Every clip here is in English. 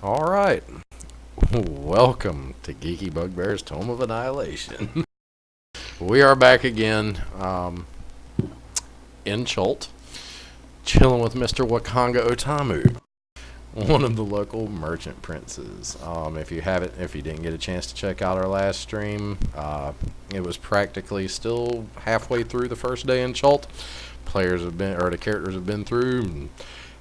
All right. Welcome to Geeky Bugbear's Tome of Annihilation. We are back again in Chult, chilling with Mr. Wakanga Otamu, one of the local merchant princes. If you didn't get a chance to check out our last stream, it was practically still halfway through the first day in Chult. The characters have been through and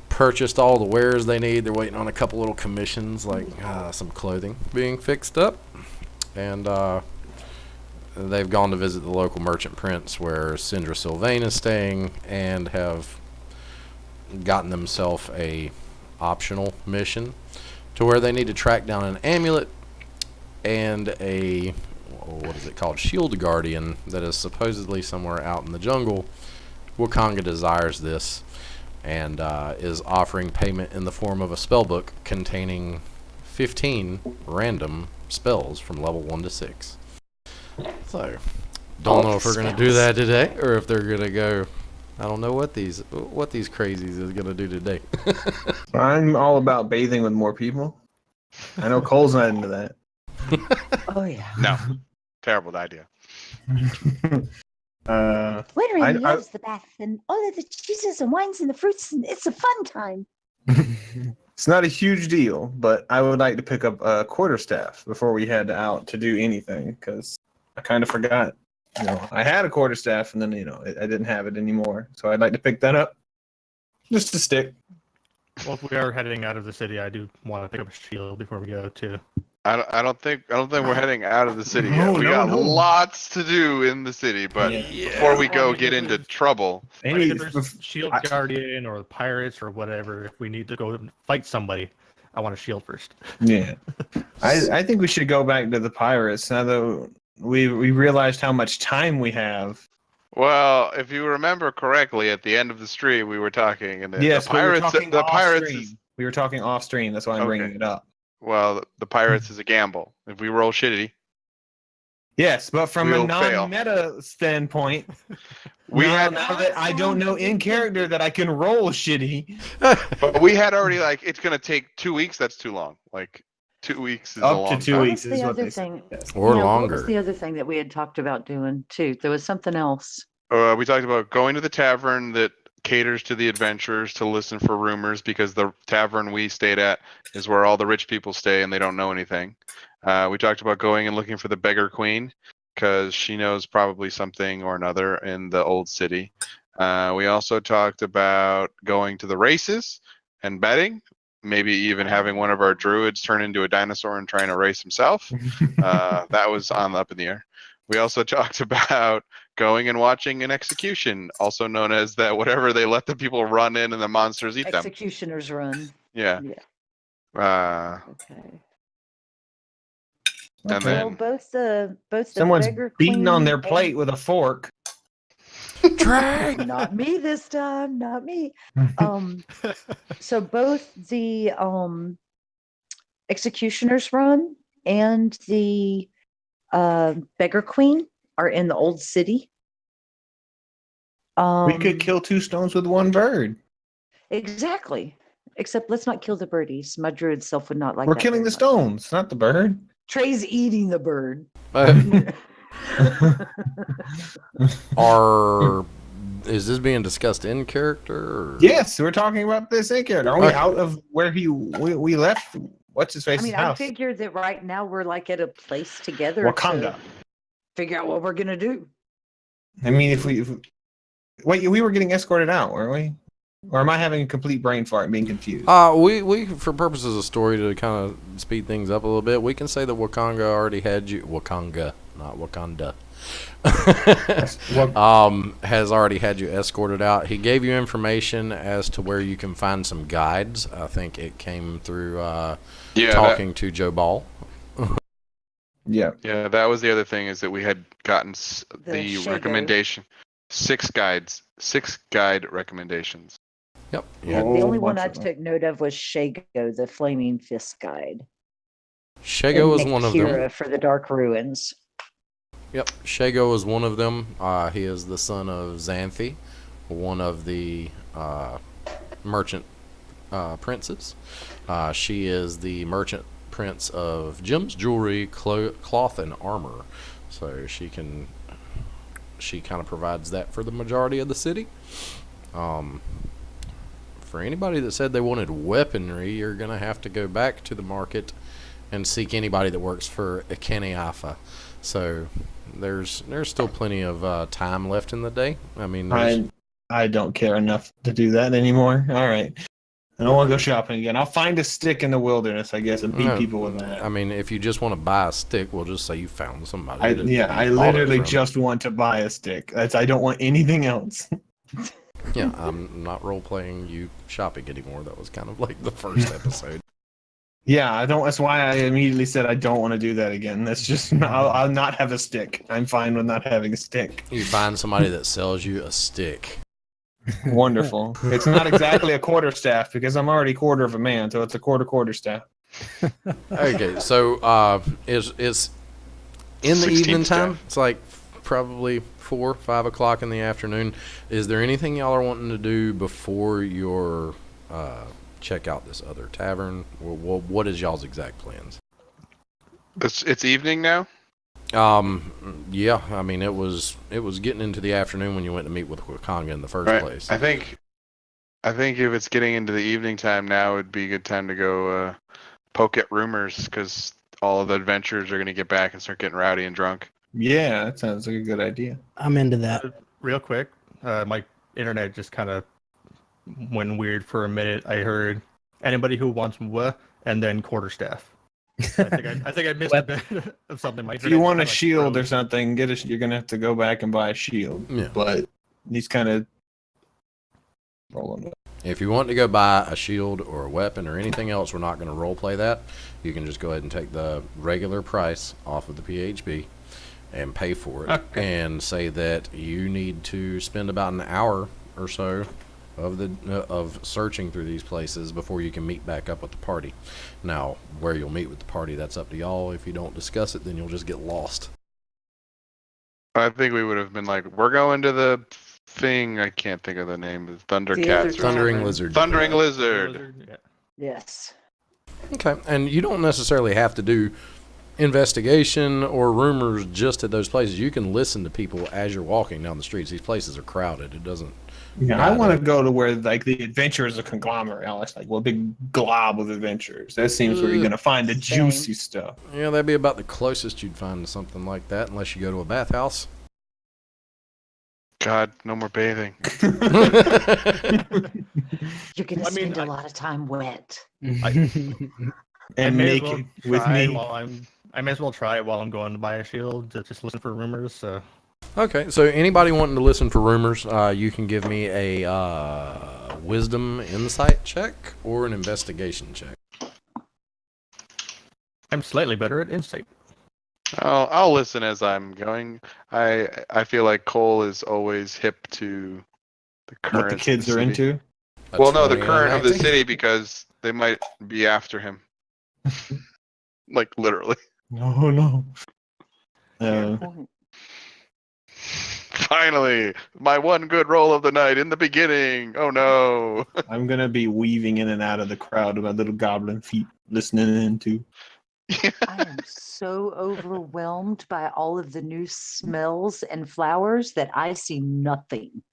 purchased all the wares they need. They're waiting on a couple little commissions, like some clothing being fixed up, and they've gone to visit the local merchant prince where Syndra Sylvain is staying, and have gotten themselves a optional mission to where they need to track down an amulet and a what is it called, shield guardian, that is supposedly somewhere out in the jungle. Wakanga desires this and is offering payment in the form of a spellbook containing 15 random spells from level 1 to 6. So, don't know if we're going to do that today, or if they're going to go, I don't know what these crazies is going to do today. I'm all about bathing with more people. I know Cole's not into that. Oh yeah. No, terrible idea. Literally loves the bath and all of the cheeses and wines and the fruits, and it's a fun time. It's not a huge deal, but I would like to pick up a quarterstaff before we head out to do anything, because I kind of forgot. I had a quarterstaff, and then I didn't have it anymore. So I'd like to pick that up, just to stick. Well, if we are heading out of the city, I do want to pick up a shield before we go too. I don't think we're heading out of the city yet. We got lots to do in the city, but before we go get into trouble. If there's shield guardian or pirates or whatever, if we need to go fight somebody, I want a shield first. Yeah, I think we should go back to the pirates now that we realized how much time we have. Well, if you remember correctly, at the end of the stream we were talking, and yes, the pirates, we were talking off stream. That's why I'm bringing it up. Well, the pirates is a gamble. If we roll shitty. Yes, but from a non-meta standpoint, now that I don't know in character that I can roll shitty. But we had already, it's going to take 2 weeks. That's too long. 2 weeks is a long time. Up to 2 weeks is what they say. Or longer. What was the other thing that we had talked about doing too? There was something else. We talked about going to the tavern that caters to the adventurers to listen for rumors, because the tavern we stayed at is where all the rich people stay and they don't know anything. We talked about going and looking for the beggar queen, because she knows probably something or another in the old city. We also talked about going to the races and betting, maybe even having one of our druids turn into a dinosaur and trying to race himself. That was up in the air. We also talked about going and watching an execution, also known as that whatever they let the people run in and the monsters eat them. Executioner's run. Yeah. Okay. And well, then both the someone's beggar beating queen on their plate with a fork. Drag! Not me this time. Not me. So both the executioner's run and the beggar queen are in the old city. We could kill two stones with one bird. Exactly. Except let's not kill the birdies. My druid self would not like We're that killing the very much. stones, not the bird. Trey's eating the bird. Is this being discussed in character? Or? Yes, we're talking about this in character. Are we out of where we left? What's his face's house? I figured that right now we're at a place together Wakanda. to figure out what we're gonna do. I mean, if we were getting escorted out, weren't we? Or am I having a complete brain fart and being confused? We for purposes of story, to kind of speed things up a little bit, we can say that Wakanga already had you. Wakanga, not Wakanda. Has already had you escorted out. He gave you information as to where you can find some guides. I think it came through talking to Joe Ball. Yeah, that was the other thing, is that we had gotten the recommendation. 6 guide recommendations. Yep. Yeah. The only one I took note of was Shago, the Flaming Fist Guide. Shago was one of them. For the Dark Ruins. Yep, Shago is one of them. He is the son of Xanthi, one of the merchant princes. She is the merchant prince of gems, jewelry, cloth, and armor. So she kind of provides that for the majority of the city. For anybody that said they wanted weaponry, you're going to have to go back to the market and seek anybody that works for Akeniafa. So there's still plenty of time left in the day. I mean, I don't care enough to do that anymore. All right. I don't want to go shopping again. I'll find a stick in the wilderness, I guess, and beat people with that. I mean, if you just want to buy a stick, we'll just say you found somebody. I bought literally it from. just want to buy a stick. I don't want anything else. Yeah, I'm not role-playing you shopping anymore. That was kind of like the first episode. Yeah, I don't. That's why I immediately said I don't want to do that again. That's just I'll not have a stick. I'm fine with not having a stick. You find somebody that sells you a stick. Wonderful. It's not exactly a quarterstaff because I'm already quarter of a man, so it's a quarterstaff. Okay, so is in the 16th evening time? staff. It's like probably 4, 5 o'clock in the afternoon. Is there anything y'all are wanting to do before your check out this other tavern? What is y'all's exact plans? It's evening now. Yeah, I mean it was getting into the afternoon when you went to meet with Wakanga in the first Right. place. I think if it's getting into the evening time now, it'd be a good time to go poke at rumors because all of the adventurers are going to get back and start getting rowdy and drunk. Yeah, that sounds like a good idea. I'm into that. Real quick, my internet just kind of went weird for a minute. I heard anybody who wants mwa and then quarterstaff. I think I missed a bit of something. My If you want a internet shield or froze. something, you're gonna have to go back and buy a shield. Yeah. But he's kind of rolling. If you want to go buy a shield or a weapon or anything else, we're not going to role play that. You can just go ahead and take the regular price off of the PHB and pay for it, and say that you need to spend about an hour or so of searching through these places before you can meet back up with the party. Now, where you'll meet with the party, that's up to y'all. If you don't discuss it, then you'll just get lost. I think we would have been like, we're going to the thing. I can't think of the name. The other Thundercats. Or Thundering Tavern. Lizard. Thundering Lizard. Yeah. Yes. Okay, and you don't necessarily have to do investigation or rumors just at those places. You can listen to people as you're walking down the streets. These places are crowded. It doesn't. Yeah, I want to go to where like the adventurers are conglomerate. It's like a big glob of adventurers. That seems where you're gonna find the Same. juicy stuff. Yeah, that'd be about the closest you'd find to something like that, unless you go to a bathhouse. God, no more bathing. You're going to I mean, spend a lot of time wet. I And may as naked well with try me. I may as well try it while I'm going to buy a shield to just listen for rumors. So Okay, so anybody wanting to listen for rumors, you can give me a wisdom insight check or an investigation check. I'm slightly better at insight. I'll listen as I'm going. I feel like Cole is always hip to the current. What the kids of are the city. into. Well, no, the 20 current of the acting? city because they might be after him. Like literally. No. Fair point. Finally, my one good roll of the night in the beginning. Oh no. I'm gonna be weaving in and out of the crowd with my little goblin feet, listening in too. I am so overwhelmed by all of the new smells and flowers that I see nothing.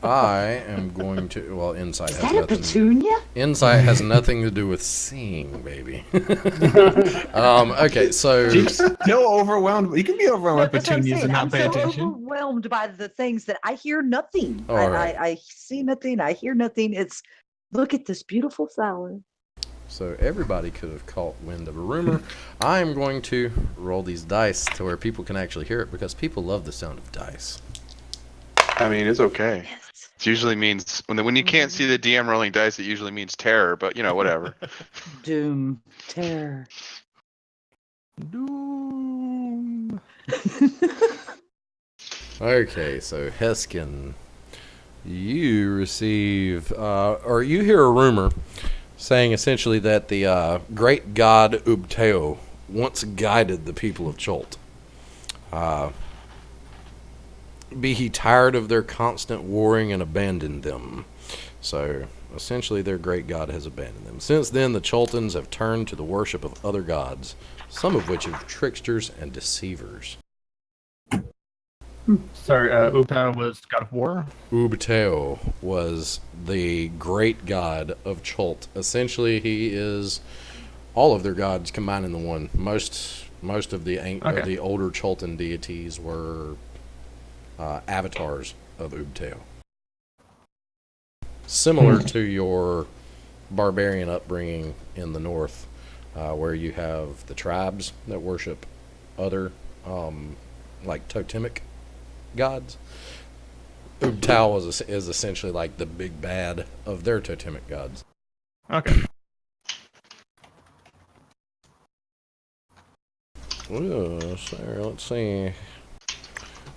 I am going to. Well, insight Is has that a nothing. petunia? Insight has nothing to do with seeing, baby. Okay, so She's still overwhelmed. You can be overwhelmed with That's what I'm petunias saying. and I'm not pay so attention. overwhelmed by the things that I hear nothing. All right. I see nothing. I hear nothing. It's look at this beautiful flower. so everybody could have caught wind of a rumor. I am going to roll these dice to where people can actually hear it because people love the sound of dice. I mean, it's okay. Yes. It usually means when you can't see the DM rolling dice, it usually means terror. But whatever. Doom, terror. Doom. Okay, so Heskin, you receive, or you hear a rumor saying essentially that the great god Ubteo once guided the people of Cholt. Be he tired of their constant warring and abandoned them. So essentially their great god has abandoned them. Since then, the Chultans have turned to the worship of other gods, some of which are tricksters and deceivers. Sorry, Upta was God of War. Ubteo was the great god of Chult. Essentially, he is all of their gods combined into one. Most of the older Chultan deities were avatars of Ubteo. Similar to your barbarian upbringing in the north, where you have the tribes that worship other, like totemic gods. Ubtao is essentially like the big bad of their totemic gods. Okay. So let's see.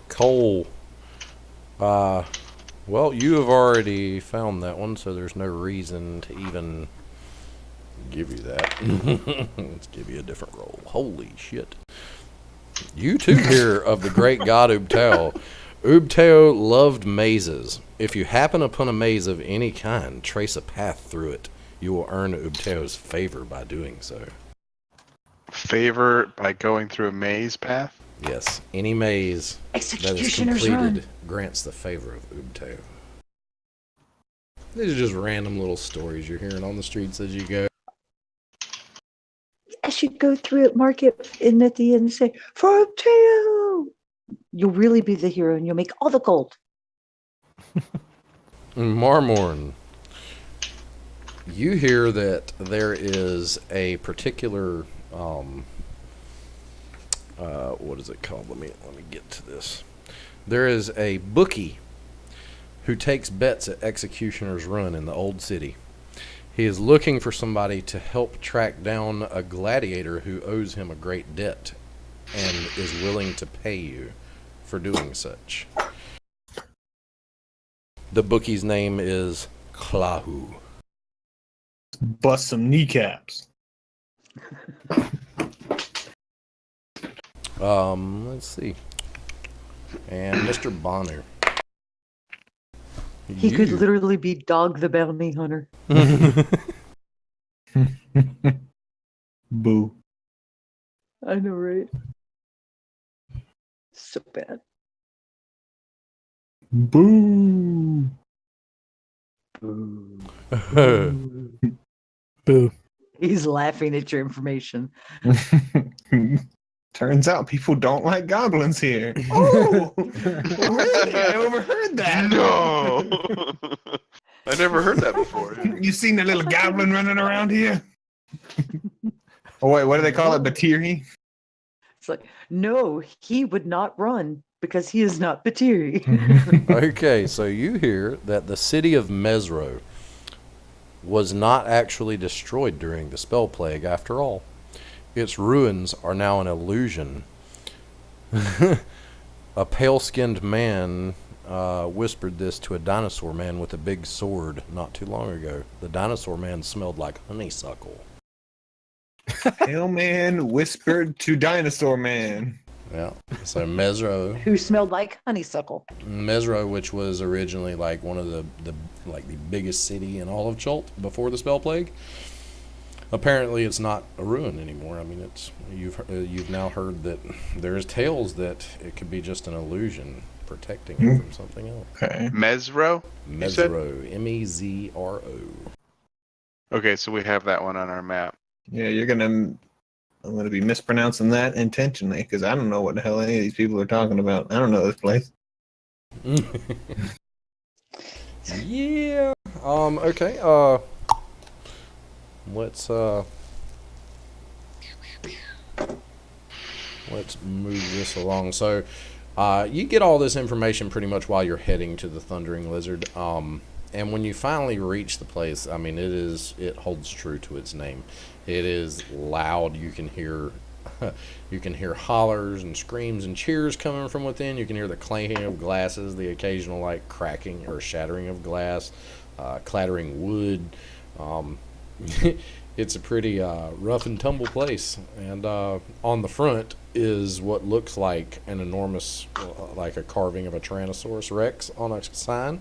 Cole. Well, you have already found that one, so there's no reason to even give you that. Let's give you a different roll. Holy shit. You too hear of the great god Ubtao. Ubtao loved mazes. If you happen upon a maze of any kind, trace a path through it. You will earn Ubtao's favor by doing so. Favor by going through a maze path? Yes, any maze that is Executioner's completed run. grants the favor of Ubtao. These are just random little stories you're hearing on the streets as you go. As you go through it, mark it in at the end and say, "For Teo." You'll really be the hero and you'll make all the gold. Marmorn, you hear that there is a particular what is it called? Let me get to this. There is a bookie who takes bets at Executioner's Run in the old city. He is looking for somebody to help track down a gladiator who owes him a great debt and is willing to pay you for doing such. The bookie's name is Klahu. Bust some kneecaps. Let's see. And Mr. Bonner. He could literally be Dog the Bounty Hunter. Boo. I know, right? So bad. Boo. Boo. He's laughing at your information. Turns out people don't like goblins here. Oh, really? I overheard that. No! I never heard that before. You seen the little goblin running around here? Oh wait, what do they call it? Batiri? It's like, no, he would not run because he is not Batiri. Okay, so you hear that the city of Mesro was not actually destroyed during the spell plague after all. Its ruins are now an illusion. A pale-skinned man whispered this to a dinosaur man with a big sword not too long ago. The dinosaur man smelled like honeysuckle. Pale man whispered to dinosaur man. Yeah. So Mesro, Who smelled like honeysuckle. which was originally like one of the biggest city in all of Chult before the spell plague. Apparently, it's not a ruin anymore. I mean, you've now heard that there's tales that it could be just an illusion protecting it from something else. Okay. Mesro? You said? Mesro, Mezro. Okay, so we have that one on our map. Yeah, I'm gonna be mispronouncing that intentionally because I don't know what the hell any of these people are talking about. I don't know this place. Yeah. Okay. Let's move this along. So, you get all this information pretty much while you're heading to the Thundering Lizard. And when you finally reach the place, I mean, it holds true to its name. It is loud. You can hear hollers and screams and cheers coming from within. You can hear the clanking of glasses, the occasional like cracking or shattering of glass, clattering wood. It's a pretty rough and tumble place. And on the front is what looks like an enormous, like a carving of a Tyrannosaurus Rex on a sign.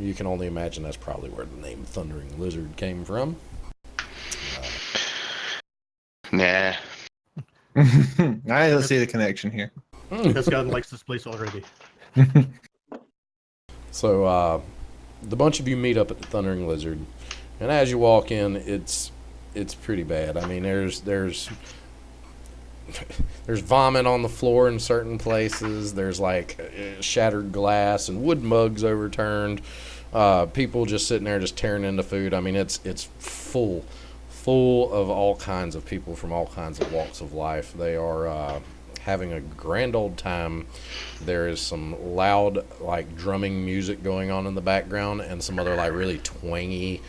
You can only imagine that's probably where the name Thundering Lizard came from. Nah. I don't see the connection here. This guy likes this place already. So the bunch of you meet up at the Thundering Lizard, and as you walk in, it's pretty bad. I mean, there's vomit on the floor in certain places. There's like shattered glass and wood mugs overturned. People just sitting there just tearing into food. I mean, it's full of all kinds of people from all kinds of walks of life. They are having a grand old time. There is some loud like drumming music going on in the background, and some other like really twangy,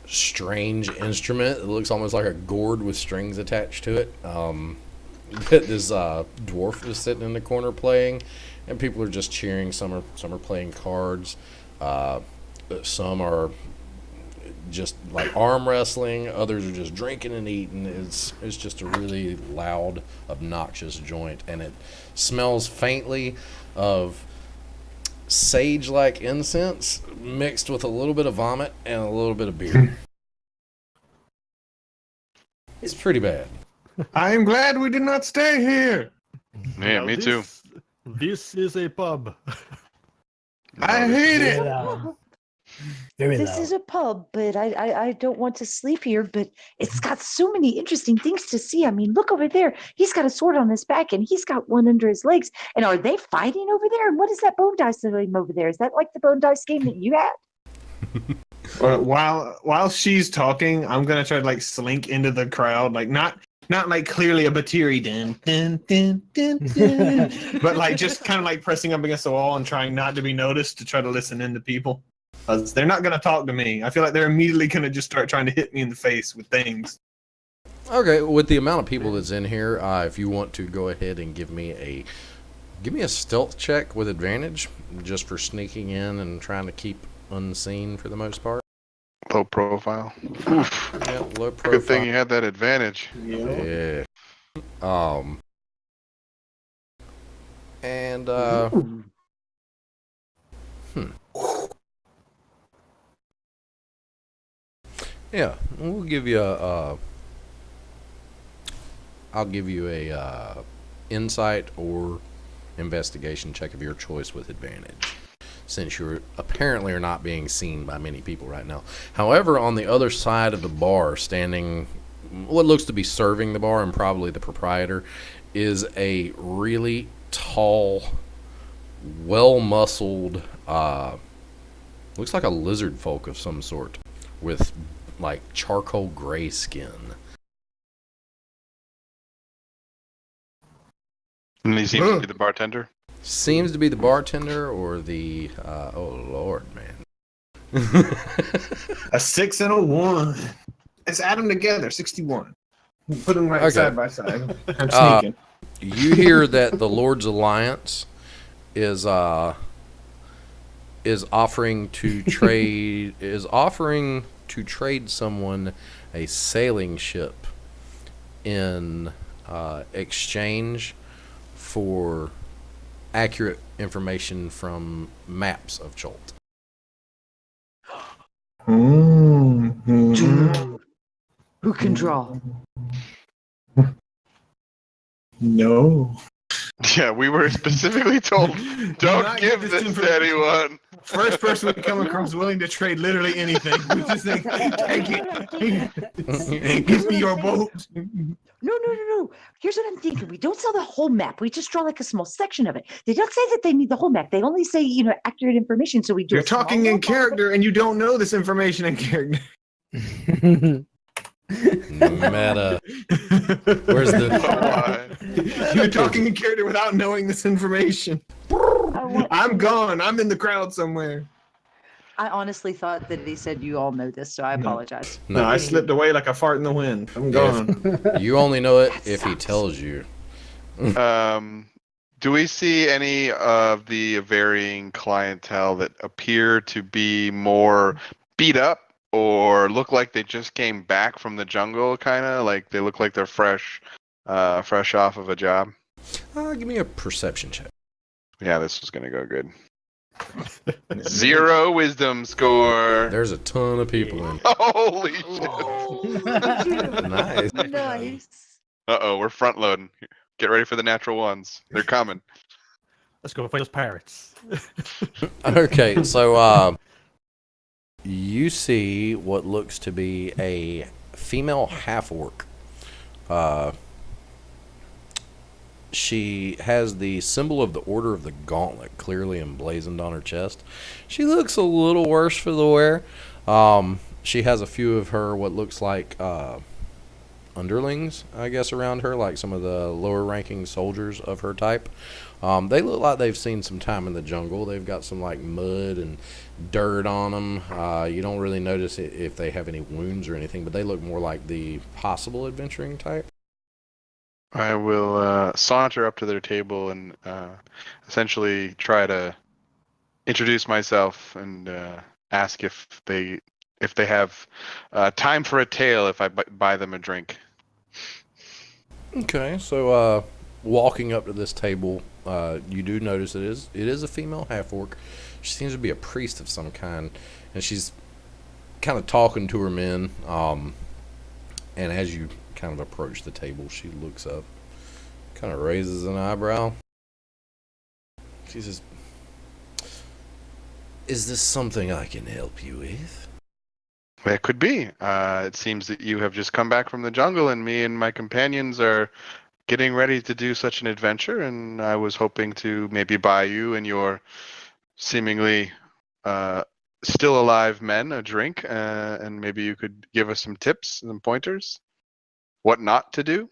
strange instrument. It looks almost like a gourd with strings attached to it. This dwarf is sitting in the corner playing, and people are just cheering. Some are playing cards. Some are just like arm wrestling. Others are just drinking and eating. It's just a really loud, obnoxious joint, and it smells faintly of sage-like incense mixed with a little bit of vomit and a little bit of beer. It's pretty bad. I am glad we did not stay here. Yeah, Now me too. This is a pub. I hate Very it. loud. Very This loud. is a pub, but I don't want to sleep here. But it's got so many interesting things to see. I mean, look over there. He's got a sword on his back, and he's got one under his legs. And are they fighting over there? And what is that bone dice game over there? Is that like the bone dice game that you had? While she's talking, I'm gonna try to like slink into the crowd, like not like clearly a Batiri but like just kind of like pressing up against the wall and trying not to be noticed to try to listen in to people. They're not gonna talk to me. I feel like they're immediately gonna just start trying to hit me in the face with things. Okay, with the amount of people that's in here, if you want to go ahead and give me a stealth check with advantage, just for sneaking in and trying to keep unseen for the most part. Low profile. Oof. Yeah, low profile. Good thing you had that advantage. Yeah. And yeah, we'll give you I'll give you a insight or investigation check of your choice with advantage, since you apparently are not being seen by many people right now. However, on the other side of the bar, standing what looks to be serving the bar and probably the proprietor, is a really tall, well-muscled, looks like a lizard folk of some sort, with like charcoal gray skin. And he seems to be the bartender. Seems to be the bartender or the oh lord, man. A 6 and a 1. Let's add them together. 61. Put them right Okay. side by side. I'm sneaking. You hear that the Lord's Alliance is offering to trade someone a sailing ship in exchange for accurate information from maps of Cholt. Dude, who can draw? No. Yeah, we were specifically told, Do don't not give give this this to anyone. First person we come across willing to trade literally anything. We just think, take it. Give me your boat. No. Here's what I'm thinking. We don't sell the whole map. We just draw like a small section of it. They don't say that they need the whole map. They only say, accurate information. So we do. You're talking in character and you don't know this information in character. Meta. Where's the? You're talking in character without knowing this information. I'm gone. I'm in the crowd somewhere. I honestly thought that he said you all know this, so I apologize. No, I slipped away like a fart in the wind. I'm gone. You only know it if he tells you. Do we see any of the varying clientele that appear to be more beat up or look like they just came back from the jungle, kind of like they look like they're fresh off of a job? Give me a perception check. Yeah, this was gonna go good. 0 wisdom score. There's a ton of people in. Holy shit. Oh, Nice. nice. Uh-oh, we're front loading. Get ready for the natural ones. They're coming. Let's go fight those pirates. Okay, so you see what looks to be a female half-orc. She has the symbol of the Order of the Gauntlet clearly emblazoned on her chest. She looks a little worse for the wear. She has a few of her what looks like underlings, I guess, around her, like some of the lower-ranking soldiers of her type. They look like they've seen some time in the jungle. They've got some like mud and dirt on them. You don't really notice it if they have any wounds or anything, but they look more like the possible adventuring type. I will saunter up to their table and essentially try to introduce myself and ask if they have time for a tale if I buy them a drink. Okay, so walking up to this table, you do notice it is a female half-orc. She seems to be a priest of some kind, and she's kind of talking to her men. And as you kind of approach the table, she looks up, kind of raises an eyebrow. She says, "Is this something I can help you with?" It could be. It seems that you have just come back from the jungle, and me and my companions are getting ready to do such an adventure, and I was hoping to maybe buy you and your seemingly still alive men a drink, and maybe you could give us some tips and pointers. What not to do?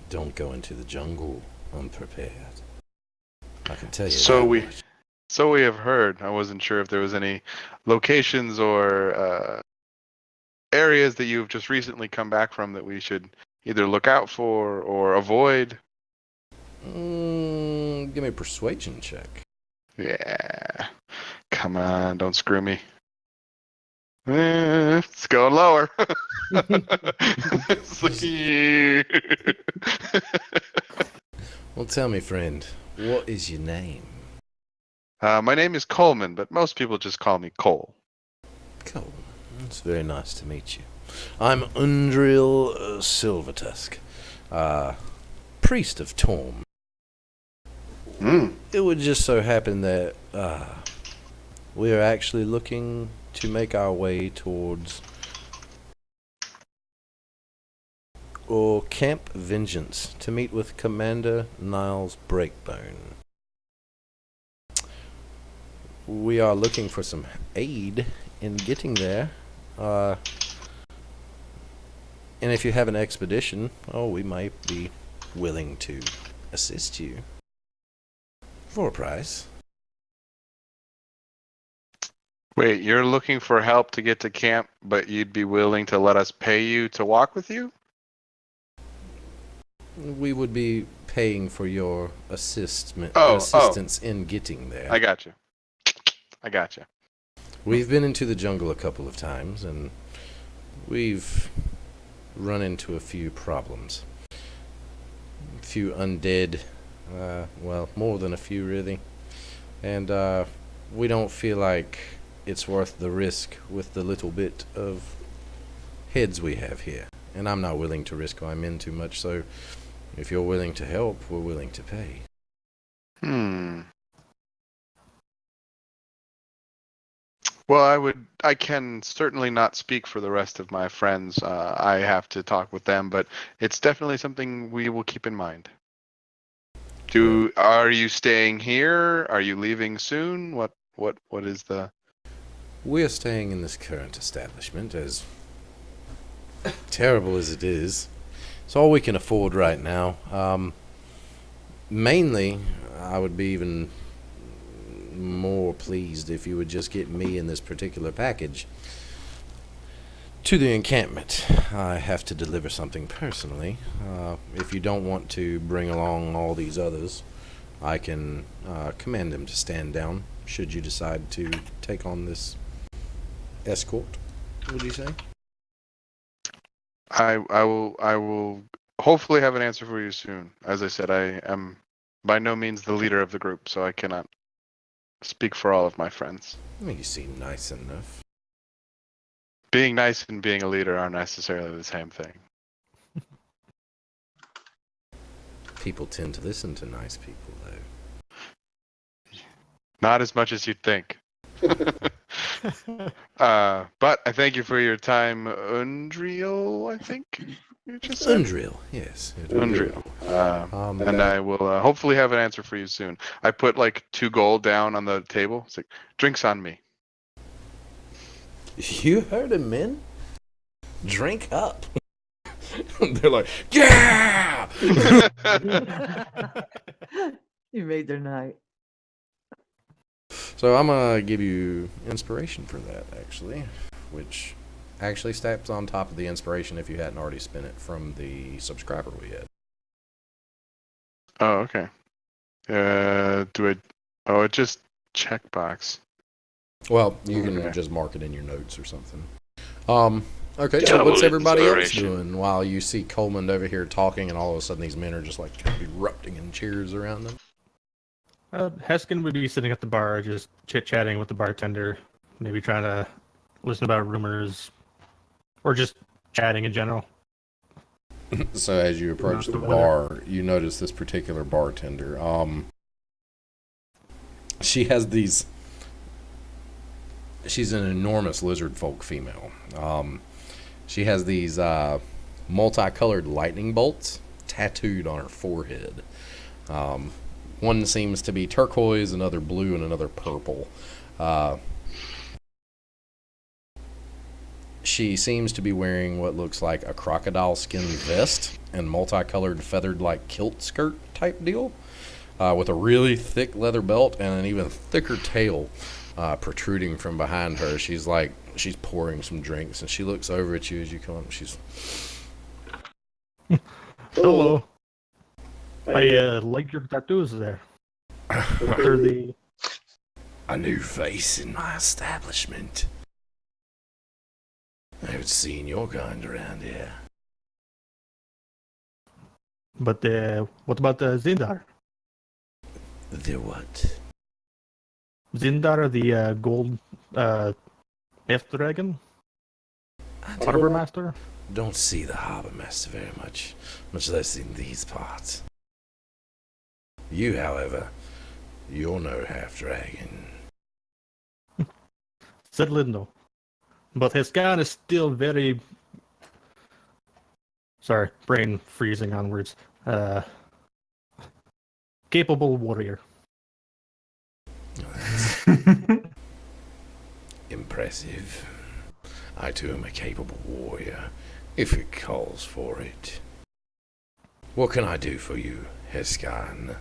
Don't go into the jungle unprepared. I can tell you So that we- much. So we have heard. I wasn't sure if there was any locations or areas that you've just recently come back from that we should either look out for or avoid. Give me a persuasion check. Yeah. Come on, don't screw me. It's going lower. It's like, yeah. Well, tell me, friend, what is your name? My name is Coleman, but most people just call me Cole. Cool. It's very nice to meet you. I'm Undril Silvertusk, priest of Torm. It would just so happen that we are actually looking to make our way towards Camp Vengeance to meet with Commander Niles Breakbone. We are looking for some aid in getting there. And if you have an expedition, we might be willing to assist you for a price. Wait, you're looking for help to get to camp, but you'd be willing to let us pay you to walk with you? We would be paying for your assistance in getting there. I got you. We've been into the jungle a couple of times, and we've run into a few problems. A few undead, more than a few, really. And we don't feel like it's worth the risk with the little bit of heads we have here. And I'm not willing to risk my men too much, so if you're willing to help, we're willing to pay. Well, I can certainly not speak for the rest of my friends. I have to talk with them, but it's definitely something we will keep in mind. Are you staying here? Are you leaving soon? What is the... We're staying in this current establishment, as terrible as it is. It's all we can afford right now. Mainly, I would be even more pleased if you would just get me in this particular package to the encampment. I have to deliver something personally. If you don't want to bring along all these others, I can command them to stand down should you decide to take on this escort. What do you say? I will hopefully have an answer for you soon. As I said, I am by no means the leader of the group, so I cannot speak for all of my friends. You seem nice enough. Being nice and being a leader aren't necessarily the same thing. People tend to listen to nice people, though. Not as much as you'd think. But I thank you for your time, Undriel, I think you just said. Undriel, yes. Undriel. And I I will hopefully have an answer for you soon. I put like 2 gold down on the table. It's like, drinks on me. You heard him, men. Drink up. They're like, yeah! You made their night. So I'm going to give you inspiration for that, actually, which actually stacks on top of the inspiration if you hadn't already spent it from the subscriber we had. Oh, okay. It just checkbox. Well, you can Okay. just mark it in your notes or something. Okay, so Double what's everybody else inspiration. doing while you see Coleman over here talking and all of a sudden these men are just like kind of erupting in cheers around them? Heskin would be sitting at the bar, just chit-chatting with the bartender, maybe trying to listen about rumors, or just chatting in general. So as you approach the bar, you notice this particular bartender. She has these. She's an enormous lizard folk female. She has these multicolored lightning bolts tattooed on her forehead. One seems to be turquoise, another blue, and another purple. She seems to be wearing what looks like a crocodile skin vest and multicolored feathered like kilt skirt type deal, with a really thick leather belt and an even thicker tail protruding from behind her. She's pouring some drinks and she looks over at you as you come up. She's Hello. I like your tattoos there. What are the... a new face in my establishment. I haven't seen your kind around here. But what about the Zindar? The what? Zindar, the gold F dragon? Harbor Master? Don't see the harbor master very much less in these parts. You, however, you're no half-dragon. Lindo. But his gun is still very... Sorry, brain freezing on words. Capable warrior. Impressive. I too am a capable warrior, if it calls for it. What can I do for you, Heskan?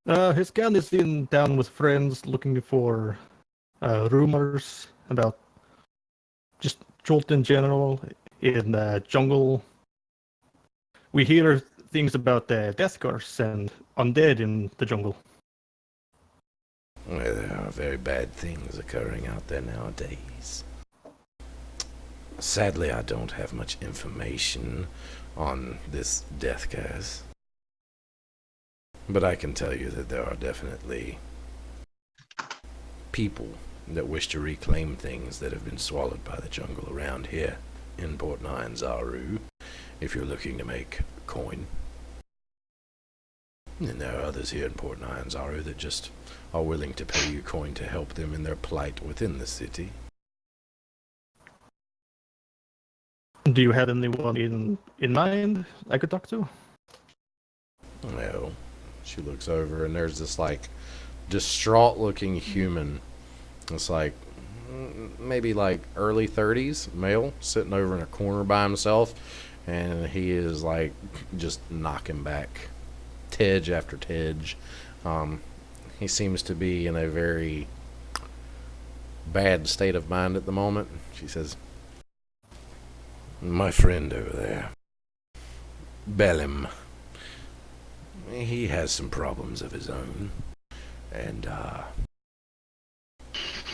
His gun is in town with friends looking for rumors about just Jolt in general in the jungle. We hear things about the death curse and undead in the jungle. Well, there are very bad things occurring out there nowadays. Sadly, I don't have much information on this death curse. But I can tell you that there are definitely people that wish to reclaim things that have been swallowed by the jungle around here in Port Nine Zaru, if you're looking to make coin. And there are others here in Port Nine Zaru that just are willing to pay you coin to help them in their plight within the city. Do you have anyone in mind I could talk to? Well, she looks over and there's this like distraught looking human. It's like maybe like early 30s male sitting over in a corner by himself, and he is like just knocking back tej after tej. He seems to be in a very bad state of mind at the moment. She says, "My friend over there, Belim, he has some problems of his own, and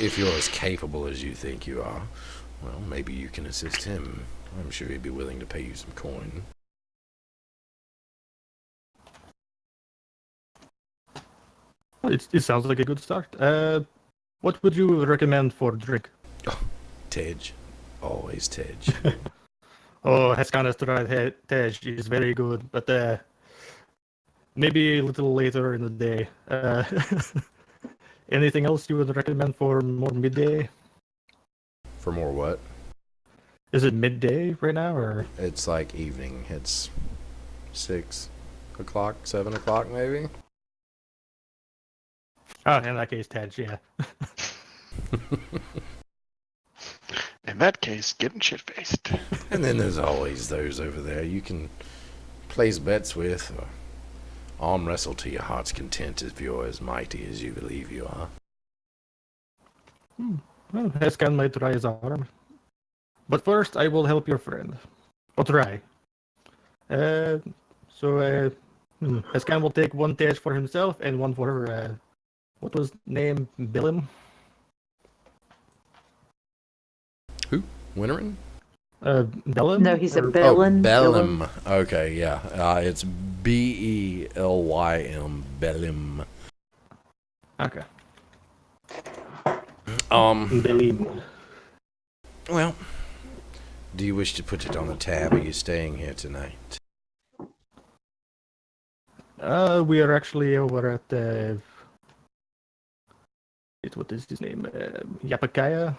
if you're as capable as you think you are, well, maybe you can assist him. I'm sure he'd be willing to pay you some coin." It sounds like a good start. What would you recommend for drink? Tej. Always Tej. Oh, Heskana's tried Tej is very good, but maybe a little later in the day. Anything else you would recommend for more midday? For more what? Is it midday right now, or? It's like evening. It's 6 o'clock, 7 o'clock maybe. Oh, in that case, Tej, yeah. In that case, getting shit faced. And then there's always those over there you can place bets with or arm wrestle to your heart's content if you're as mighty as you believe you are. Well, Heskan might try his arm. But first, I will help your friend. Or try. Heskan will take one Tej for himself and one for, what was name? Bilim? Winterin? Bellum? No, he said Or- Bellin. Oh, Bellum. Okay, yeah. It's Belym. Bellum. Okay. Bilim. Well, do you wish to put it on the tab? Are you staying here tonight? We are actually over at what is his name? Yapakaya.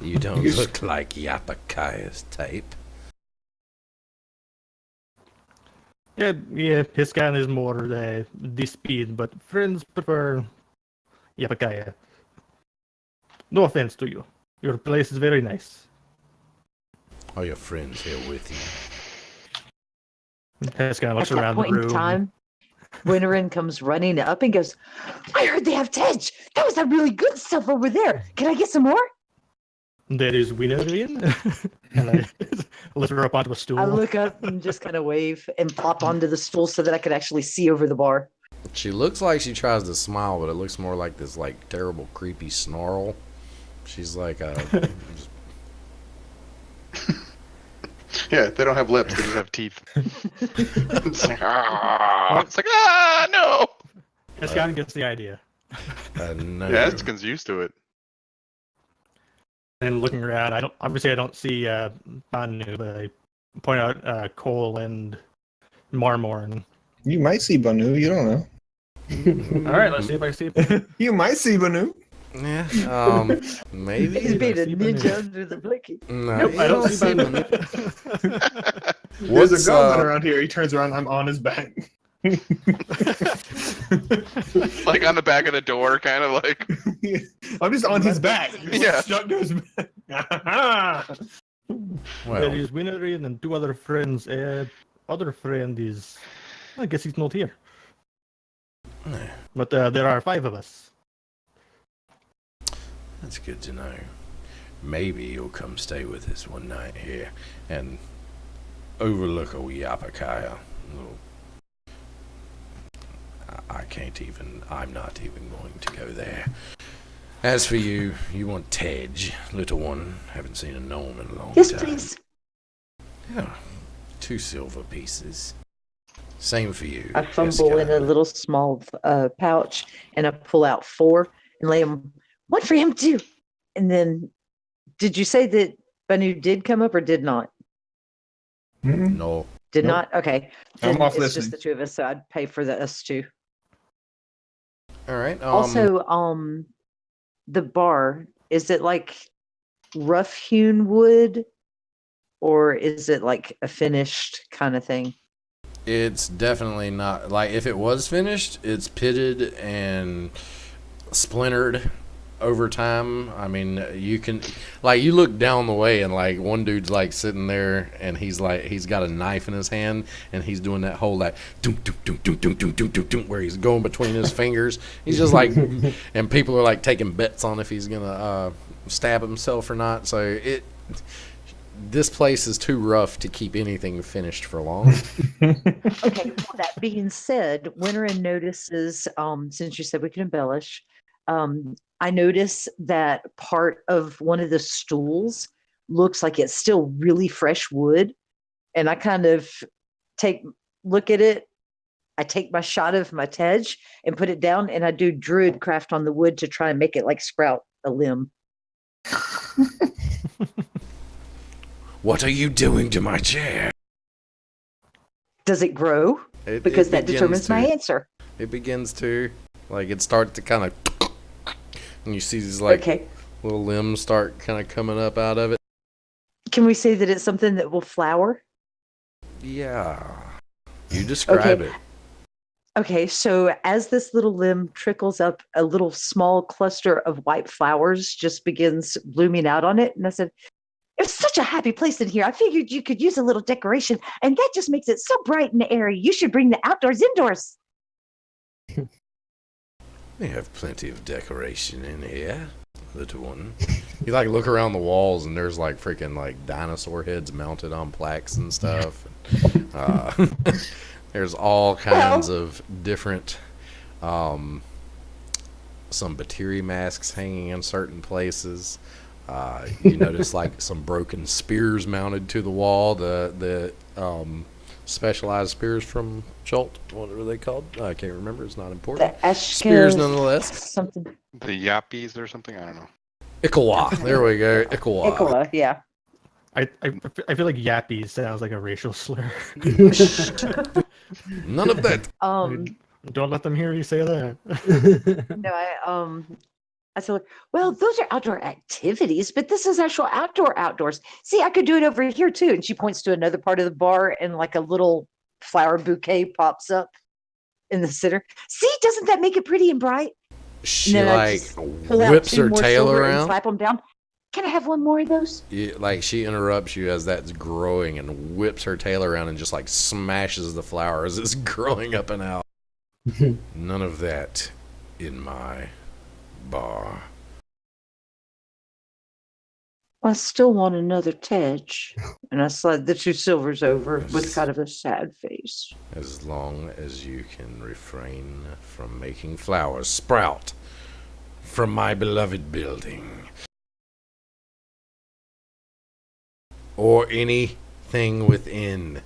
You don't look like Yapakaya's type. Yeah. His scan is more the speed, but friends prefer Yapakaya. No offense to you. Your place is very nice. Are your friends here with you? His scan At looks that around the point in room. time, Winterin comes running up and goes, I heard they have Tej. That was that really good stuff over there. Can I get some more? There is Winnerin. And I lift her up onto a stool. I look up and just kind of wave and plop onto the stool so that I could actually see over the bar. She looks like she tries to smile, but it looks more like this like terrible creepy snarl. She's like Yeah, they don't have lips; they just have teeth. It's like, no. His scan gets the idea. no. Yeah, Eskin's used to it. And looking around, I don't see Banu, but I point out Cole and Marmorn. You might see Banu. You don't know. All right, let's see if I see. You might see Banu. Yeah. Maybe. He's being a see ninja Banu. under the blanket. No, Nope, you I don't see Banu. Banu. There's What's, a goblin around here. He turns around. I'm on his back. Like on the back of the door, kind of like. I'm just on his back. You're Yeah. stuck to his back. There Well, is Winnerin and two other friends. Other friend is, I guess he's not here. eh, But there are 5 of us. that's good to know. Maybe you'll come stay with us one night here and overlook old Yapakaya. Little- I'm not even going to go there. As for you, you want Tej, little one. Haven't seen a gnome in a long Yes, time. please. Yeah, 2 silver pieces. Same for you. I fumble in a Escan. little small pouch and I pull out 4 and lay them. One for him too. And then, did you say that Banu did come up or did not? No. Did Nope. not? Okay. I'm Then off it's listening. just the 2 of us, so I'd pay for the us 2. All right. Also, the bar, is it like rough hewn wood or is it like a finished kind of thing? It's definitely not like if it was finished, it's pitted and splintered over time. I mean, you can like you look down the way and like one dude's like sitting there and he's got a knife in his hand and he's doing that whole like doom doom doom doom doom doom doom doom doom where he's going between his fingers. He's just like and people are like taking bets on if he's gonna stab himself or not. So this place is too rough to keep anything finished for long. Okay, well, that being said, Winterin notices, since you said we can embellish, I notice that part of one of the stools looks like it's still really fresh wood. And I kind of look at it I take my shot of my tej and put it down, and I do druid craft on the wood to try and make it like sprout a limb. What are you doing to my chair? Does it grow? Because that determines my answer. It begins to, like, it starts to kind of, and you see these like Okay. little limbs start kind of coming up out of it. Can we say that it's something that will flower? Yeah, you describe it. Okay, so as this little limb trickles up, a little small cluster of white flowers just begins blooming out on it. And I said, it's such a happy place in here. I figured you could use a little decoration, and that just makes it so bright and airy. You should bring the outdoors indoors. We have plenty of decoration in here, little one. You like look around the walls, and there's like freaking like dinosaur heads mounted on plaques and stuff. There's all kinds of different, some Batiri masks hanging in certain places. You notice like some broken spears mounted to the wall. The specialized spears from Schult. What are they called? I can't remember. It's not important. Spears nonetheless. Something. The Yappies or something? I don't know. Ikawa. There we go. Ikawa. Ikola, yeah. I feel like yappy sounds like a racial slur. None of that. Don't let them hear you say that. No, I said, well, those are outdoor activities, but this is actual outdoors. See, I could do it over here too. And she points to another part of the bar, and like a little flower bouquet pops up in the center. See, doesn't that make it pretty and bright? She And then I like just pull out whips 2 her more tail silver and around. slap them down. Can I have one more of those? Like she interrupts you as that's growing and whips her tail around and just like smashes the flower as it's growing up and out. None of that in my bar. I still want another tej. And I slide the 2 silvers over with kind of a sad face. As long as you can refrain from making flowers sprout from my beloved building. Or anything within.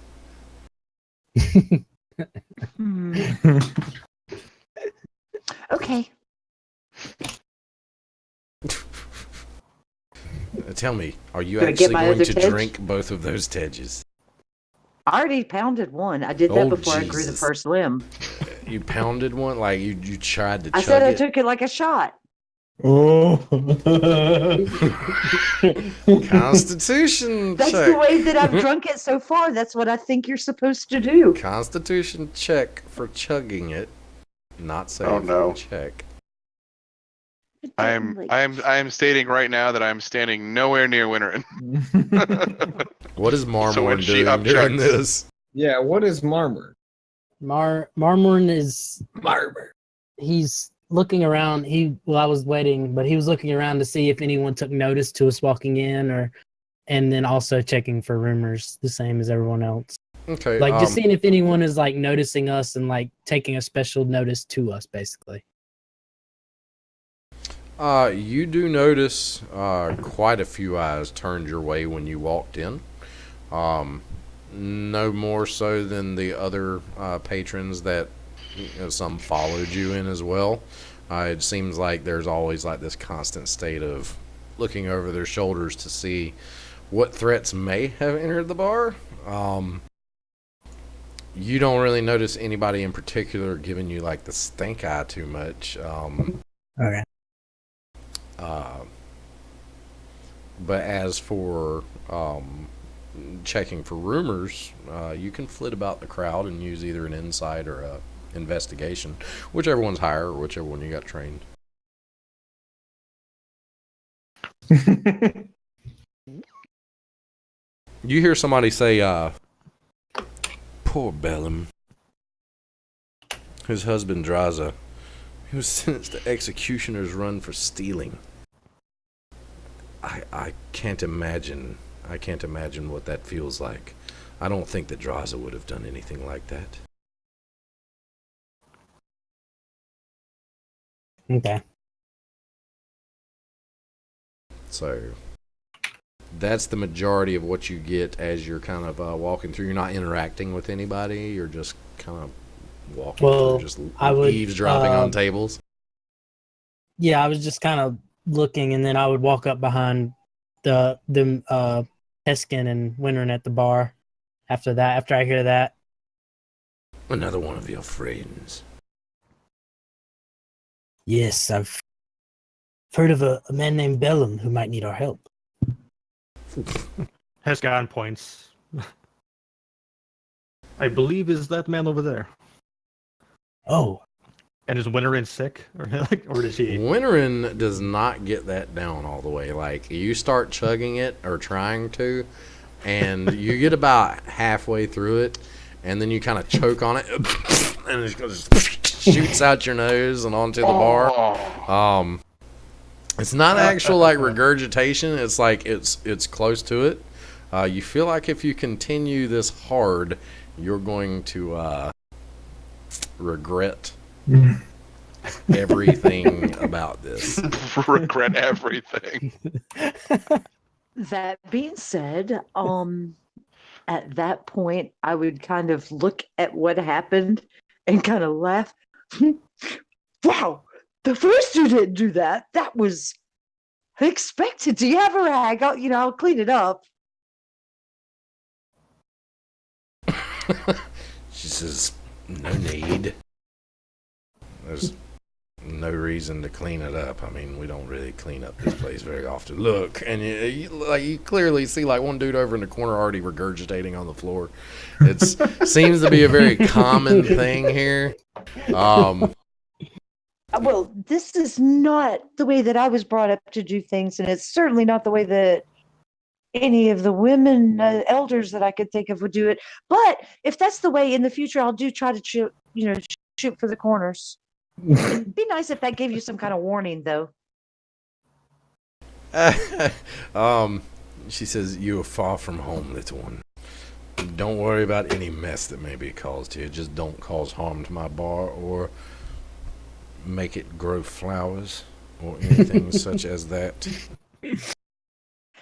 Okay. Tell me, are you Can I get actually my going other to tej? drink both of those teges? I already pounded one. I did that Oh, before I grew the Jesus. first limb. You pounded one? Like you tried to I chug said I it? took it like a shot. Oh. Constitution That's check. the way that I've drunk it so far. That's what I think you're supposed to do. Constitution check for chugging it. Not safe. Oh, no. Check. I am stating right now that I'm standing nowhere near Winterin. What is So when Marmorn she doing during upchucks- this? Yeah, what is Marmor? Marmorn is Marmor. he's looking around. I was waiting, but he was looking around to see if anyone took notice to us walking in, and then also checking for rumors, the same as everyone else. Okay. Like just seeing if anyone is like noticing us and like taking a special notice to us, basically. You do notice quite a few eyes turned your way when you walked in. No more so than the other patrons that some followed you in as well. It seems like there's always like this constant state of looking over their shoulders to see what threats may have entered the bar. You don't really notice anybody in particular giving you like the stink eye too much. Okay. But as for checking for rumors, you can flit about the crowd and use either an insight or a investigation, whichever one's higher or whichever one you got trained. You hear somebody say, poor Bellum. His husband Draza, he was sentenced to executioner's run for stealing. I can't imagine what that feels like. I don't think that Draza would have done anything like that. Okay. So that's the majority of what you get as you're kind of walking through. You're not interacting with anybody. You're just kind of walking Well, through, just I would, eavesdropping on tables? Yeah, I was just kind of looking, and then I would walk up behind them Heskin and Wintering at the bar. After I hear that, Another one of your friends. yes, I've heard of a man named Bellum who might need our help. Hesgon points. I believe is that man over there. Oh, And is Winterin sick, or does he? Wintering does not get that down all the way. Like, you start chugging it or trying to, and you get about halfway through it, and then you kind of choke on it, and it just shoots out your nose and onto the bar. It's not actual like regurgitation. It's like it's close to it. You feel like if you continue this hard, you're going to regret everything about this. Regret everything. That being said, at that point, I would kind of look at what happened and kind of laugh. Wow, the first you didn't do that. That was unexpected. Do you have a rag? I'll clean it up. She says, no need. There's no reason to clean it up. I mean, we don't really clean up this place very often. Look, and you clearly see like one dude over in the corner already regurgitating on the floor. It seems to be a very common thing here. Well, this is not the way that I was brought up to do things, and it's certainly not the way that any of the women elders that I could think of would do it. But if that's the way in the future, I'll try to shoot for the corners. It'd be nice if that gave you some kind of warning, though. She says, you are far from home, little one. Don't worry about any mess that may be caused here. Just don't cause harm to my bar or make it grow flowers or anything such as that.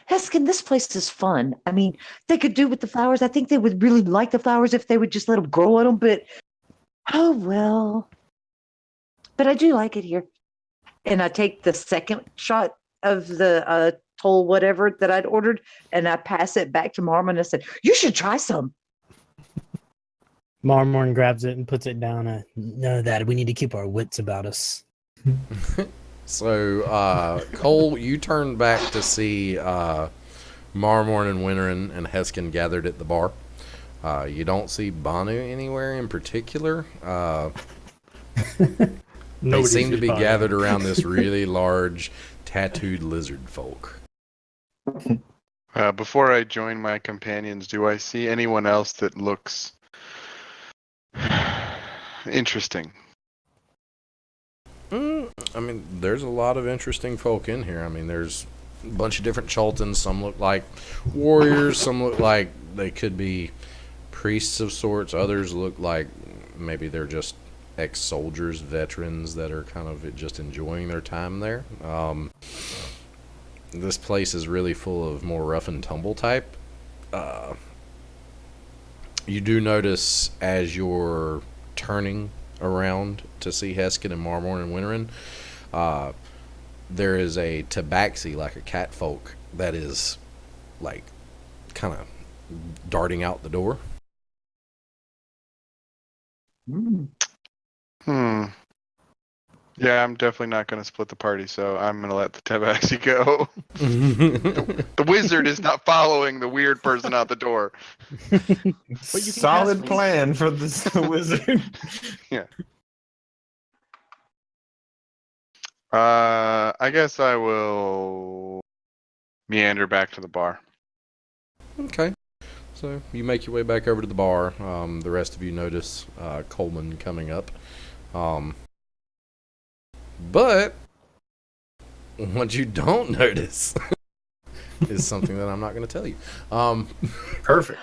Heskin, this place is fun. I mean, they could do with the flowers. I think they would really like the flowers if they would just let them grow on them, but oh well. But I do like it here. And I take the second shot of the toll whatever that I'd ordered, and I pass it back to Marmon and I said, you should try some. Marmorn grabs it and puts it down. None of that. We need to keep our wits about us. So, Cole, you turn back to see Marmorn and Wintering and Heskin gathered at the bar. You don't see Banu anywhere in particular. They seem to be gathered around this really large, tattooed lizard folk. Before I join my companions, do I see anyone else that looks interesting? I mean, there's a lot of interesting folk in here. I mean, there's a bunch of different Choltons. Some look like warriors. Some look like they could be priests of sorts. Others look like maybe they're just ex-soldiers, veterans that are kind of just enjoying their time there. This place is really full of more rough and tumble type. You do notice as you're turning around to see Heskin and Marmorn and Wintering, there is a tabaxi, like a catfolk, that is like kind of darting out the door. Yeah, I'm definitely not going to split the party, so I'm going to let the Tabaxi go. The wizard is not following the weird person out the door. Solid plan for the wizard. Yeah. I guess I will meander back to the bar. Okay. So you make your way back over to the bar. The rest of you notice Coleman coming up. But what you don't notice is something that I'm not going to tell you. Perfect.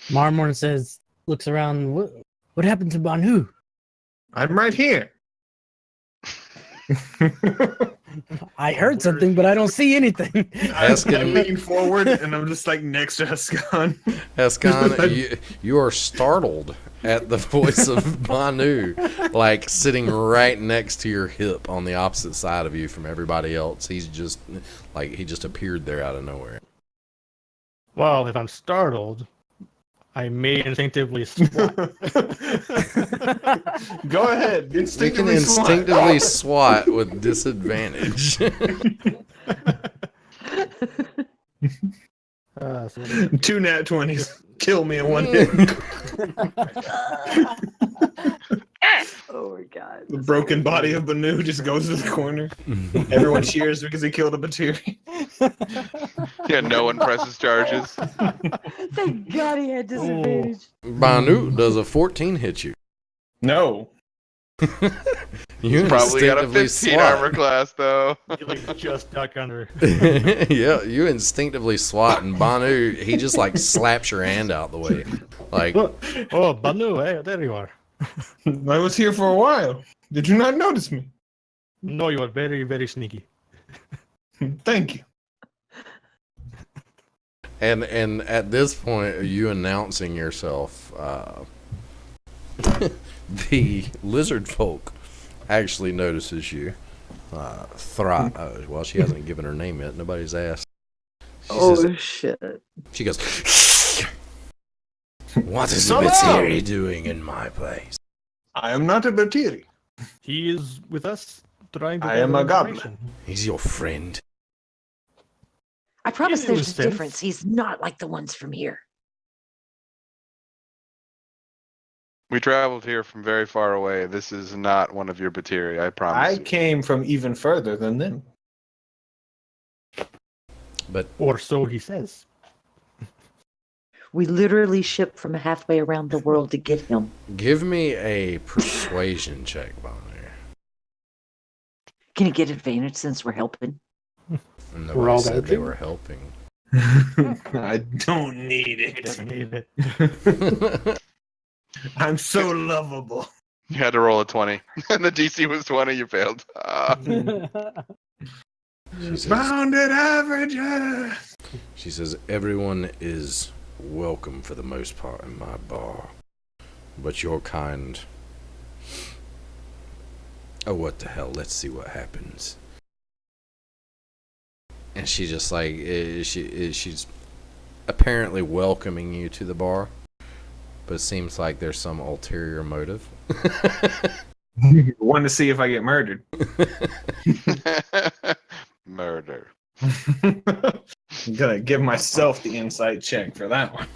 Marmorn looks around. What happened to Banu? I'm right here. I heard something, but I don't see anything. I Heskin- lean forward and I'm just like next to Heskan. Heskan, you are startled at the voice of Banu, like sitting right next to your hip on the opposite side of you from everybody else. He's just like he just appeared there out of nowhere. Well, if I'm startled, I may instinctively swat. Go ahead. You can instinctively swat with disadvantage. So- 2 nat 20s. Kill me in one hit. Oh my god. The broken body of Banu just goes to the corner. Everyone cheers because he killed a Batiri. Yeah, no one presses charges. Thank God he had disadvantage. Banu, does a 14 hit you? No. You Probably got a instinctively 15 swat. armor class though. You like just duck under. Yeah, you instinctively swat, and Banu, he just like slaps your hand out the way. Like, Oh, Banu, hey, there you are. I was here for a while. Did you not notice me? No, you are very, very sneaky. Thank you. and at this point, are you announcing yourself? The lizard folk actually notices you. Well, she hasn't given her name yet. Nobody's asked. Shit. She goes, "What is the Solo! Batiri doing in my place?" I am not a Batiri. He is with us trying to I am gather a goblin. information. He's your friend. I promise In there's a sense. difference. He's not like the ones from here. We traveled here from very far away. This is not one of your Batiri, I promise. I you. came from even further than them. But Or so he says. We literally shipped from halfway around the world to get him. give me a persuasion check, Bonner. Can he get advantage since we're helping? And We're nobody all said they helping? were helping. I don't need He it. doesn't need it. I'm so lovable. You had to roll a 20. And the DC was 20, you failed. She says, Rounded averages. she says, everyone is welcome for the most part in my bar. But your kind... Oh, what the hell? Let's see what happens. And she just like, she's apparently welcoming you to the bar. But it seems like there's some ulterior motive. Want to see if I get murdered. Murder. I'm gonna give myself the insight check for that one.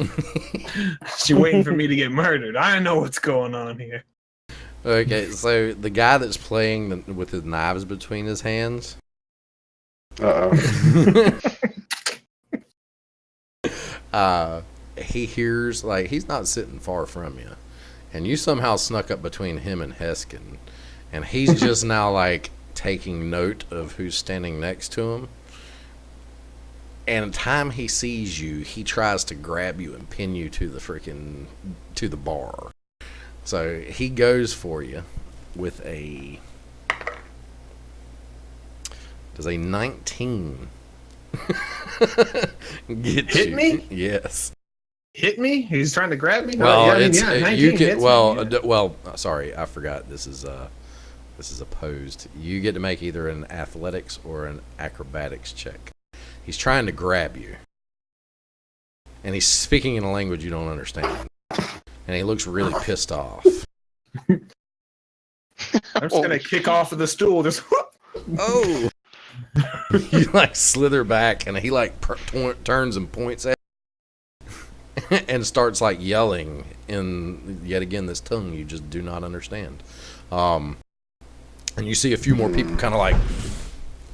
She waiting for me to get murdered. I know what's going on here. Okay, so the guy that's playing with his knives between his hands, he hears, like, he's not sitting far from you, and you somehow snuck up between him and Heskin, and he's just now like taking note of who's standing next to him. And the time he sees you, he tries to grab you and pin you to the bar. So he goes for you with does a 19 get Hit you? me? Yes. Hit me? He's trying to grab me? Well, Yeah, I mean, it's 19 you can hits me, yeah. well. Sorry, I forgot. This is opposed. You get to make either an athletics or an acrobatics check. He's trying to grab you, and he's speaking in a language you don't understand, and he looks really pissed off. I'm just gonna kick off of the stool. Just Oh! You like slither back, and he like turns and points at you and starts like yelling in yet again this tongue you just do not understand. And you see a few more people kind of like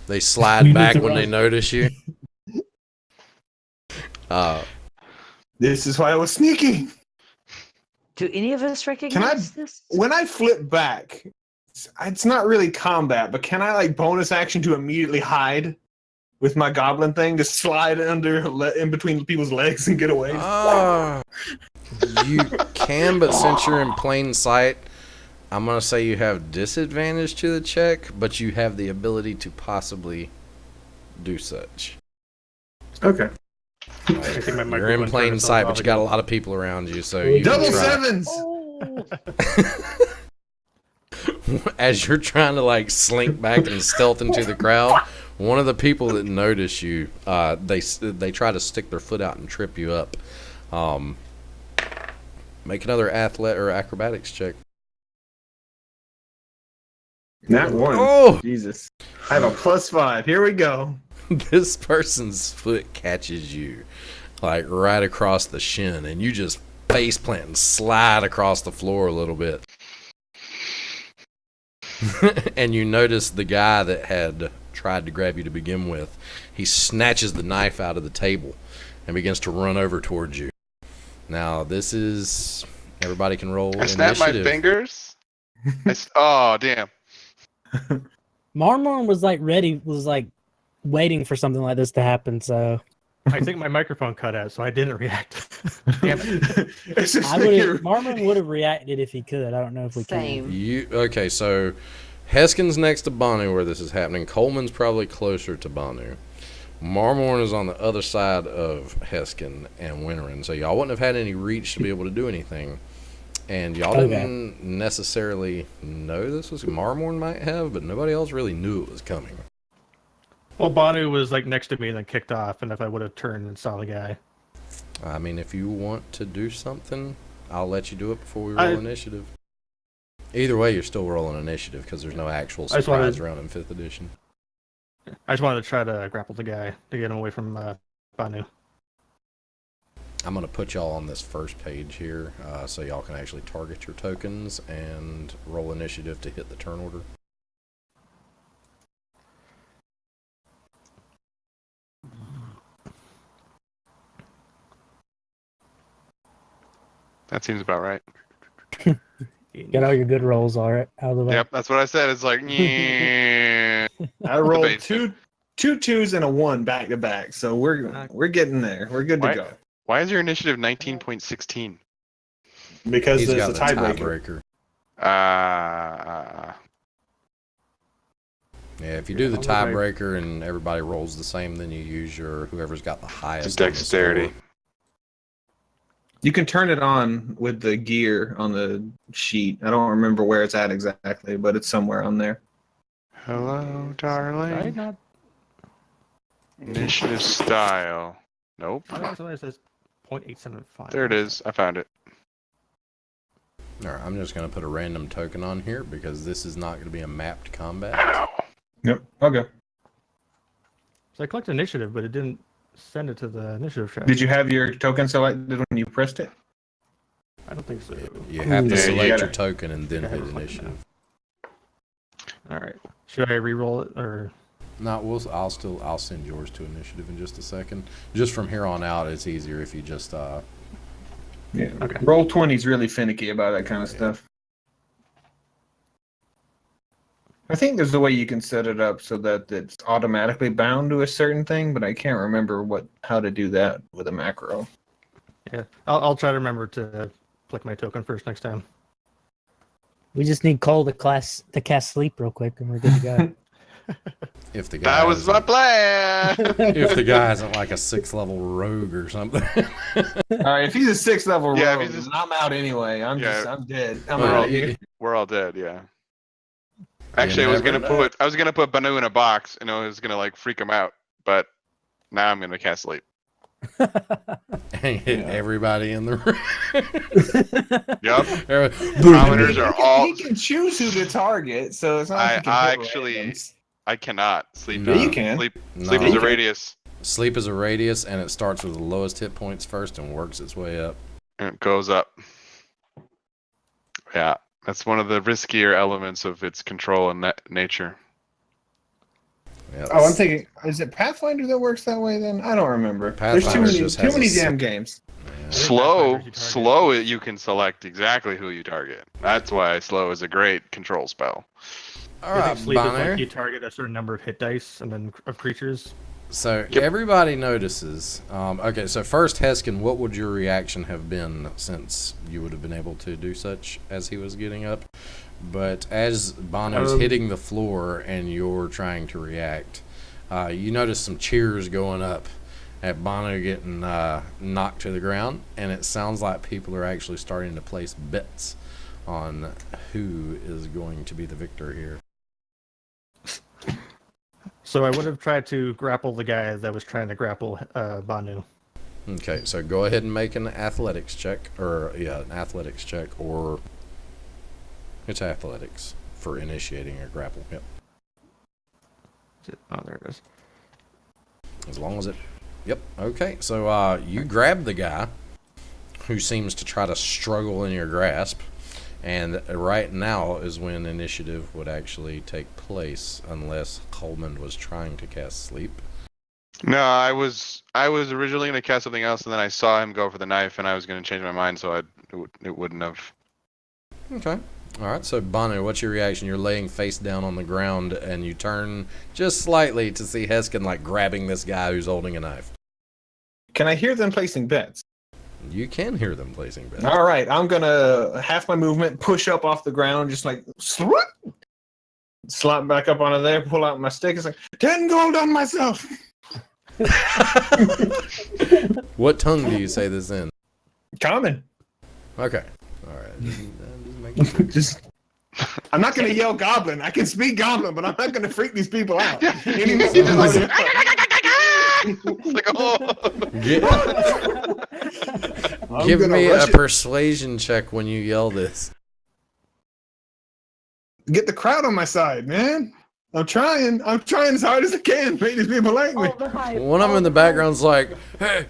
they slide We need back to when they run. notice you. this is why I was sneaking. Do any of us recognize this? When I flip back, it's not really combat, but can I like bonus action to immediately hide with my goblin thing to slide in between people's legs and get away? You can, but since you're in plain sight, I'm going to say you have disadvantage to the check, but you have the ability to possibly do such. Okay. I think my You're in microphone plain turned sight, itself but off you got a again. lot of people around you, so Double you can Double try. sevens. Oh. As you're trying to like slink back and stealth into the crowd, one of the people that notice you, they try to stick their foot out and trip you up. Make another athlete or acrobatics check. Not one. Oh, Jesus. I have a +5. Here we go. this person's foot catches you, like right across the shin, and you just face plant and slide across the floor a little bit. And you notice the guy that had tried to grab you to begin with, he snatches the knife out of the table and begins to run over towards you. Now, this is... Everybody can roll I snap my initiative. fingers. Oh, damn. Marmor was like ready, was like waiting for something like this to happen. So I think my microphone cut out, so I didn't react. Damn it. It's just I like would you're- have. Marmor would have reacted if he could. I don't know if we can. You okay? So Heskin's next to Banu where this is happening. Coleman's probably closer to Banu. Marmorn is on the other side of Heskin and Winterin, so y'all wouldn't have had any reach to be able to do anything. And y'all Okay. didn't necessarily know this was Marmorn might have, but nobody else really knew it was coming. Well, Banu was like next to me and then kicked off, and if I would have turned and saw the guy. I mean, if you want to do something, I'll let you do it before we roll initiative. Either way, you're still rolling initiative because there's no actual I just wanted- surprise round in 5th edition. I just wanted to try to grapple the guy to get him away from Banu. I'm going to put y'all on this first page here so y'all can actually target your tokens and roll initiative to hit the turn order. That seems about right. Get all your good rolls all right out of the way. Yep, that's what I said. It's like, yeah. I rolled basic. two 2s and a 1 back to back, so we're getting there. We're good Why- to go Why is your initiative 19.16? because He's there's got a the tiebreaker. tiebreaker. Yeah, if you do the I'll go back. tiebreaker and everybody rolls the same, then you use your whoever's got the highest on the Dexterity. score. You can turn it on with the gear on the sheet. I don't remember where it's at exactly, but it's somewhere on there. Hello, Did I darling. not? Initiative style. Nope. I don't know why it says 0.875. There it is. I found it. All right, I'm just going to put a random token on here because this is not going to be a mapped combat. Ow. Yep. Okay. So I collected initiative, but it didn't send it to the initiative track. Did you have your token selected when you pressed it? I don't think so. You have to Yeah, you select gotta- your token and then I hit have it selected initiative. All right. Should I re-roll it or? No, I'll send yours to initiative in just a second. Just from here on out, it's easier if you just Yeah. Okay. Roll 20's really finicky about that kind of stuff. I think there's a way you can set it up so that it's automatically bound to a certain thing, but I can't remember how to do that with a macro. Yeah. I'll try to remember to click my token first next time. We just need Cole to cast sleep real quick, and we're good to go. if the guy That was my isn't- plan. if the guy isn't like a 6th level rogue or something. All right, if he's a 6th level Yeah, if rogue, he's just- I'm out anyway. I'm Yeah. dead. I'm Well, out here. We're all dead. Yeah. Actually, I was never gonna put Banu in a box, and I was gonna like freak him out, but now I'm gonna cast sleep. and hit everybody in the room. Yep. Everybody- Commoners are all. He can choose who to target, so it's not like he can I hit actually- randoms. I cannot sleep. No. Yeah, you can. Sleep. No. Sleep is a radius, Sleep is a radius, and it starts with the lowest hit points first and works its way up. and it goes up. Yeah, that's one of the riskier elements of its control and nature. Yeah, Oh, I'm thinking, is it Pathfinder that works that way then? I don't remember. There's too Pathfinder many, just has too many a damn games. Slow, Pathfinder's you target. slow. You can select exactly who you target. That's why slow is a great control spell. All I right, think sleep is Bonner. like you target a certain number of hit dice and then of creatures. So Yep. everybody notices. Okay, so first, Heskin, what would your reaction have been since you would have been able to do such as he was getting up? But as Bono's hitting the floor and you're trying to react, you notice some cheers going up at Bono getting knocked to the ground, and it sounds like people are actually starting to place bets on who is going to be the victor here. So I would have tried to grapple the guy that was trying to grapple Banu. Okay, so go ahead and make an athletics check, or it's athletics for initiating a grapple. Yep. Oh, there it is. As long as it. Yep. Okay, so you grab the guy who seems to try to struggle in your grasp, and right now is when initiative would actually take place, unless Coleman was trying to cast sleep. No, I was originally going to cast something else, and then I saw him go for the knife, and I was going to change my mind, so it wouldn't have. Okay. All right. So Banu, what's your reaction? You're laying face down on the ground, and you turn just slightly to see Heskin like grabbing this guy who's holding a knife. Can I hear them placing bets? You can hear them placing bets. All right, I'm gonna half my movement, push up off the ground, just like slap back up onto there, pull out my stick. It's like 10 gold on myself. What tongue do you say this in? Common. Okay. All right. Just making sure. Just. I'm not gonna yell goblin. I can speak goblin, but I'm not gonna freak these people out. Any more- It's like, oh. Give gonna me a rush it. persuasion check when you yell this. Get the crowd on my side, man. I'm trying as hard as I can to make these people like me. All the hype, One of them in the background's like, "Hey,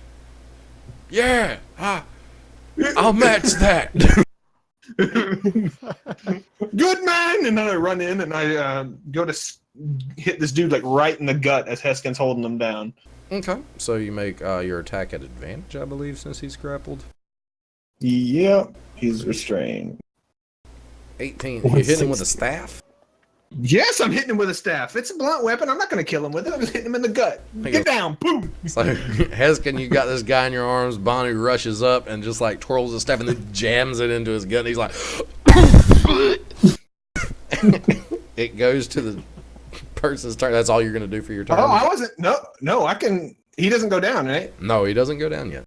yeah, I'll match that." Good man! And then I run in and I go to hit this dude like right in the gut as Heskin's holding him down. Okay. So you make your attack at advantage, I believe, since he's grappled. Yep, he's restrained. 18. You hit him with a staff? Yes, I'm hitting him with a staff. It's a blunt weapon. I'm not going to kill him with it. I'm just hitting him in the gut. Get down. Boom. So, Heskin, you got this guy in your arms. Bonu rushes up and just like twirls the staff and then jams it into his gut. And he's like, it goes to the person's turn. That's all you're going to do for your turn? Oh, I wasn't. No, I can. He doesn't go down, right? No, he doesn't go down yet.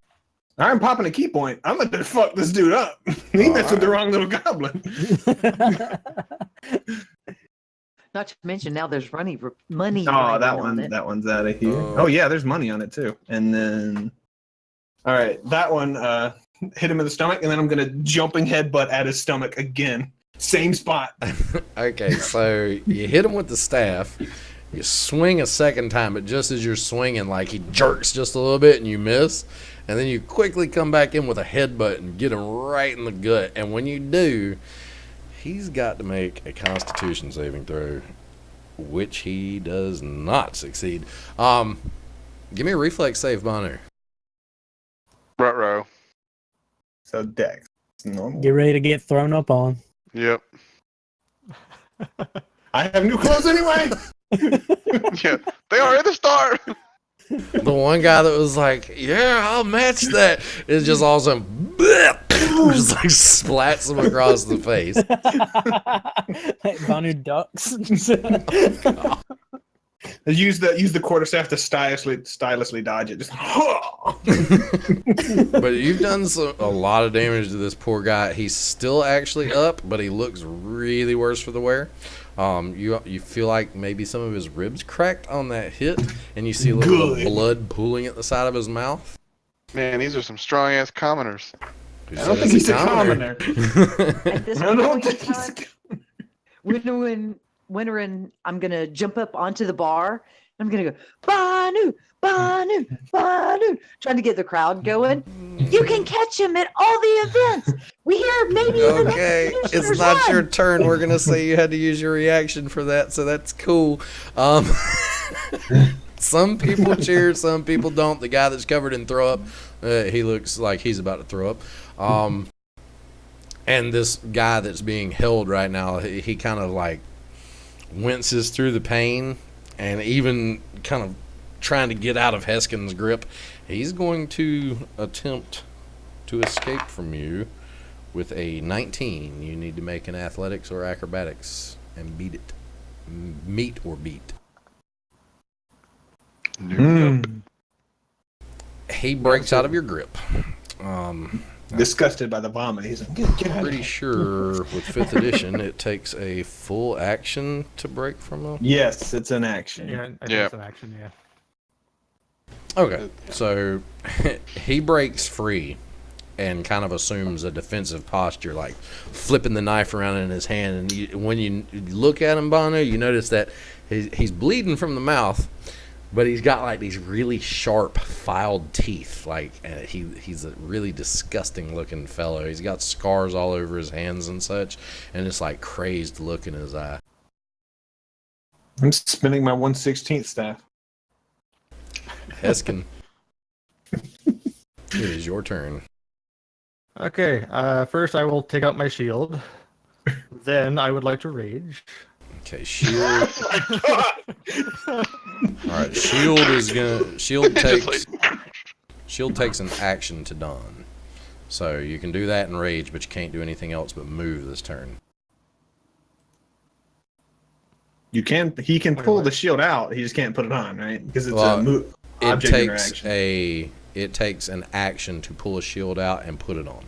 I'm popping a key point. I'm going to fuck this dude up. He messed with the wrong little goblin. Not to mention now there's money. Money. Oh, riding that on one. it. That one's out of here. Oh. Oh yeah, there's money on it too. And then, all right, that one hit him in the stomach, and then I'm gonna jumping headbutt at his stomach again. Same spot. Okay, so you hit him with the staff. You swing a second time, but just as you're swinging, like he jerks just a little bit and you miss. And then you quickly come back in with a headbutt and get him right in the gut. And when you do, he's got to make a Constitution saving throw, which he does not succeed. Give me a reflex save, Bonner. Ruh-roh. So Dex, normal. Get ready to get thrown up on. Yep. I have new clothes anyway. Yeah. They are at the start. The one guy that was like, "Yeah, I'll match that," is just all of a sudden, just like splats him across the face. Like Banu ducks. Use the quarterstaff to stylishly dodge it. Just. But you've done a lot of damage to this poor guy. He's still actually up, but he looks really worse for the wear. You feel like maybe some of his ribs cracked on that hit, and you see a little bit of blood pooling at the side of his mouth. Man, these are some strong ass commoners. I don't think he's a commoner. At this I don't point in think he's. time, when I'm gonna jump up onto the bar. I'm gonna go Banu, Banu, Banu, trying to get the crowd going. You can catch him at all the events. We hear maybe even Okay, it's not your turn. We're gonna say you had to use your reaction for that, so that's cool. Some people cheer, some people don't. The guy that's covered in throw up, he looks like he's about to throw up. And this guy that's being held right now, he kind of like winces through the pain, and even kind of trying to get out of Heskin's grip. He's going to attempt to escape from you With a 19, you need to make an athletics or acrobatics and beat it. Meet or beat. He breaks out of your grip. Disgusted by the vomit. He's like, get out of Pretty here. sure with 5th edition, it takes a full action to break from a... Yes, it's an action. Yeah, I think Yeah. it's an action. Yeah. Okay, so he breaks free and kind of assumes a defensive posture, like flipping the knife around in his hand. And when you look at him, Bono, you notice that he's bleeding from the mouth, but he's got like these really sharp, filed teeth. Like he's a really disgusting looking fellow. He's got scars all over his hands and such, and it's like crazed look in his eye. I'm spinning my 1/16 staff. Heskin, it is your turn. Okay. First, I will take out my shield. Then I would like to rage. Okay, shield. All right, shield takes an action to don. So you can do that in rage, but you can't do anything else but move this turn. He can pull the shield out. He just can't put it on, right? Because it's a object interaction. It takes an action to pull a shield out and put it on.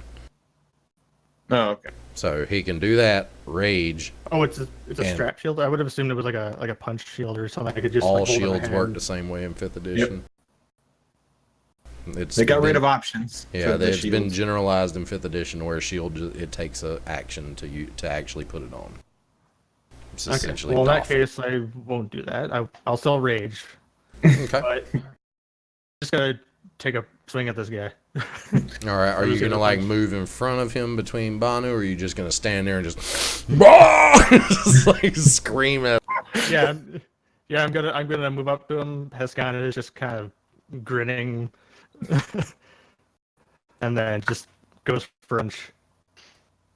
Oh, okay. So he can do that, rage. Oh, it's a strap shield. I would have assumed it was like a punch shield or something. I could just All like, hold in my shields work hand. the same way in 5th edition. They got rid of options. Yeah, for the it's been shields. generalized in 5th edition where shield it takes a action to actually put it on. It's Okay. essentially Well, in that doff. case, I won't do that. I'll still rage, Okay. but just gotta take a swing at this guy. All right. Are I'm you just gonna gonna like punch. move in front of him between Banu, or are you just gonna stand there and just, just like scream at? Yeah, I'm gonna move up to him. Heskan is just kind of grinning, and then just goes for punch.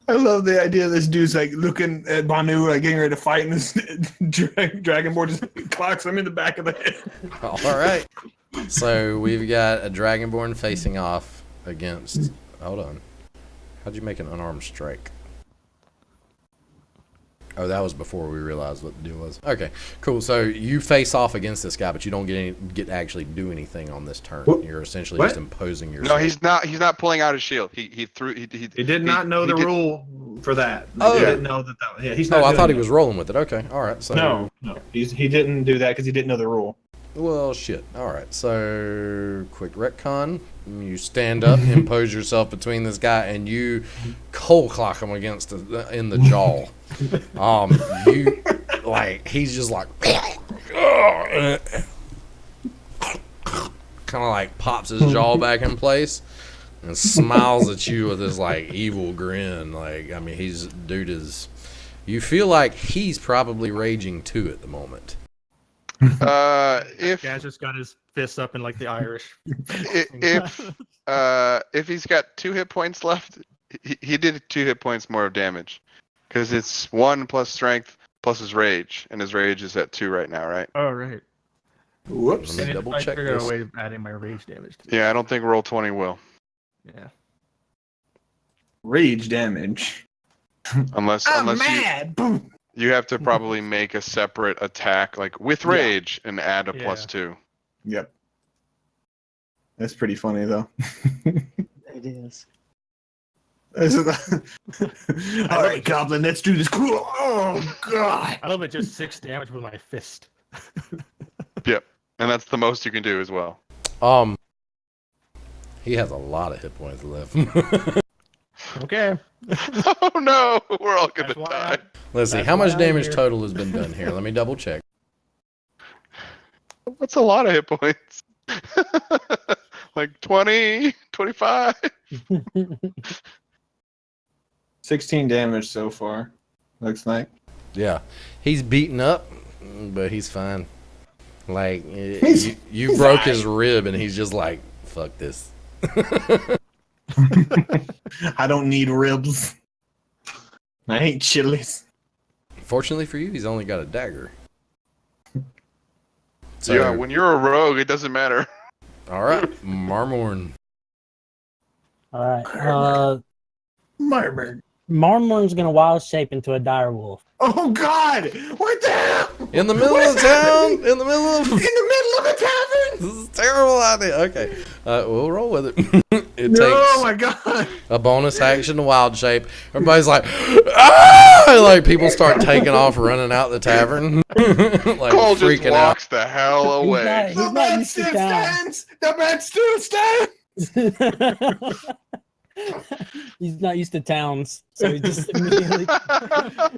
I love the idea this dude's like looking at Banu, like getting ready to fight, and this Dragonborn just clocks him in the back of the head. All right. So we've got a Dragonborn facing off against. Hold on. How'd you make an unarmed strike? Oh, that was before we realized what the deal was. Okay, cool. So you face off against this guy, but you don't get to actually do anything on this turn. What? You're essentially What? just imposing yourself. No, he's not. He's not pulling out his shield. He threw. He did not know the rule for that. Oh. He didn't know that. Yeah, he's not. Oh, I doing thought he that. was rolling with it. Okay, all right. So No. He didn't do that because he didn't know the rule. Well, shit. All right. So, quick retcon. You stand up, impose yourself between this guy, and you cold clock him against in the jaw. You like he's just like kind of like pops his jaw back in place and smiles at you with this like evil grin. Like, I mean, dude is. You feel like he's probably raging too at the moment. If Guy's just got his fists up in like the Irish. if he's got 2 hit points left, he did 2 hit points more of damage, because it's 1 plus strength plus his rage, and his rage is at 2 right now, right? Oh right. Whoops. Let me double I check figured out this. a way of adding my rage damage. To Yeah, I don't think roll 20 will, Yeah. Rage damage. unless Boom. you have to probably make a separate attack like with Yeah. rage and add a Yeah. +2. Yep. That's pretty funny though. It is. All right, Goblin, let's do this. Oh God! I love it. Just 6 damage with my fist. Yep, and that's the most you can do as well. He has a lot of hit points left. Okay. Oh no, we're all gonna That's why die. Let's see, That's how much why I'm damage here. total has been done here? Let me double check. That's a lot of hit points. Like 20, 25. 16 damage so far. Looks like. Yeah, he's beaten up, but he's fine. Like, He's you broke his fine. rib, and he's just like, fuck this. I don't need ribs. I hate chilies. Fortunately for you, he's only got a dagger. So, Yeah, when you're a rogue, it doesn't matter. all right, Marmorn. All right. Marmor. Marmor's gonna wild shape into a dire wolf. Oh God! What the hell? In the middle of town? In the middle of... In the middle of a tavern? This is a terrible idea. Okay, we'll roll with it. It No, takes my God! a bonus action to wild shape. Everybody's like, ah! Like people start taking off, running out the tavern, like Cole just freaking out. walks the hell away. He's not used to town. The man still stands. He's not used to towns, so he just immediately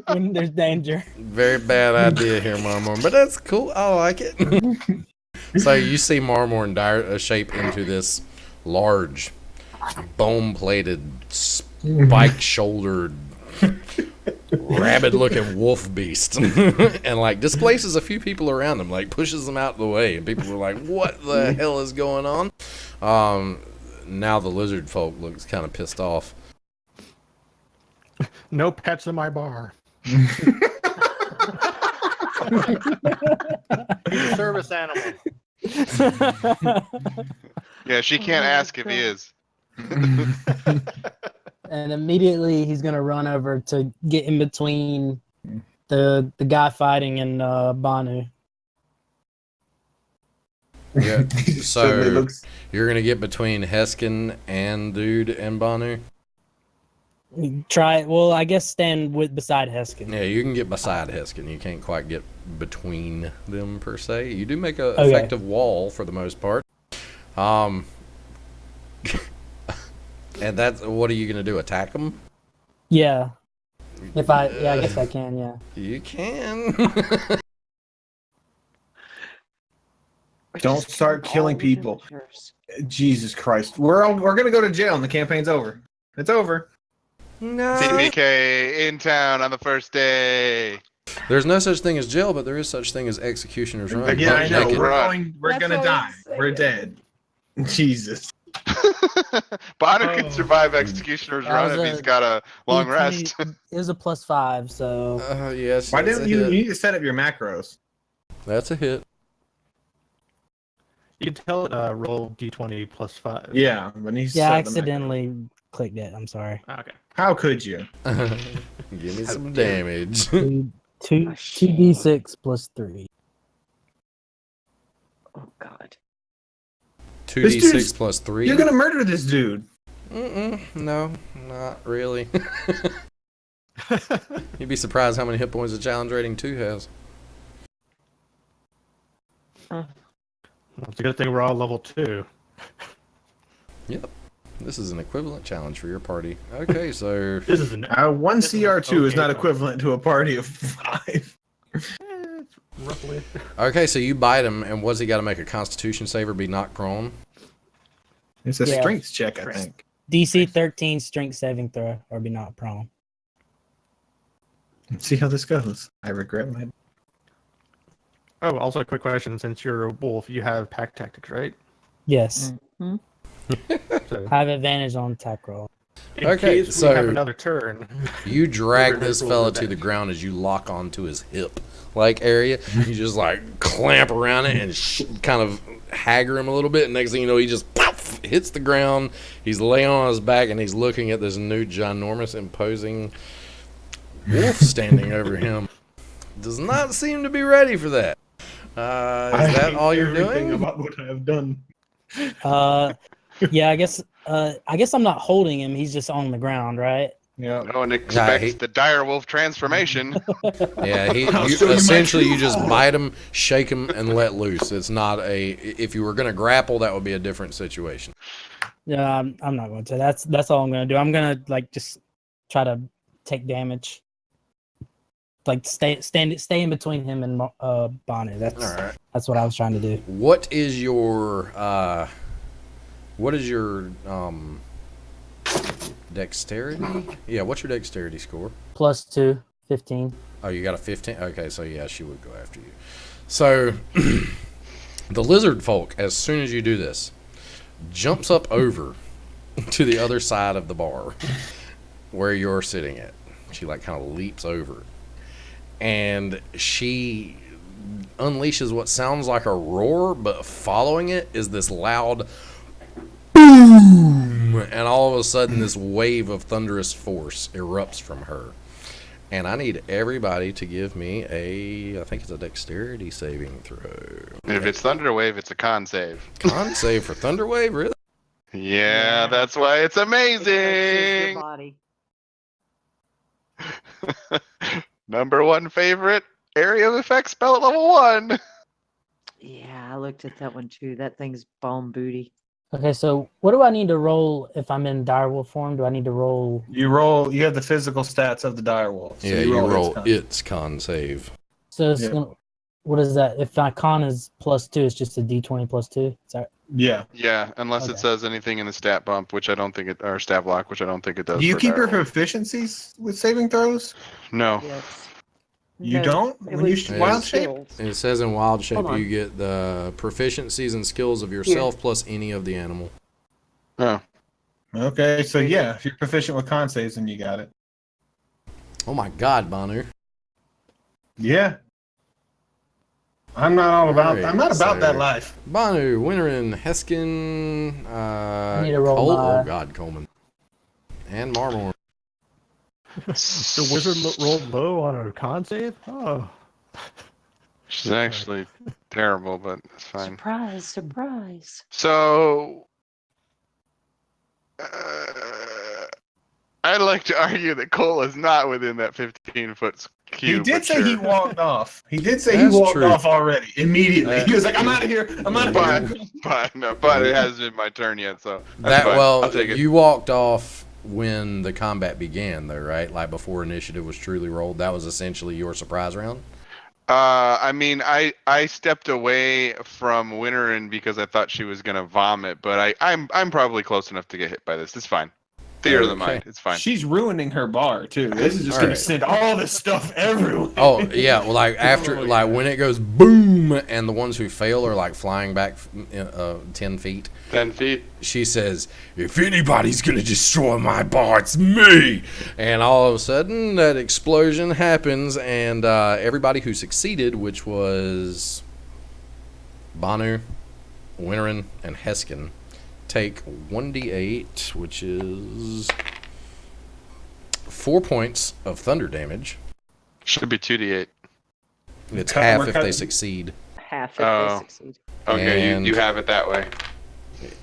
when there's danger. Very bad idea here, Marmor, but that's cool. I like it. So you see Marmor dire shape into this large, bone-plated, spike-shouldered, rabid-looking wolf beast, and like displaces a few people around him, like pushes them out of the way, and people are like, "What the hell is going on?" Now the lizard folk looks kind of pissed off. No pets in my bar. He's a service animal. Yeah, she can't ask if he is. And immediately he's gonna run over to get in between the guy fighting and Banu. Yeah. Suddenly So looks. you're gonna get between Heskin and Dude and Banu. Try it. Well, I guess stand beside Heskin. Yeah, you can get beside Heskin. You can't quite get between them per se. You do make a Okay. effective wall for the most part. And that's what are you gonna do? Attack them? Yeah. I guess I can. Yeah. You can. Don't start killing people. Jesus Christ. We're gonna go to jail and the campaign's over. It's over. No. CBK in town on the first day. There's no such thing as jail, but there is such thing as executioner's run. Yeah, I Butt know. naked. We're That's gonna what die. I'm We're saying. dead. Jesus. Bonner Oh. can survive Executioner's That run was if he's got a long rest. It was a +5, so Yes. Why that's didn't a you hit. need to set up your macros? That's a hit. You can tell it roll d20 +5. Yeah, when he's yeah, I set the macros. accidentally clicked it. I'm sorry. Okay. How could you? Give me some damage. Two Oh, shit. 2d6 +3. Oh God. 2d6 plus 3. You're gonna murder this dude. No, not really. You'd be surprised how many hit points a challenge rating 2 has. Well, it's a good thing we're all level 2. This is an equivalent challenge for your party. Okay, so This is an One This is CR2 is okay, not though. equivalent to a party of 5. roughly. okay, so you bite him, and what's he got to make a Constitution save or be knocked prone? It's a Yeah. strength check, I think. DC 13 strength saving throw or be not prone. Let's see how this goes. I regret my. Oh, also a quick question. Since you're a wolf, you have pack tactics, right? Yes. So, I have advantage on attack roll. in Okay, case so- we have another turn. You drag Over this roll fella the to the damage. ground as you lock onto his hip like area. You just like clamp around it and kind of hagger him a little bit. And next thing you know, he just poof, hits the ground. He's laying on his back and he's looking at this new ginormous imposing wolf standing over him. Does not seem to be ready for that. Is that all you're doing? About what I have done. Yeah, I guess I'm not holding him. He's just on the ground, right? Yeah. No one expects he- the direwolf transformation. Yeah, I'll show you my essentially true you just form. bite him, shake him, and let loose. It's not a. If you were going to grapple, that would be a different situation. Yeah, I'm not going to. That's all I'm going to do. I'm going to like just try to take damage. Like stay in between him and Bonnie. All right. That's what I was trying to do. What is your dexterity? Yeah, what's your dexterity score? +2, 15. Oh, you got a 15? Okay, so yeah, she would go after you. So the lizard folk, as soon as you do this, jumps up over to the other side of the bar where you're sitting at. She like kind of leaps over. And she unleashes what sounds like a roar, but following it is this loud boom boom, and all of a sudden this wave of thunderous force erupts from her. And I need everybody to give me I think it's a dexterity saving throw. If it's Thunder Wave, it's a con save. Con save for thunder wave, really? Yeah, that's why it's It touches your amazing. body. Number one favorite area of effect spell at level 1. Yeah, I looked at that one too. That thing's bomb booty. Okay, so what do I need to roll if I'm in direwolf form? Do I need to roll? You roll. You have the physical stats of the direwolf. So Yeah, you roll its its con save. So it's Yeah. gonna. What is that? If my con is +2, it's just a d20 +2. Is that Yeah. Yeah, unless it Okay. says anything in the stat bump, which I don't think it, or stat block, which I don't think it does. Do you for keep your direwolf. proficiencies with saving throws? No. Yes. You No, don't? it When you was wild shape? skills. It says in wild shape Hold on. you get the proficiencies and skills of yourself plus any of the animal. Oh. Okay, so yeah, if you're proficient with con saves, then you got it. Oh my god, Banu. Yeah. I'm not all about. Alright, I'm not about so- that life. Banu, Winterin, Heskin, need to roll oh my- god, Coleman. And Marmor. The wizard rolled low on a con save? Oh. She's actually terrible, but it's fine. Surprise, surprise. So, I'd like to argue that Cole is not within that 15-foot cube. He did but say he sure. walked off. He did say That's he walked true. off already immediately. He was like, "I'm out of here. I'm out of here." But it hasn't been my turn yet, so that's That fine. well, I'll take it. you walked off when the combat began, though, right? Like before initiative was truly rolled. That was essentially your surprise round. I mean, I stepped away from Winterin because I thought she was gonna vomit, but I'm probably close enough to get hit by this. It's fine. Theater of the Okay. mind. It's fine. She's ruining her bar too. This is just All gonna right. send all this stuff everywhere. Oh yeah, well, like after, Oh, like yeah. when it goes boom, and the ones who fail are like flying back 10 feet. 10 feet. She says, "If anybody's gonna destroy my bar, it's me!" And all of a sudden, that explosion happens, and everybody who succeeded, which was Banu, Winterin, and Heskin, take 1d8, which is 4 points of thunder damage. Should be 2d8. It's Cut- half we're if cutting- they succeed. Half if Oh. they succeed. Okay, And- you have it that way.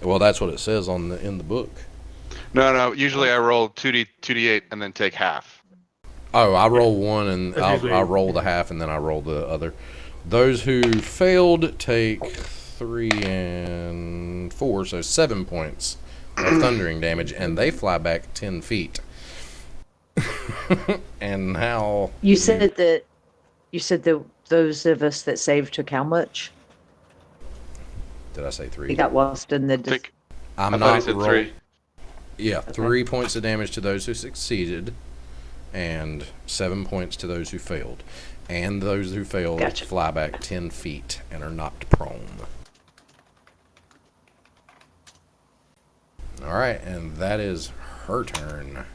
Well, that's what it says in the book. No. Usually I roll 2d8 and then take half. Oh, I roll one and That's usually- I roll the half and then I roll the other. Those who failed take 3 and 4, so 7 points of thundering damage, and they fly back 10 feet. And now You said that. You said that those of us that saved took how much? did I say We 3? got lost in the. I think I'm I thought he not said roll- 3. Yeah, Okay. 3 points of damage to those who succeeded, and 7 points to those who failed. And those who failed Gotcha. fly back 10 feet and are knocked prone. Alright, and that is her turn.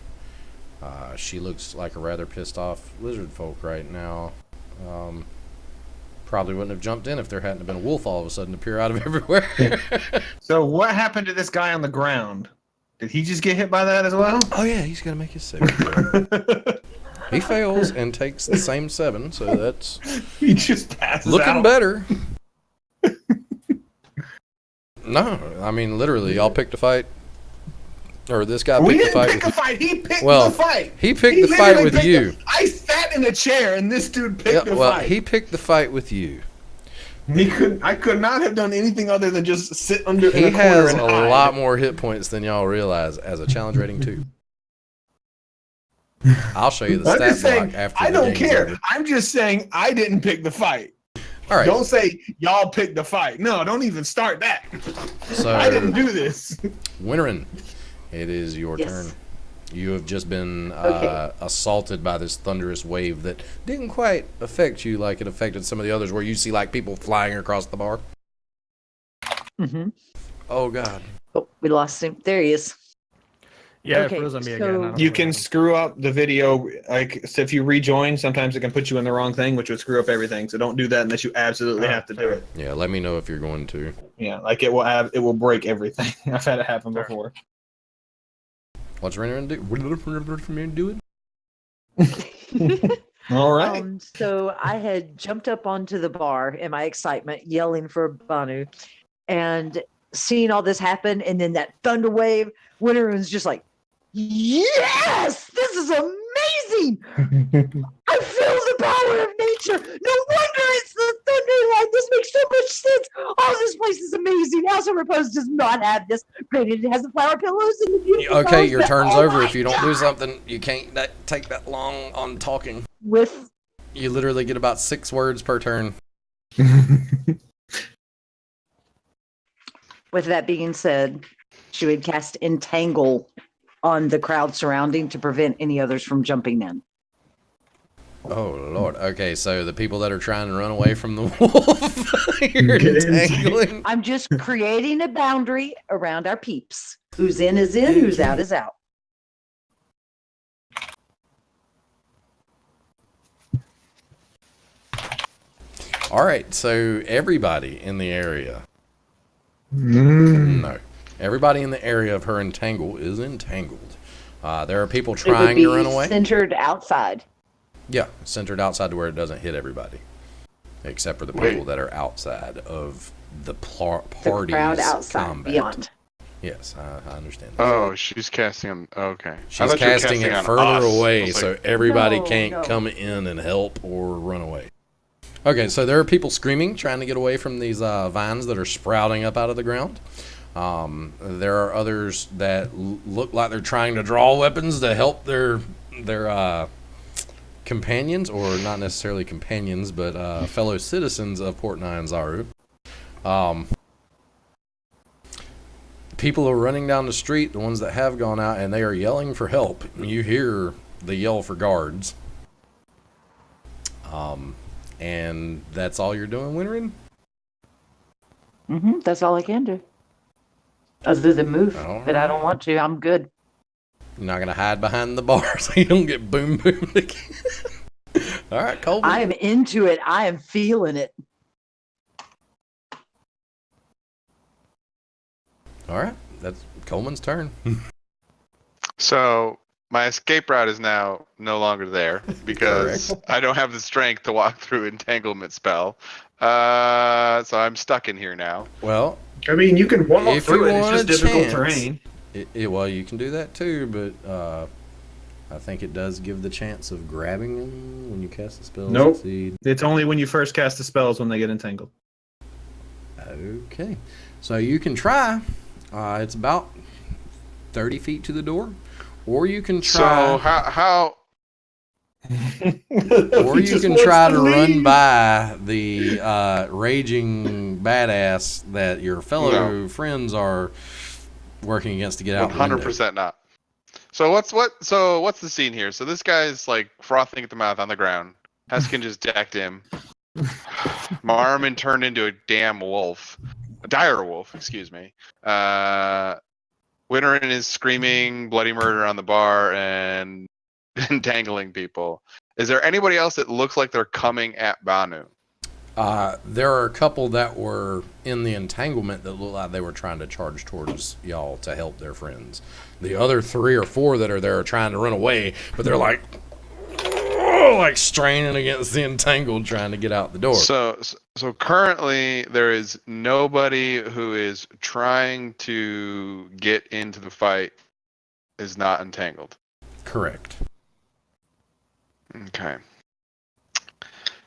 She looks like a rather pissed off lizard folk right now. Probably wouldn't have jumped in if there hadn't been a wolf all of a sudden appear out of everywhere. So what happened to this guy on the ground? Did he just get hit by that as well? Oh yeah, he's got to make his save. He fails and takes the same 7, so that's He just passes looking out. better. No, I mean literally, y'all picked a fight, or this guy We picked a didn't fight. pick a With fight. He picked Well, the fight. he picked He the fight literally with picked you. I sat in a chair and this dude Yeah, picked the well, fight. he picked the fight with you. I could not have done anything other than just sit under in He a corner has and a hide. lot more hit points than y'all realize as a challenge rating 2. I'll show you the I'm stat just saying, block after I the don't game's care. over. I'm just saying I didn't pick the fight. All right, Don't say y'all picked the fight. No, don't even start that. so I didn't do this. Winterin, it is your Yes. turn. You have just been Okay. assaulted by this thunderous wave that didn't quite affect you like it affected some of the others, where you see like people flying across the bar. Mm-hmm. Oh God! Oh, we lost him. There he is. Yeah, Okay, it froze on me so- again. I don't know You what can happened. screw up the video. Like, so if you rejoin, sometimes it can put you in the wrong thing, which would screw up everything. So don't do that unless you absolutely have to do it. Yeah, let me know if you're going to. Yeah, like it will break everything. I've had it happen before. What's Renner do? Doing? All right. So I had jumped up onto the bar in my excitement, yelling for Banu, and seeing all this happen, and then that thunder wave. Winter was just like, "Yes, this is amazing! I feel the power of nature. No wonder it's the Thunderline. This makes so much sense. Oh, this place is amazing. House of Repose does not have this. Granted, it has the flower pillows and the beautiful Okay, flowers, your but turn's oh over. my If you don't do God. something, you can't take that long on talking. With You literally get about 6 words per turn. that being said, she would cast Entangle on the crowd surrounding to prevent any others from jumping in. Oh Lord. Okay, so the people that are trying to run away from the wolf, you're entangling. I'm just creating a boundary around our peeps. Who's in is in, who's out is out. All right, so everybody in the area. Mm. No, everybody in the area of her entangle is entangled. There are people It would trying be to run away. centered outside. Yeah, centered outside to where it doesn't hit everybody, except for the Wait. people that are outside of the The party's crowd outside, combat. beyond. Yes, I understand. That. Oh, she's casting on. Okay. I She's thought you were casting it on further us. I away was so like, everybody No, can't no. come in and help or run away. Okay, so there are people screaming, trying to get away from these vines that are sprouting up out of the ground. There are others that look like they're trying to draw weapons to help their companions, or not necessarily companions, but fellow citizens of Port Nyanzaru. People are running down the street, the ones that have gone out, and they are yelling for help. You hear the yell for guards. And that's all you're doing, Winterin? That's all I can do. Other than move, All but I right. don't want to. I'm good. You're not going to hide behind the bar so you don't get boomed again. All right, Colby. I am into it. I am feeling it. All right, that's Coleman's turn. So my escape route is now no longer there because I don't have the strength to walk through entanglement spell. So I'm stuck in here now. Well, I mean, you can walk If through you it. It's want just a difficult chance. terrain. well, you can do that too, but I think it does give the chance of grabbing them when you cast the spell. Nope. Succeed. It's only when you first cast the spells when they get entangled. Okay, so you can try. It's about 30 feet to the door, or you can So try. how Or you can try to run by the raging badass that your fellow friends are working against to get out. 100% not. So what's the scene here? So this guy's like frothing at the mouth on the ground. Heskin just decked him. Marmon turned into a damn wolf. A dire wolf, excuse me. Winterin is screaming bloody murder on the bar and entangling people. Is there anybody else that looks like they're coming at Banu? There are a couple that were in the entanglement that look like they were trying to charge towards y'all to help their friends. The other 3 or 4 that are there are trying to run away, but they're like straining against the entangled, trying to get out the door. So currently there is nobody who is trying to get into the fight is not entangled. Correct. Okay.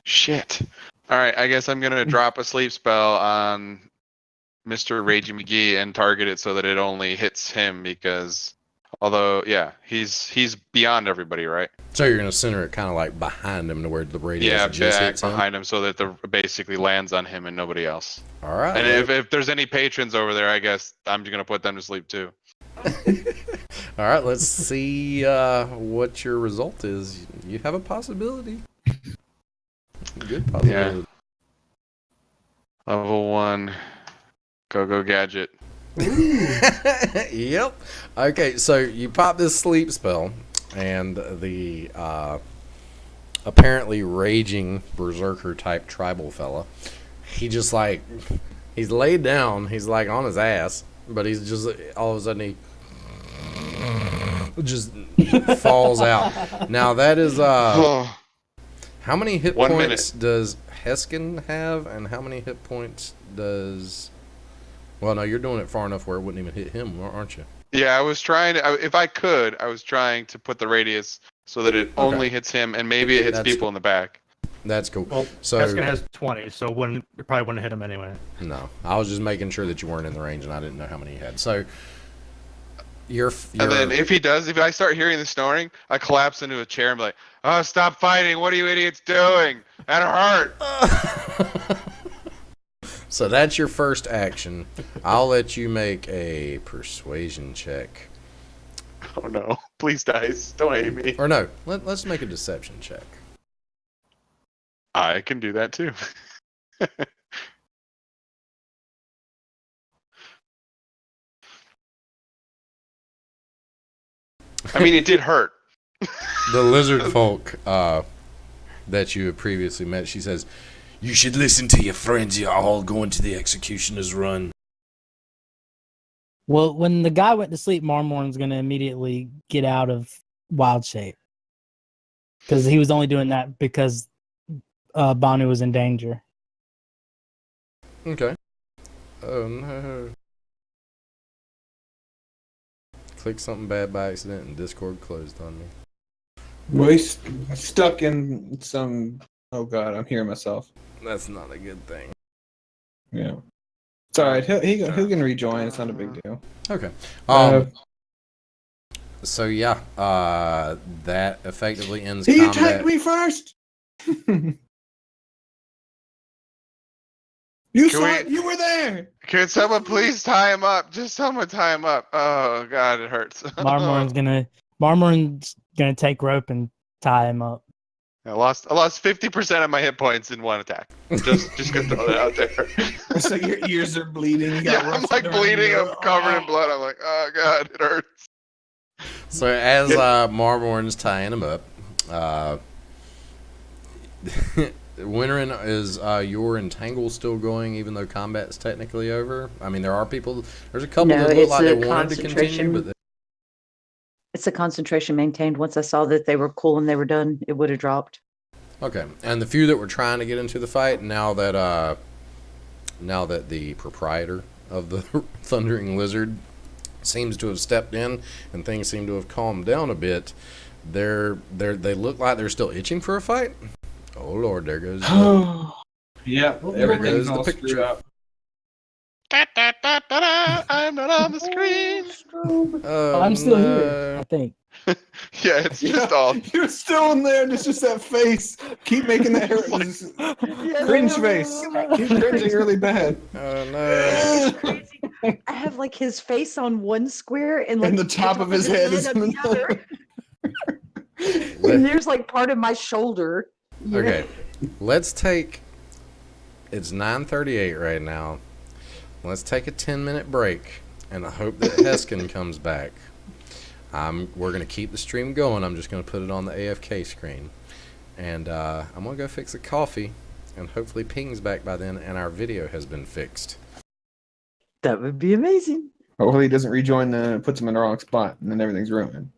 Shit. All right, I guess I'm gonna drop a sleep spell on Mr. Raging McGee and target it so that it only hits him because, although yeah, he's beyond everybody, right? So you're gonna center it kind of like behind him to where the radius Yeah, just back hits him. behind him so that the basically lands on him and nobody else. All right. And if there's any patrons over there, I guess I'm just gonna put them to sleep too. All right, let's see what your result is. You have a possibility. Good possibility. Level 1, go gadget. Yep. Okay, so you pop this sleep spell, and the apparently raging berserker type tribal fella, he just like, he's laid down, he's like on his ass, but he's just all of a sudden just falls out. Now that is how many hit 1 points does Heskin have, and how many hit points does? Well, no, you're doing it far enough where it wouldn't even hit him, aren't you? Yeah, I was trying to. If I could, I was trying to put the radius so that it only hits him, and maybe it hits people in the back. That's cool. Well, So Heskin has 20, so it probably wouldn't hit him anyway. no, I was just making sure that you weren't in the range, and I didn't know how many he had. So you're And then if I start hearing the snoring, I collapse into a chair and be like, "Oh, stop fighting! What are you idiots doing? That hurt." So that's your first action. I'll let you make a persuasion check. Oh no! Please, dice, don't hate me. Or no, let's make a deception check. I can do that too. I mean, it did hurt. The lizard folk that you have previously met, she says, "You should listen to your friends. You're all going to the executioner's run." Well, when the guy went to sleep, Marmorn's going to immediately get out of wild shape. Because he was only doing that because Banu was in danger. Okay. Oh no. Click something bad by accident and Discord closed on me. Well, he's stuck in some. Oh God, I'm hearing myself. That's not a good thing. Yeah. It's all right. He can rejoin. It's not a big deal. Okay. Uh, So yeah, that effectively ends He combat. attacked me first. You saw it. You were there. Can someone please tie him up? Just someone tie him up. Oh God, it hurts. Marmorn's gonna take rope and tie him up. I lost 50% of my hit points in one attack. Just gonna throw that out there. It's like your ears are bleeding. You got Yeah, I'm rusted like around bleeding. your- I'm covered in blood. I'm like, oh God, it hurts. So as Marmorn's tying him up, Winterin, is your entangle still going even though combat's technically over? I mean, there are people. There's a couple No, that look it's like they a wanted to continue, concentration. but It's a concentration maintained. Once I saw that they were cool and they were done, it would have dropped. okay. And the few that were trying to get into the fight, now that the proprietor of the Thundering Lizard seems to have stepped in and things seem to have calmed down a bit, they look like they're still itching for a fight. Oh Lord, there goes. Yeah, everything's all the screwed picture up. I'm not on the screen. I'm still here, I think. Yeah, it's just all. You're still in there, and it's just that face. Keep making that cringe face. Keep cringing really bad. Oh no. I have like his face on one square and like And the top of his head is on the other. And there's like part of my shoulder. Okay, let's take. It's 9:38 right now. Let's take a 10-minute break, and I hope that Heskin comes back. We're gonna keep the stream going. I'm just gonna put it on the AFK screen, and I'm gonna go fix a coffee, and hopefully Ping's back by then, and our video has been fixed. That would be amazing. Hopefully he doesn't rejoin and puts him in the wrong spot, and then everything's ruined.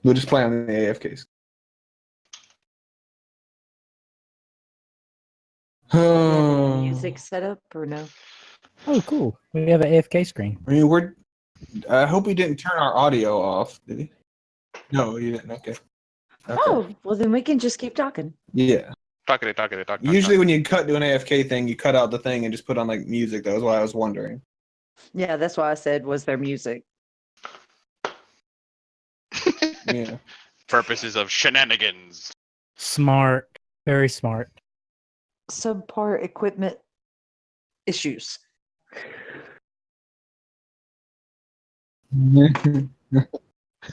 We'll just play on the AFKs. Music setup or no? Oh, cool. We have an AFK screen. I mean, I hope he didn't turn our audio off, did he? No, he didn't. Okay. Oh, well then we can just keep talking. Yeah. Talk. Usually when you cut to an AFK thing, you cut out the thing and just put on like music. That was why I was wondering. Yeah, that's why I said, was there music? Yeah. Purposes of shenanigans. Smart. Very smart. Subpar equipment issues.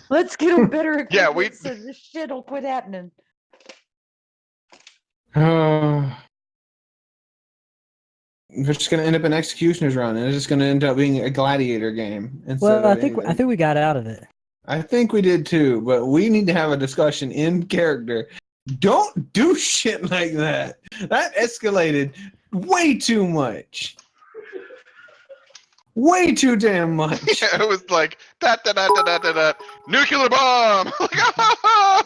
Let's get a better equipment Yeah, so this shit will quit happening. We're just gonna end up in Executioner's Run, and it's just gonna end up being a gladiator game. Well, I think we got out of it. I think we did too, but we need to have a discussion in character. Don't do shit like that. That escalated way too much. Way too damn much. Yeah, it was like nuclear bomb. Like, ah!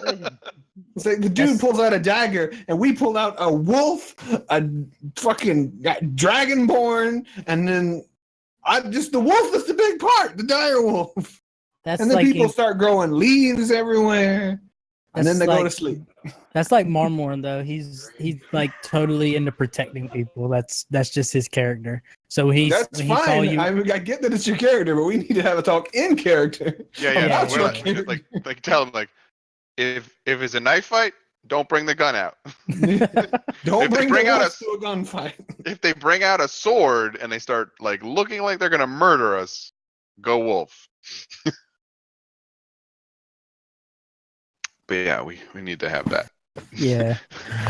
It's like the dude pulls out a dagger, and we pulled out a wolf, a fucking dragonborn, and then the wolf is the big part, the dire wolf. That's And then like people start growing leaves everywhere, and then That's they go to like- sleep. that's like Marmorn though. He's like totally into protecting people. That's just his character. So That's when he saw fine. you, I get that it's your character, but we need to have a talk in character. Yeah, about yeah. your Well, character. like tell him like, if it's a knife fight, don't bring the gun out. Don't If they bring, bring the out wolf to a gunfight. If they bring out a sword and they start like looking like they're gonna murder us, go wolf. But yeah, we need to have that. yeah,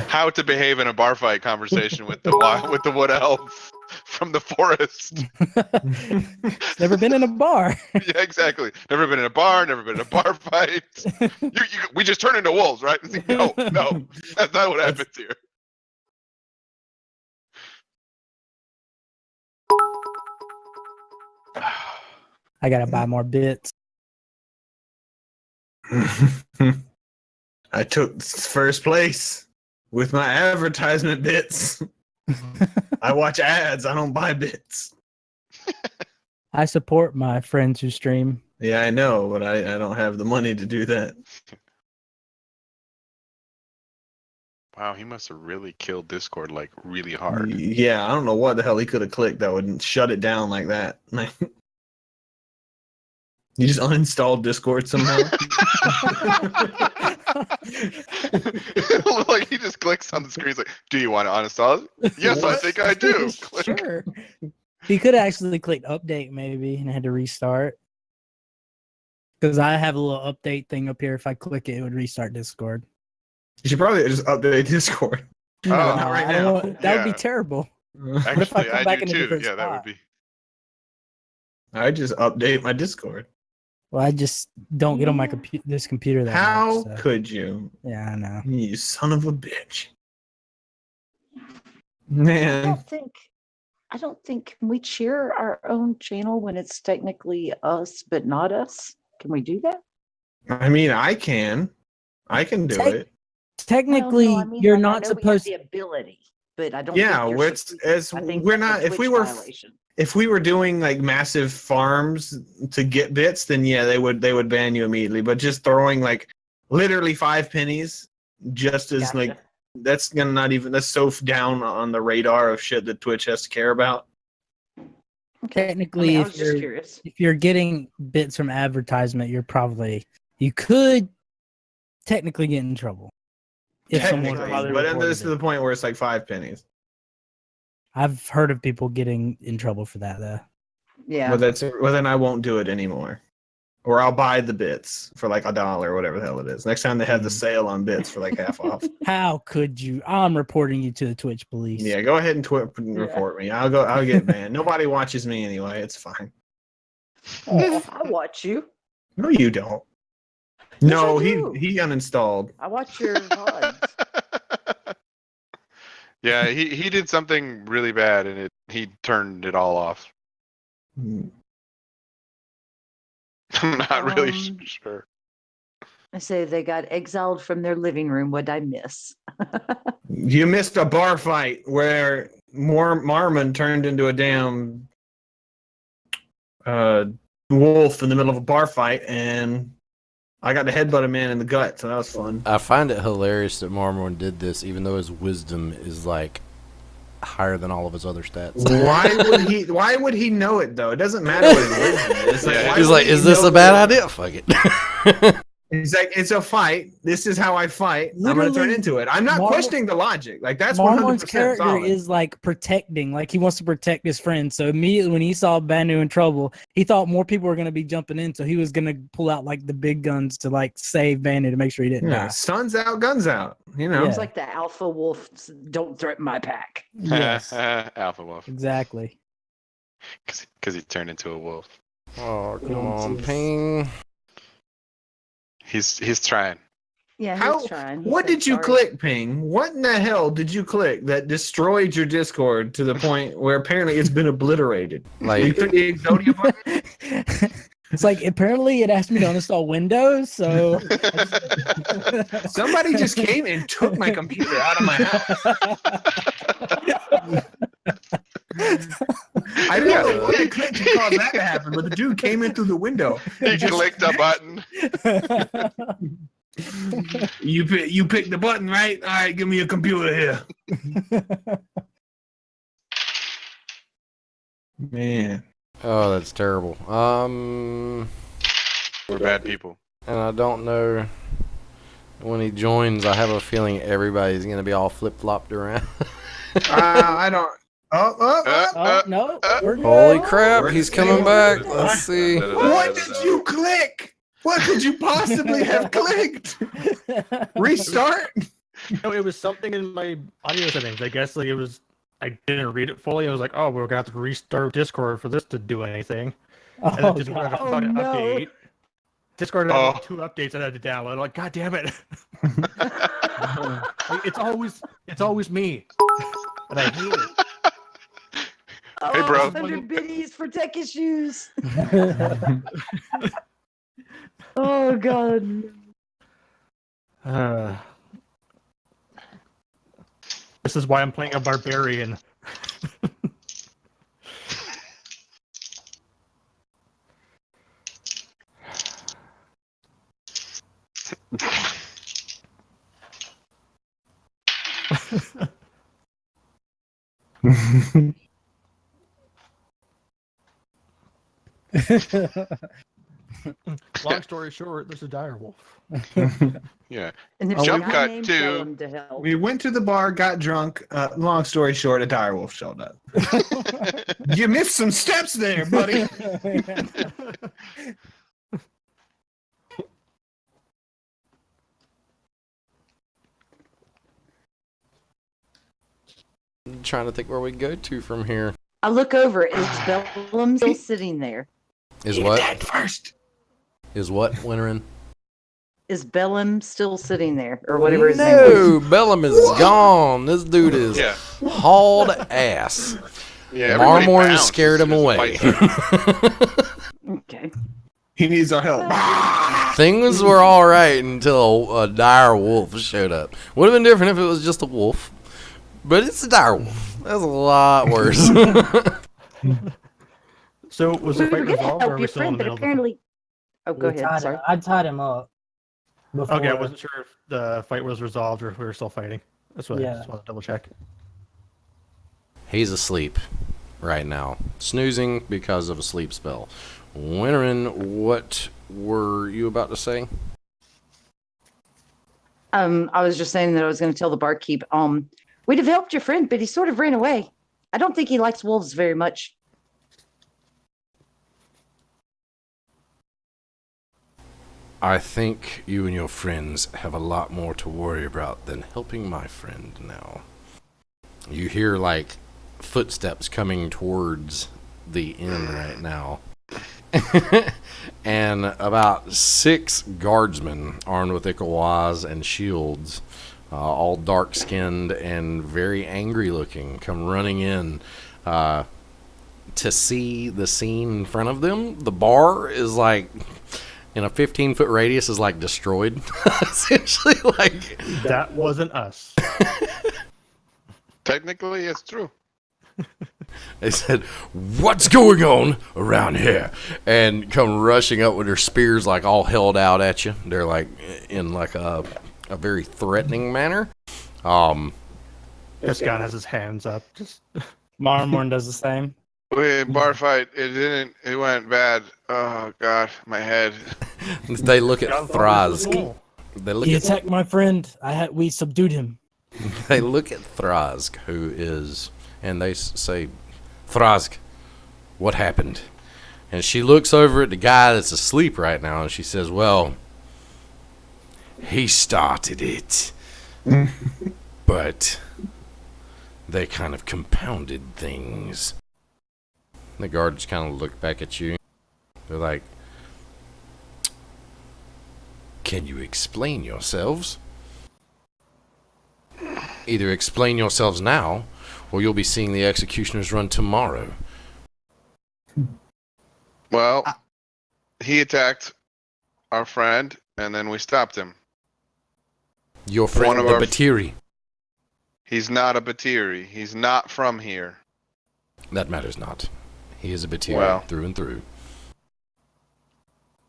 How to behave in a bar fight conversation with the wood elf from the forest. He's never been in a bar. Yeah, exactly. Never been in a bar. Never been in a bar fight. We just turn into wolves, right? It's like, no, that's not what happens here. I gotta buy more bits. I took first place with my advertisement bits. I watch ads. I don't buy bits. I support my friends who stream. Yeah, I know, but I don't have the money to do that. Wow, he must have really killed Discord like really hard. Yeah, I don't know what the hell he could have clicked that would shut it down like that. You just uninstalled Discord somehow. Like he just clicks on the screen. He's like, "Do you want to uninstall it?" Yes, I think I do. Click. Sure. He could have actually clicked update maybe and had to restart. Because I have a little update thing up here. If I click it, it would restart Discord. You should probably just update Discord. Oh, not right I don't now. want- that would be Yeah. terrible. What if I Actually, come I back do in a too. different Yeah, that would spot? be. I just update my Discord. Well, I just don't get on my this computer that How much. So. could you? Yeah, I know. You son of a bitch. I Man. don't think can we cheer our own channel when it's technically us but not us? Can we do that? I mean, I can do Take- it. Technically, Well, no, I mean, you're like, I not know we have supposed. the ability, but I don't. Yeah, think you're it's supposed as to. I think we're that's a not. If we Twitch were violation. if we were doing like massive farms to get bits, then yeah, they would ban you immediately. But just throwing like literally 5 pennies, just as Gotcha. like that's gonna not even that's so down on the radar of shit that Twitch has to care about. Okay. Technically, I if was just you're curious. if you're getting bits from advertisement, you could technically get in trouble. If someone Technically, probably but then reported this is it. the point where it's like 5 pennies. I've heard of people getting in trouble for that though. Yeah. But then I won't do it anymore. Or I'll buy the bits for like $1 or whatever the hell it is. Next time they have the sale on bits for like half off. How could you? I'm reporting you to the Twitch police. Yeah, go ahead and report me. I'll get banned. Nobody watches me anyway. It's fine. Oh, I watch you. No, you don't. Yes, No, I do. he uninstalled. I watch your VODs. Yeah, he did something really bad and he turned it all off. I'm not really sure. I say they got exiled from their living room. What'd I miss? You missed a bar fight where Marmon turned into a damn wolf in the middle of a bar fight, and I got to headbutt a man in the gut, so that was fun. I find it hilarious that Marmorn did this, even though his wisdom is like higher than all of his other stats. Why would he know it though? It doesn't matter what his wisdom is. Yeah, why He's would like, he is this know a bad that- idea? Fuck it. He's like, it's a fight. This is how I fight. I'm gonna turn Literally, into it. I'm not Marmon- questioning the logic. Like that's Marmon's 100% character solid. is like protecting, like he wants to protect his friends. So immediately when he saw Banu in trouble, he thought more people were going to be jumping in, so he was going to pull out like the big guns to like save Banu to make sure he didn't Yeah, die. sun's out, guns out. You know. Yeah. It's like the alpha wolf. Don't threaten my pack. Yes, Alpha wolf. exactly. Because he turned into a wolf. Oh, come Oh, on, jeez. ping. He's trying. Yeah, How? he's trying. He What said did you sorry. click, Ping? What in the hell did you click that destroyed your Discord to the point where apparently it's been obliterated? You Like, clicked the Exodia button? It's like apparently it asked me to uninstall Windows, so Somebody just came and took my computer out of my house. I don't know what I clicked to cause that to happen, but the dude came in through the window. He clicked a button. You picked the button, right? All right, give me a computer here. Man. oh, that's terrible. We're bad people. And I don't know when he joins. I have a feeling everybody's gonna be all flip flopped around. I don't. Oh no, we're good. Holy crap, We're he's just coming saying- back. Let's see. What did you click? What could you possibly have clicked? Restart? No, it was something in my audio settings. I guess like it was. I didn't read it fully. I was like, oh, we're gonna have to restart Discord for this to do anything. And then Oh, Discord had a God. fucking no. update. Discord had Oh. like 2 updates I had to download. I'm like, God damn it! Like, it's always me, and I hate it. Hey, bro. 100 biddies for tech issues. Oh God. This is why I'm playing a barbarian. Long story short, there's a dire wolf. Yeah. And there's Jump a guy cut named to- Bellum to help. We went to the bar, got drunk. Long story short, a direwolf showed up. You missed some steps there, buddy. I'm trying to think where we go to from here. I look over. Is Bellum still sitting there? Is what? Dead first. Is what, Winterin? Is Bellum still sitting there, or whatever his name was? No, Bellum is gone. This dude is Yeah. hauled ass. Yeah. everybody Marmorn bounced. scared It's him just away. fight. Okay. He needs our help. Things were all right until a dire wolf showed up. Would have been different if it was just a wolf, but it's a dire wolf. That's a lot worse. So was the We fight were gonna resolved, or help are we your still in friend, the but middle? apparently. Oh, go ahead. Sorry. I tied him up. Before, Okay, I wasn't sure if the fight was resolved or if we were still fighting. That's what I Yeah. just want to double check. He's asleep right now, snoozing because of a sleep spell. Winterin, what were you about to say? I was just saying that I was going to tell the barkeep. We'd have helped your friend, but he sort of ran away. I don't think he likes wolves very much. I think you and your friends have a lot more to worry about than helping my friend now. You hear, like, footsteps coming towards the inn right now. And about 6 guardsmen armed with ikawas and shields, all dark-skinned and very angry looking, come running in to see the scene in front of them. The bar is like, in a 15-foot radius, is like destroyed. Essentially, like, That wasn't us. Technically, it's true. they said, "What's going on around here?" And come rushing up with their spears, like all held out at you. They're like in like a very threatening manner. This guy has his hands up. Just Marmorn does the same. Bar fight. It went bad. Oh God, my head. They look at Thrazg. Cool. They look He at attacked my friend. We subdued him. they look at Thrazg, who is, and they say, "Thrazg, what happened?" And she looks over at the guy that's asleep right now, and she says, "Well, he started it, but they kind of compounded things." The guards kind of look back at you. They're like, Can you explain yourselves? Either explain yourselves now, or you'll be seeing the executioners run tomorrow. Well, he attacked our friend, and then we stopped him. Your friend, One of the our- Batiri. He's not a Batiri. He's not from here. That matters not. He is a Batiri Well. through and through.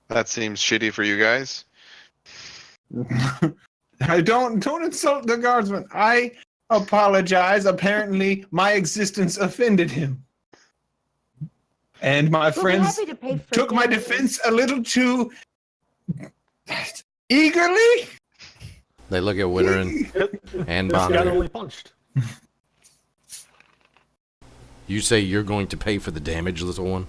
That seems shitty for you guys. I don't insult the guardsman. I apologize. Apparently, my existence offended him, and my We'll be friends happy to pay for took my damages. defense a little too eagerly. They look at Wittering and This guy Bonner. only punched. You say you're going to pay for the damage, little one?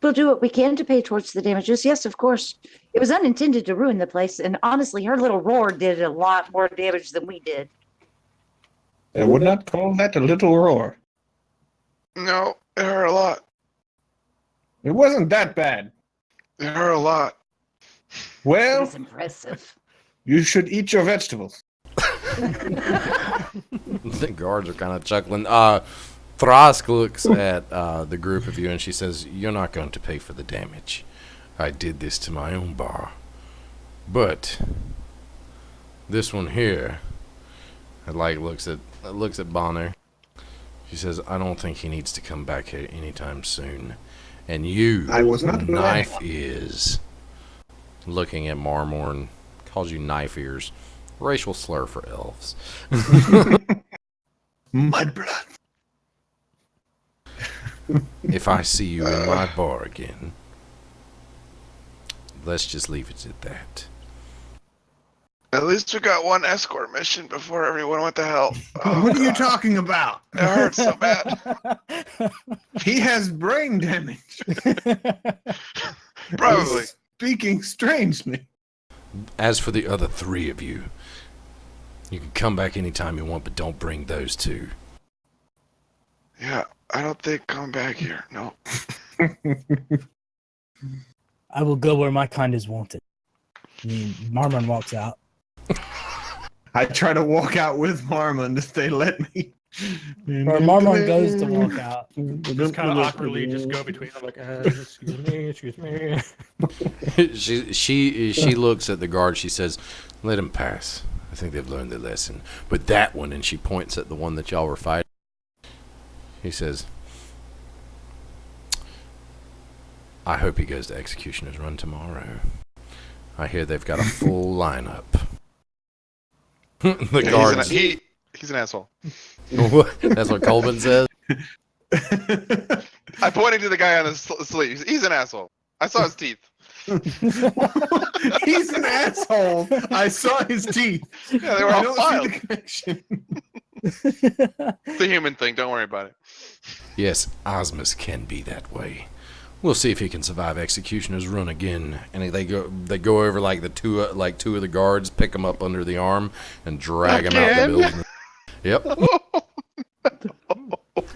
We'll do what we can to pay towards the damages. Yes, of course. It was unintended to ruin the place, and honestly, her little roar did a lot more damage than we did. I would not call that a little roar. No, it hurt a lot. It wasn't that bad. It hurt a lot. It Well, was impressive. you should eat your vegetables. The guards are kind of chuckling. Thrask looks at the group of you and she says, "You're not going to pay for the damage. I did this to my own bar. But this one here," looks at Bonner. She says, "I don't think he needs to come back here anytime soon. And you, I was not knife ears," looking at Marmorn, calls you knife ears. Racial slur for elves. Mudblood. If I see you in my bar again, let's just leave it at that. At least we got one escort mission before everyone went to hell. What are you talking about? It hurts so bad. He has brain damage. Probably. He's speaking strangely. As for the other three of you, you can come back anytime you want, but don't bring those two. Yeah, I don't think come back here. No. I will go where my kind is wanted. Marmon walks out. I try to walk out with Marmon if they let me. Or Marmon goes to walk out. Just kind of awkwardly just go between them like, excuse me. she looks at the guard. She says, "Let him pass. I think they've learned their lesson. But that one," and she points at the one that y'all were fighting. He says, "I hope he goes to Executioner's Run tomorrow. I hear they've got a full lineup." The Yeah, guards. he's an asshole. That's what Colvin says. I pointed to the guy on his sleeve. He's an asshole. I saw his teeth. He's an asshole. I saw his teeth. Yeah, they were I all don't filed. see the connection. It's a human thing. Don't worry about it. Yes, Osmus can be that way. We'll see if he can survive Executioner's Run again. And they go over like two of the guards, pick him up under the arm, and drag him out Again? the building. Yep,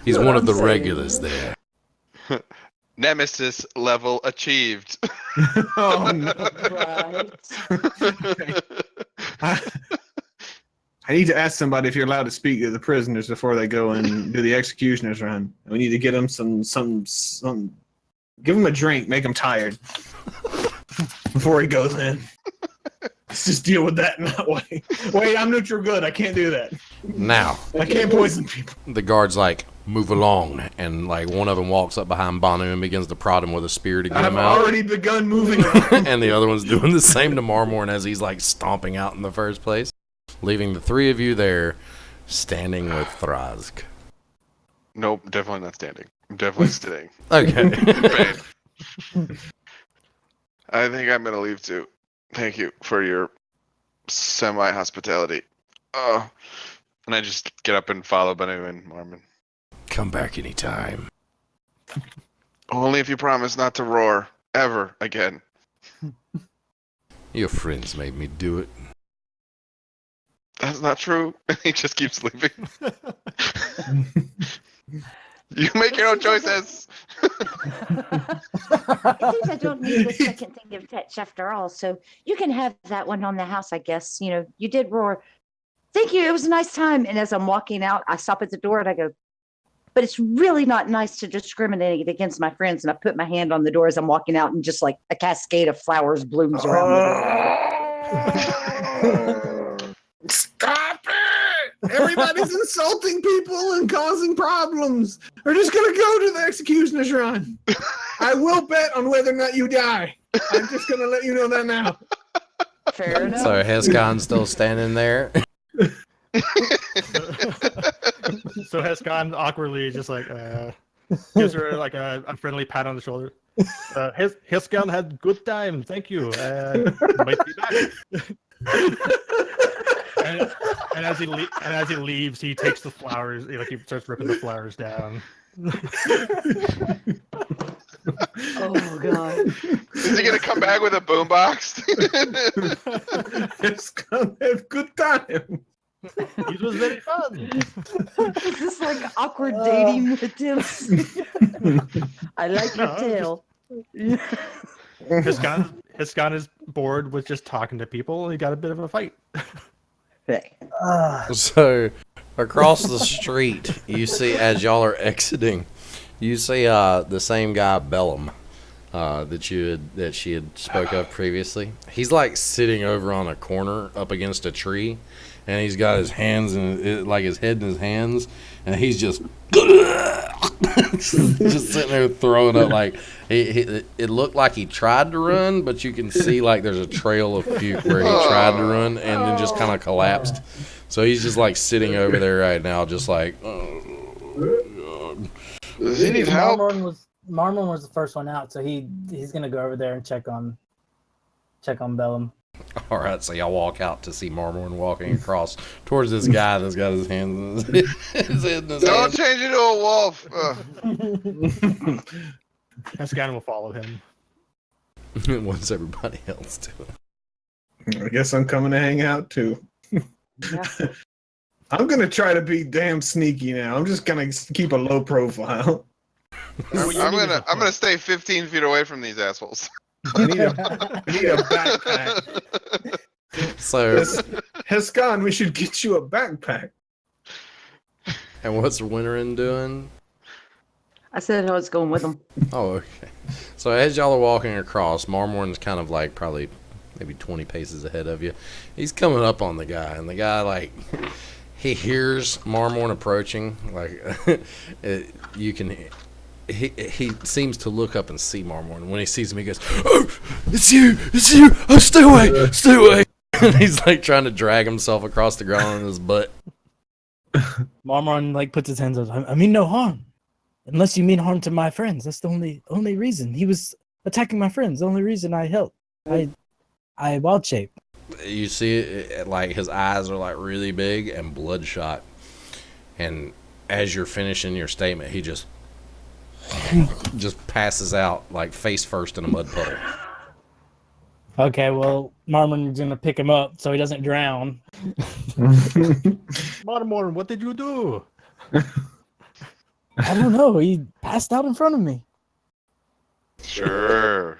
he's one of the regulars there. Nemesis level achieved. Oh no. Right. I need to ask somebody if you're allowed to speak to the prisoners before they go and do the executioner's run. We need to get them some give them a drink, make them tired before he goes in. Let's just deal with that in that way. Wait, I'm neutral good. I can't do that. Now, I can't poison people. the guards move along, and one of them walks up behind Banu and begins to prod him with a spear to get I've him out. already begun moving around. And the other one's doing the same to Marmorn as he's stomping out in the first place, leaving the three of you there, standing with Thrask. Nope, definitely not standing. I'm definitely sitting. Okay. Pain. I think I'm gonna leave too. Thank you for your semi-hospitality. Oh, and I just get up and follow Banu and Marmon. Come back anytime. Only if you promise not to roar ever again. Your friends made me do it. That's not true. He just keeps leaving. You make your own choices. It seems I don't need the second thing of fetch after all, so you can have that one on the house, I guess. You know, you did roar. Thank you. It was a nice time. And as I'm walking out, I stop at the door and I go, but it's really not nice to discriminate against my friends. And I put my hand on the door as I'm walking out, and just like a cascade of flowers blooms around the door. Stop it! Everybody's insulting people and causing problems. We're just gonna go to the executioner shrine. I will bet on whether or not you die. I'm just gonna let you know that now. Fair enough. So Hescon's still standing there. So Hescon awkwardly just like gives her like a friendly pat on the shoulder. Hescon had good time. Thank you. Might be back. and as he leaves, he takes the flowers. Like he starts ripping the flowers down. Oh god. Is he gonna come back with a boombox? It's gonna have good time. It was very fun. Is this like awkward dating attempts? I like your No, tail. Hescon is bored with just talking to people, and he got a bit of a fight. So across the street, you see, as y'all are exiting, you see the same guy Bellum that she had spoke of previously. He's like sitting over on a corner up against a tree, and he's got his hands and like his head in his hands, and he's just just sitting there throwing up. Like it looked like he tried to run, but you can see like there's a trail of puke where he tried to run and then just kind of collapsed. So he's just like sitting over there right now, just like. Does he need help? Marmon was the first one out, so he's gonna go over there and check on Bellum. All right, so y'all walk out to see Marmorn walking across towards this guy that's got his hands in his head in his Don't hands. change into a wolf. Hescon will follow him. What's everybody else doing? I guess I'm coming to hang out too. Yeah. I'm gonna try to be damn sneaky now. I'm just gonna keep a low profile. I'm gonna stay 15 feet away from these assholes. I need a backpack. So, Hescon, we should get you a backpack. and what's Winterin doing? I said I was going with him. Oh, okay. So as y'all are walking across, Marmorn's kind of like probably maybe 20 paces ahead of you. He's coming up on the guy, and the guy like he hears Marmorn approaching. Like you can. He seems to look up and see Marmorn. When he sees him, he goes, "Oh, it's you! It's you! Oh, stay away! Stay away!" And he's like trying to drag himself across the ground on his butt. Marmon like puts his hands up. I mean no harm, unless you mean harm to my friends. That's the only reason he was attacking my friends. The only reason I helped. I wild shape. You see it, like his eyes are like really big and bloodshot. And as you're finishing your statement, he just passes out like face first in a mud puddle. Okay, well, Marmon's gonna pick him up so he doesn't drown. Marmon, what did you do? I don't know. He passed out in front of me. Sure.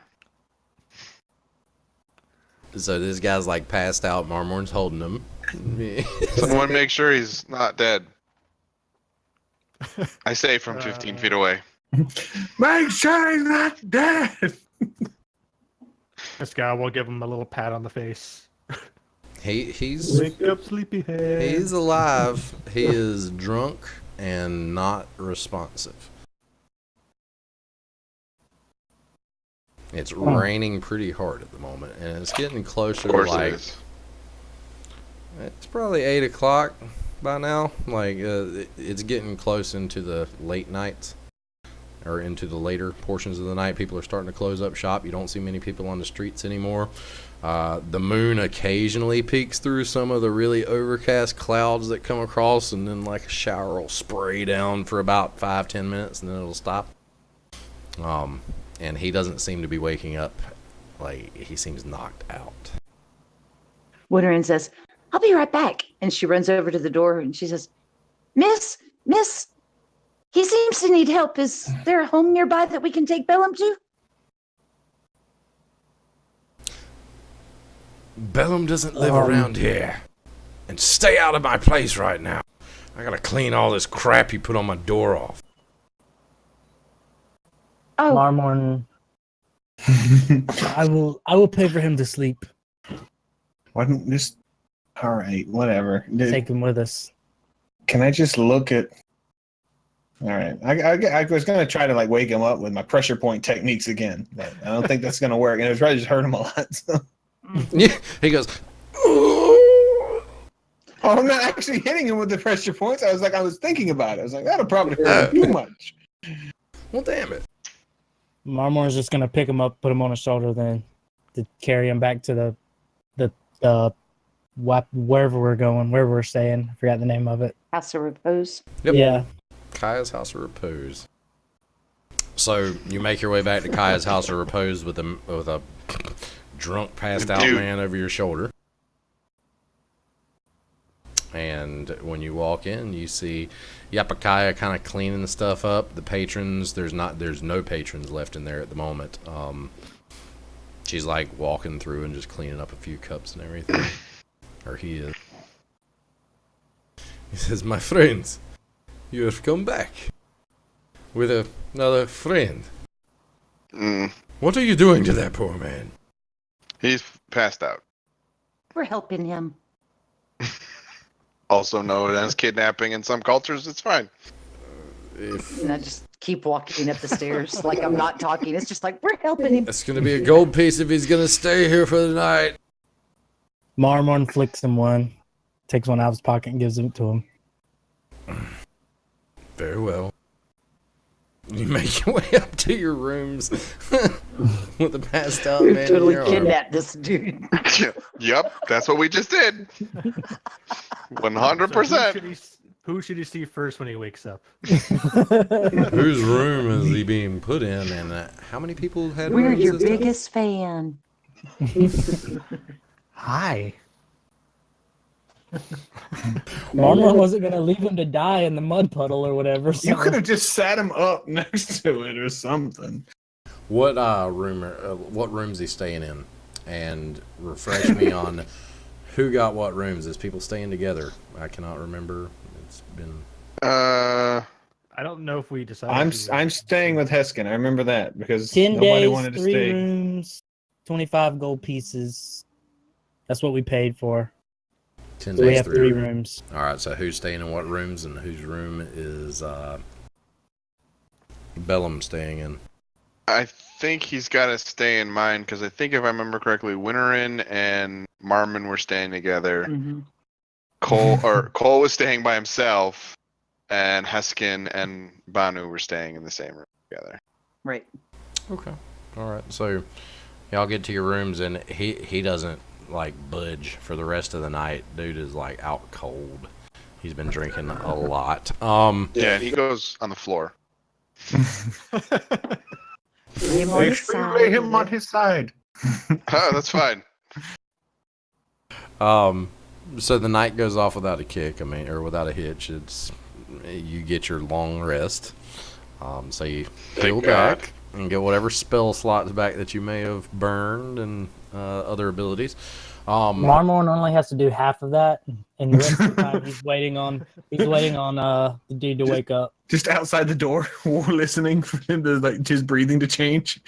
So this guy's like passed out. Marmorn's holding him. Someone make sure he's not dead. I say from 15 feet away. Make sure he's not dead. This guy will give him a little pat on the face. He's Wake up, sleepyhead. he's alive. He is drunk and not responsive. It's raining pretty hard at the moment, and it's getting closer Of to course it like is. it's probably 8 o'clock by now. Like it's getting close into the late nights, or into the later portions of the night. People are starting to close up shop. You don't see many people on the streets anymore. The moon occasionally peeks through some of the really overcast clouds that come across, and then like a shower will spray down for about 5-10 minutes, and then it'll stop. And he doesn't seem to be waking up. Like, he seems knocked out. Winterin says, "I'll be right back." And she runs over to the door and she says, Miss, He seems to need help. Is there a home nearby that we can take Bellum to? Bellum doesn't live around here. And stay out of my place right now. I gotta clean all this crap you put on my door off. Oh, Marmorn, I will pay for him to sleep. Why don't just? All right, whatever. Take him with us. Can I just look at? All right, I was gonna try to like wake him up with my pressure point techniques again, but I don't think that's gonna work. And it was probably just hurt him a lot. So. Yeah, he goes, Oh, I'm not actually hitting him with the pressure points. I was thinking about it. I was like, that'll probably hurt him too much. well, damn it. Marmor's just gonna pick him up, put him on his shoulder, then to carry him back to wherever we're going, wherever we're staying. I forgot the name of it. House of Repose. Yep. Yeah. Kaya's House of Repose. So you make your way back to Kaya's House of Repose with a drunk, passed out man over your shoulder. And when you walk in, you see Yapakaya kind of cleaning the stuff up. The patrons, there's no patrons left in there at the moment. She's like walking through and just cleaning up a few cups and everything. Or he is. He says, "My friends, you have come back with another friend. What are you doing to that poor man?" He's passed out. We're helping him. Also known as kidnapping in some cultures. It's fine. And I just keep walking up the stairs like I'm not talking. It's just like, we're helping him. It's going to be a gold piece if he's going to stay here for the night. Marmorn flicks him one, takes one out of his pocket and gives it to him. Very well. You make your way up to your rooms with the passed out We've man. totally in your arm. kidnapped this dude. Yep, that's what we just did. 100%. Who should he see first when he wakes up? Whose room is he being put in, and how many people had We're rooms your this time? biggest fan. Hi. Marmorn wasn't gonna leave him to die in the mud puddle or whatever. So. You could have just sat him up next to it or something. What what room's he staying in? And refresh me on who got what rooms. Is people staying together? I cannot remember. It's been. I don't know if we decided. I'm staying with Heskin. I remember that because 10 nobody days, wanted to 3 stay. rooms, 25 gold pieces. That's what we paid for. 10 So we days, have 3 rooms. All right. So who's staying in what rooms, and whose room is Bellum staying in? I think he's got to stay in mine because I think if I remember correctly, Winterin and Marmon were staying together. Mm-hmm. Cole was staying by himself, and Heskin and Banu were staying in the same room together. Right. Okay. All right. So y'all get to your rooms, and he doesn't like budge for the rest of the night. Dude is like out cold. He's been drinking a lot. Yeah, and he goes on the floor. Lay him on Make his sure you side. lay him on his side. Oh, that's fine. So the night goes off without a kick. I mean, or without a hitch. It's you get your long rest. So you heal Thank God. back and get whatever spell slots back that you may have burned and other abilities. Marmorn only has to do half of that, and the rest of the time he's waiting on the dude to wake up. Just outside the door, listening for him to like his breathing to change.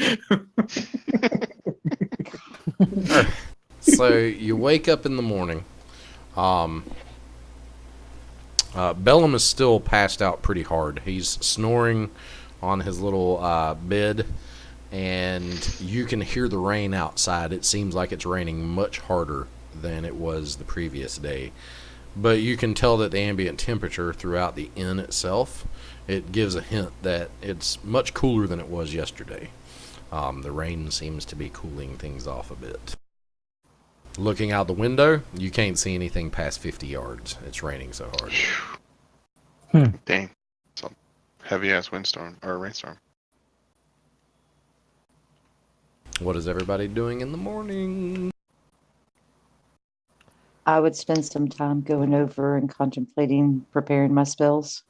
So you wake up in the morning. Bellum is still passed out pretty hard. He's snoring on his little bed, and you can hear the rain outside. It seems like it's raining much harder than it was the previous day. But you can tell that the ambient temperature throughout the inn itself, it gives a hint that it's much cooler than it was yesterday. The rain seems to be cooling things off a bit. Looking out the window, you can't see anything past 50 yards. It's raining so hard. Dang. Some heavy ass windstorm or rainstorm. What is everybody doing in the morning? I would spend some time going over and contemplating preparing my spells.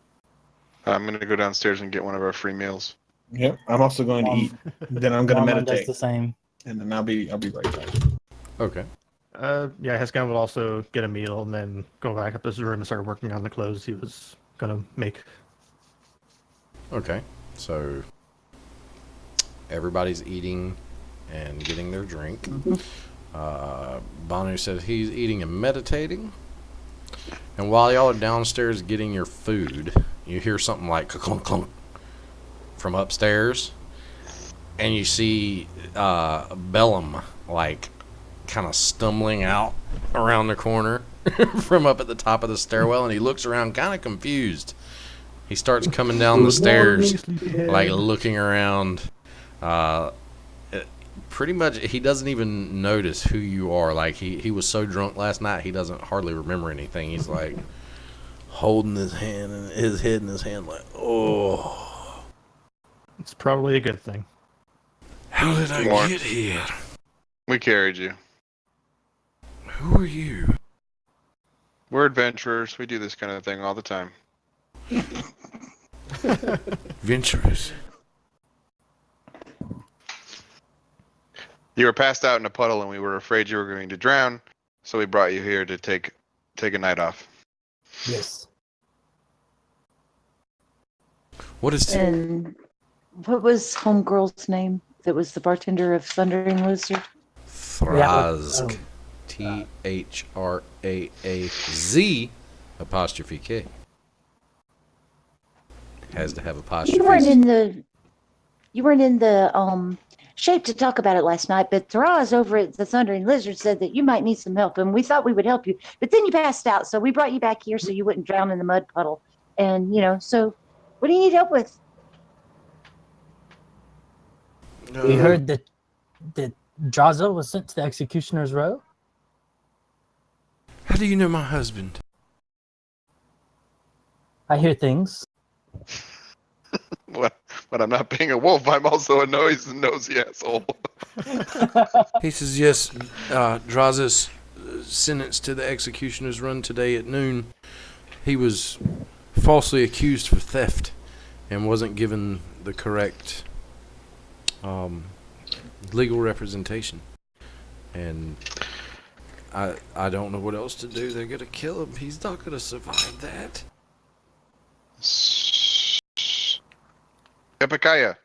I'm gonna go downstairs and get one of our free meals. Yep. I'm also going to eat. Then I'm going to Marmon does meditate, the same. and then I'll be right back. Okay. Yeah, Heskan will also get a meal and then go back up to his room and start working on the clothes he was gonna make. Okay. So everybody's eating and getting their drink. Banu said he's eating and meditating. And while y'all are downstairs getting your food, you hear something like clunk clunk from upstairs, and you see Bellum like kind of stumbling out around the corner from up at the top of the stairwell, and he looks around kind of confused. He starts coming down the stairs, like looking around. Pretty much, he doesn't even notice who you are. Like he was so drunk last night, he doesn't hardly remember anything. He's like holding his hand and his head in his hand, like, oh. It's probably a good thing. How did I More. get here? We carried you. Who are you? We're adventurers. We do this kind of thing all the time. Venturers. You were passed out in a puddle, and we were afraid you were going to drown, so we brought you here to take a night off. Yes. What is And what was homegirl's name? That was the bartender of Thundering Lizard. Thrazk? THRAAZ apostrophe K. Has to have apostrophes. You weren't in the shape to talk about it last night, but Thraz over at the Thundering Lizard said that you might need some help, and we thought we would help you, but then you passed out, so we brought you back here so you wouldn't drown in the mud puddle. And so what do you need help with? We heard that Draza was sent to the Executioner's Row. How do you know my husband? I hear things. What? But I'm not being a wolf. I'm also a nosy asshole. He says, yes, Draza's sentenced to the executioner's run today at noon. He was falsely accused for theft and wasn't given the correct legal representation. And I don't know what else to do. They're going to kill him. He's not going to survive that. Epikaya,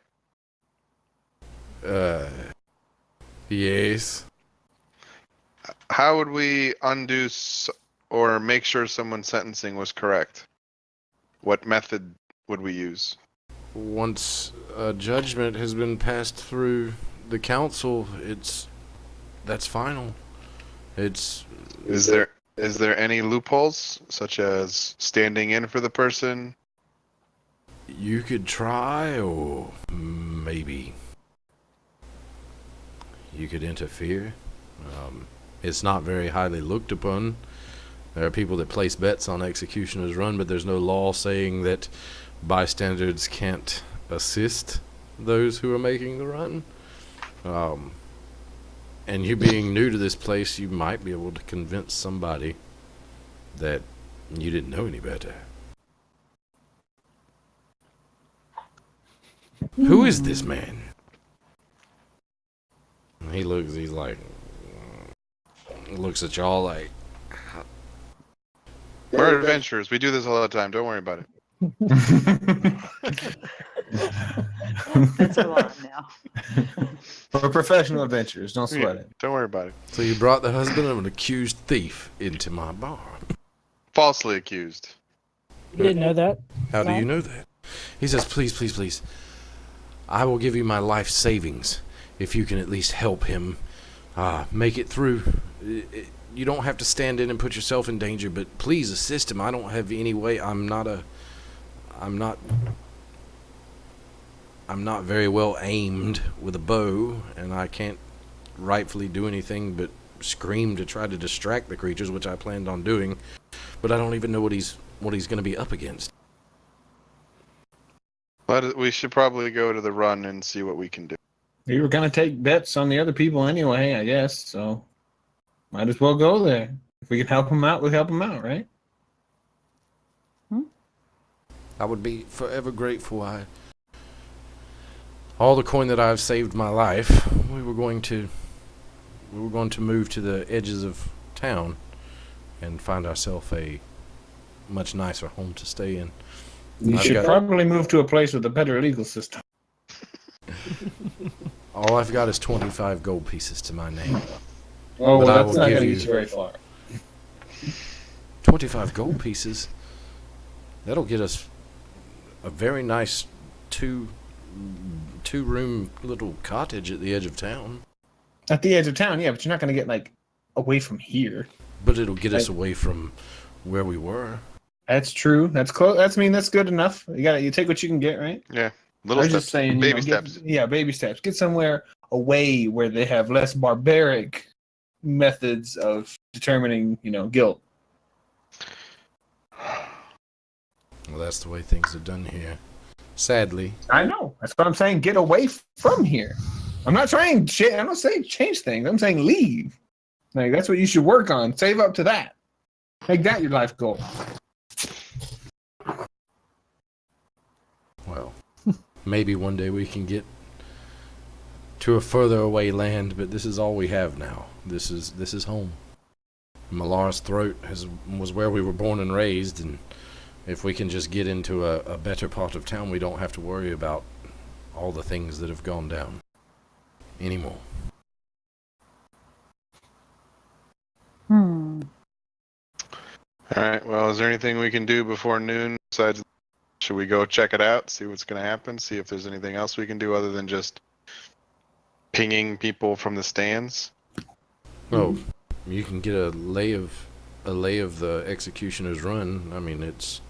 Yes. how would we undo or make sure someone's sentencing was correct? What method would we use? Once a judgment has been passed through the council, that's final. Is there any loopholes, such as standing in for the person? You could try, or maybe you could interfere. It's not very highly looked upon. There are people that place bets on Executioner's Run, but there's no law saying that bystanders can't assist those who are making the run. And you being new to this place, you might be able to convince somebody that you didn't know any better. Who is this man? And he's like, looks at y'all like, We're adventurers. We do this all the time. Don't worry about it. That's a lot now. We're professional adventurers. Don't sweat it. Don't worry about it. so you brought the husband of an accused thief into my bar. Falsely accused. You didn't know that? How do you know that? He says, please, please, please. I will give you my life savings if you can at least help him make it through. You don't have to stand in and put yourself in danger, but please assist him. I don't have any way. I'm not very well aimed with a bow, and I can't rightfully do anything but scream to try to distract the creatures, which I planned on doing. But I don't even know what he's going to be up against. But we should probably go to the run and see what we can do. We were gonna take bets on the other people anyway, I guess. So might as well go there. If we can help them out, we'll help them out, right? I would be forever grateful. All the coin that I've saved my life, we were going to move to the edges of town and find ourselves a much nicer home to stay in. You I've should got- probably move to a place with a better legal system. All I've got is 25 gold pieces to my name. Oh, But well, I that's will not give going to you- get you very far. 25 gold pieces? That'll get us a very nice two-room little cottage at the edge of town. At the edge of town, yeah, but you're not going to get, like, away from here. But it'll get us away from where we were. That's true. That's close. That's good enough. You take what you can get, right? Yeah. I Little was steps. just saying, baby get, steps. yeah, baby steps. Get somewhere away where they have less barbaric methods of determining, guilt. Well, that's the way things are done here. Sadly. I know. That's what I'm saying. Get away from here. I'm not saying change things. I'm saying leave. Like, that's what you should work on. Save up to that. Make that your life goal. Well, maybe one day we can get to a further away land, but this is all we have now. This is home. Malar's Throat was where we were born and raised, and if we can just get into a better part of town, we don't have to worry about all the things that have gone down anymore. Hmm. All right. Well, is there anything we can do before noon besides? Should we go check it out, see what's going to happen, see if there's anything else we can do other than just pinging people from the stands? Oh, you can get a lay of the executioner's run. I mean, it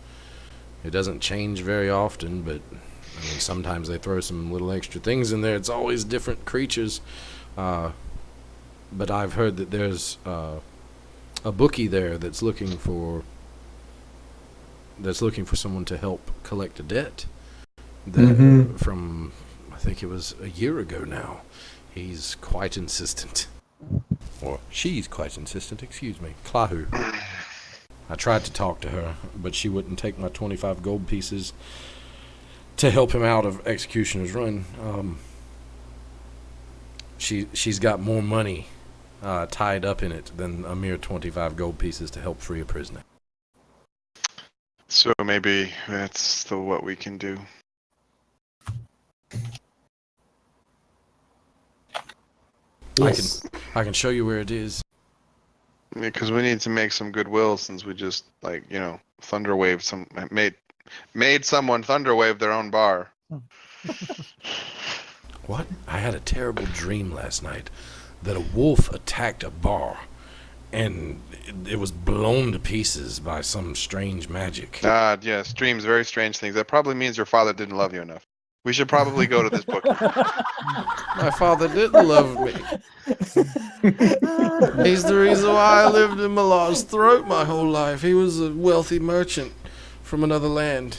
doesn't change very often, but I mean, sometimes they throw some little extra things in there. It's always different creatures. But I've heard that there's a bookie there that's looking for someone to help collect a debt from, I think it was a year ago now. He's quite insistent. Or she's quite insistent, excuse me. Clahu. I tried to talk to her, but she wouldn't take my 25 gold pieces to help him out of Executioner's Run. She's got more money tied up in it than a mere 25 gold pieces to help free a prisoner. So maybe that's what we can do. Yes. I can show you where it is. Because we need to make some goodwill since we just thunderwave made someone thunderwave their own bar. What? I had a terrible dream last night that a wolf attacked a bar and it was blown to pieces by some strange magic. Yes, dreams, very strange things. That probably means your father didn't love you enough. We should probably go to this book. My father didn't love me. He's the reason why I lived in Malar's Throat my whole life. He was a wealthy merchant from another land.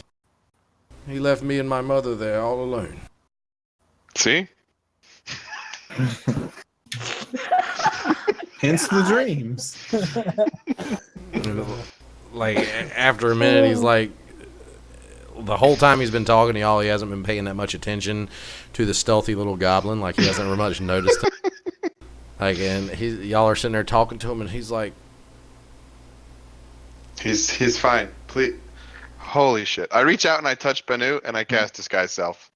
He left me and my mother there all alone. See? Hence the dreams. Like, after a minute, he's like, the whole time he's been talking to y'all, he hasn't been paying that much attention to the stealthy little goblin. Like, he hasn't much noticed him. Like, and y'all are sitting there talking to him, and he's like, He's fine. Please. Holy shit. I reach out and I touch Banu and I cast Disguise Self.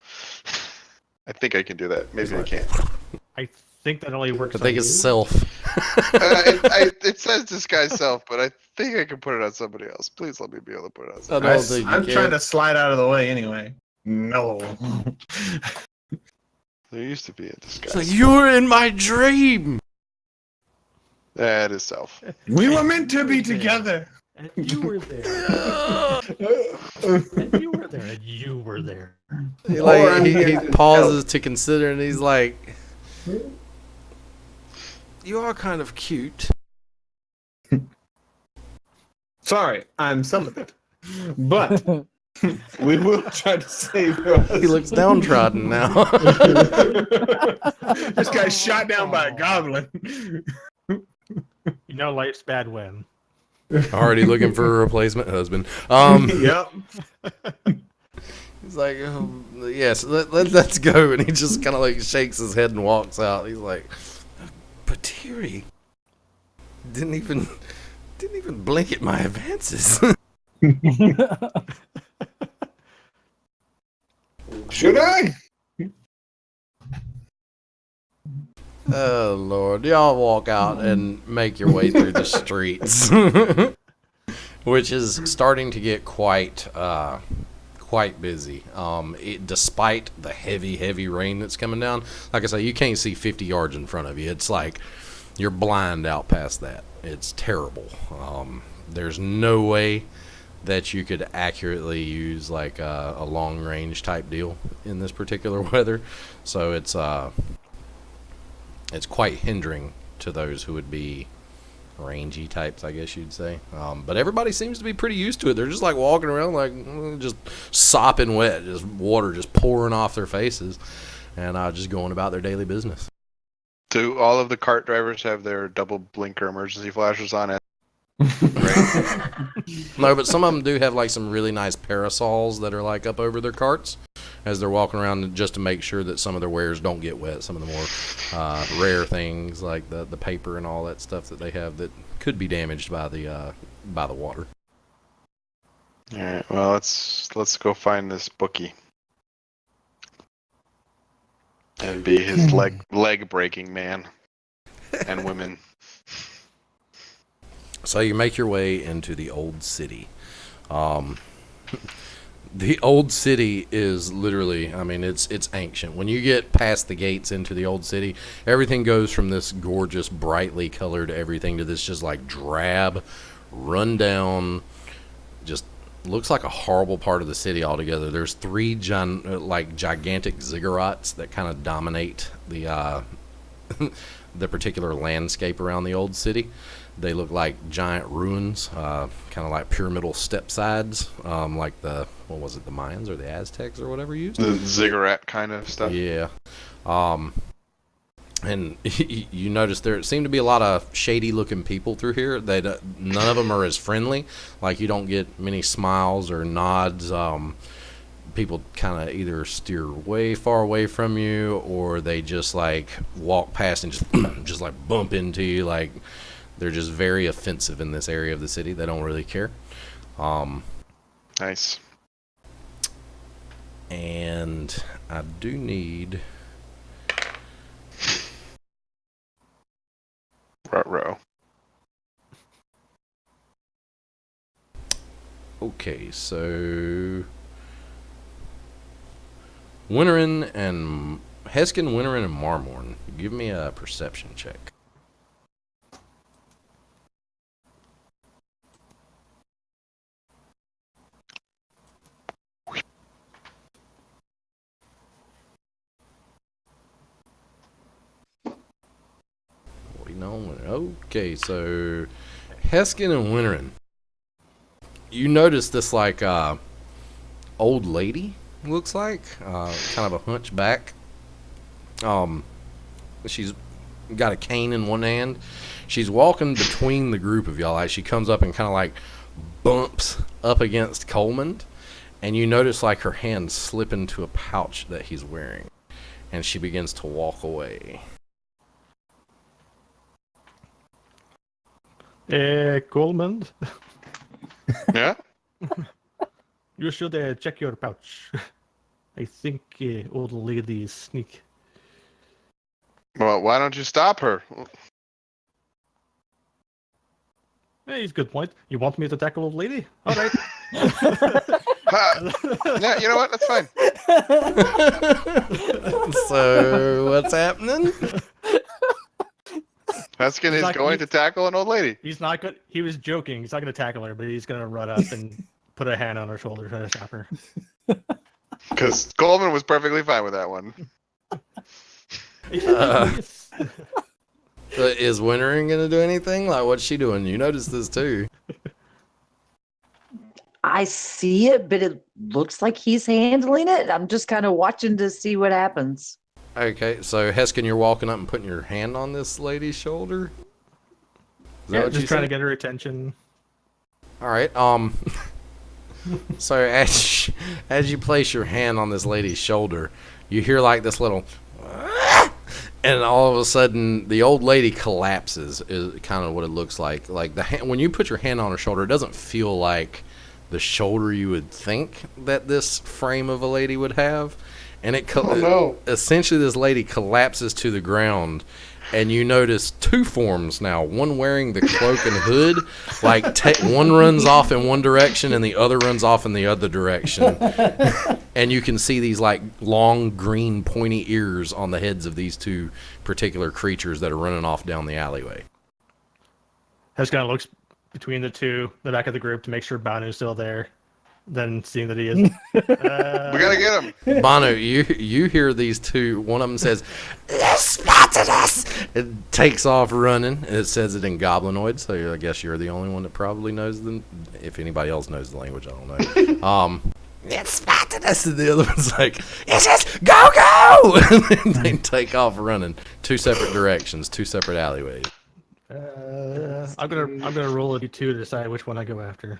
I think I can do that. Maybe I can't. I think that only works. I think on it's you. self. It says Disguise Self, but I think I can put it on somebody else. Please let me be able to put it on I somebody don't think you I'm can. trying to slide out of the way anyway. No. There used to be a It's Disguise. like, you were in my dream! That is Self. We were meant to be together. And you were there. And you were there. And you were there. He pauses to consider, and he's like, you are kind of cute. Sorry, I'm celibate. But we will try to save us. He looks downtrodden now. This guy's shot down by a goblin. You know life's bad when. Already looking for a replacement husband. Yep. He's like, yes, let's go. And he just kind of like shakes his head and walks out. He's like, but Terry didn't even blink at my advances. Should I? Oh Lord, y'all walk out and make your way through the streets, which is starting to get quite busy. Despite the heavy rain that's coming down, like I say, you can't see 50 yards in front of you. It's like you're blind out past that. It's terrible. There's no way that you could accurately use like a long range type deal in this particular weather. So it's quite hindering to those who would be rangy types, I guess you'd say. But everybody seems to be pretty used to it. They're just like walking around like just sopping wet, just water just pouring off their faces, and just going about their daily business. Do all of the cart drivers have their double blinker emergency flashers on it? No, but some of them do have like some really nice parasols that are like up over their carts as they're walking around, just to make sure that some of their wares don't get wet. Some of the more rare things like the paper and all that stuff that they have that could be damaged by the water. All right. Well, let's go find this bookie and be his leg breaking man and women. So you make your way into the old city. The old city is literally, I mean, it's ancient. When you get past the gates into the old city, everything goes from this gorgeous, brightly colored everything to this just like drab, rundown, just looks like a horrible part of the city altogether. There's three gigantic ziggurats that kind of dominate the the particular landscape around the old city. They look like giant ruins, kind of like pyramidal step sides, like the Mayans or the Aztecs or whatever used. The ziggurat kind of stuff. Yeah. And you notice there seem to be a lot of shady looking people through here. None of them are as friendly. Like you don't get many smiles or nods. People kind of either steer way far away from you, or they just like walk past and just like bump into you. Like they're just very offensive in this area of the city. They don't really care. Nice. And I do need. Ruh-roh. Okay, so Winterin and Heskin, Winterin, and Marmorn, give me a perception check. Okay, so Heskin and Winterin, you notice this like old lady, looks like kind of a hunchback. She's got a cane in one hand. She's walking between the group of y'all. Like she comes up and kind of like bumps up against Coleman, and you notice like her hand slip into a pouch that he's wearing, and she begins to walk away. Coleman, Yeah. you should check your pouch. I think old lady is sneak. Well, why don't you stop her? Hey, it's a good point. You want me to tackle old lady? All right. Yeah, you know what? That's fine. So what's happening? Heskin is going to tackle an old lady. He's not good. He was joking. He's not going to tackle her, but he's going to run up and put a hand on her shoulder trying to stop her. Because Coleman was perfectly fine with that one. Is Winterin gonna do anything? Like, what's she doing? You notice this too. I see it, but it looks like he's handling it. I'm just kind of watching to see what happens. Okay, so Heskin, you're walking up and putting your hand on this lady's shoulder. Is that Yeah, what just you trying to said? get her attention. All right. So as you place your hand on this lady's shoulder, you hear like this little, and all of a sudden the old lady collapses. Is kind of what it looks like. Like when you put your hand on her shoulder, it doesn't feel like the shoulder you would think that this frame of a lady would have, and essentially this lady collapses to the ground. And you notice two forms now. One wearing the cloak and hood, like one runs off in one direction and the other runs off in the other direction. And you can see these like long green pointy ears on the heads of these two particular creatures that are running off down the alleyway. Hess kind of looks between the back of the group to make sure Banu's still there. Then seeing that he is, We gotta get him. Bono, you hear these two. One of them says, "They spotted us!" It takes off running. And it says it in Goblinoid, so I guess you're the only one that probably knows them. If anybody else knows the language, I don't know. It spotted us, and the other one's like, "It says go go!" And then they take off running. Two separate directions, two separate alleyways. I'm gonna roll a d2 to decide which one I go after.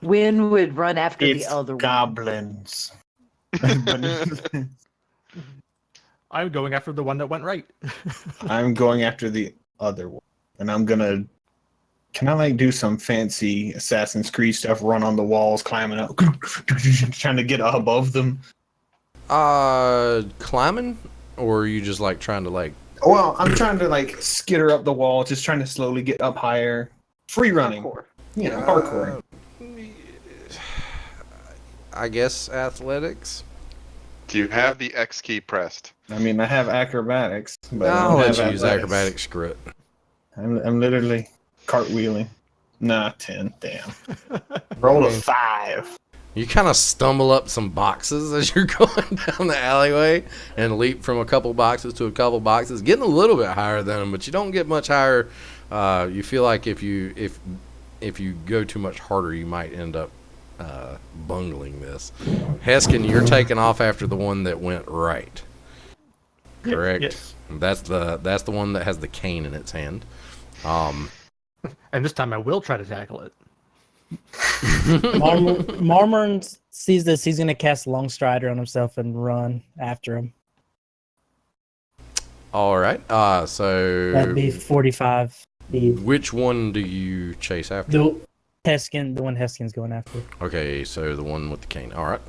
Win would run after It's the other one. goblins. I'm going after the one that went right. I'm going after the other one, and I'm gonna. Can I like do some fancy Assassin's Creed stuff? Run on the walls, climbing up, trying to get above them. Climbing, or are you just like trying to like? Well, I'm trying to like skitter up the wall, just trying to slowly get up higher. Free running, you know, parkour. I guess athletics. Do you have the X key pressed? I mean, I have acrobatics, but I I'll don't let have you use athletics. acrobatic script. I'm literally cartwheeling. Nah, 10. Damn. Roll a 5. You kind of stumble up some boxes as you're going down the alleyway and leap from a couple boxes to a couple boxes, getting a little bit higher than them, but you don't get much higher. You feel like if you go too much harder, you might end up bungling this. Heskin, you're taking off after the one that went right. Correct. Yes. That's the one that has the cane in its hand. And this time I will try to tackle it. Marmorn sees this. He's going to cast Long Strider on himself and run after him. All right. So That'd be 45 speed. which one do you chase after? The one Heskin's going after. Okay, so the one with the cane. All right.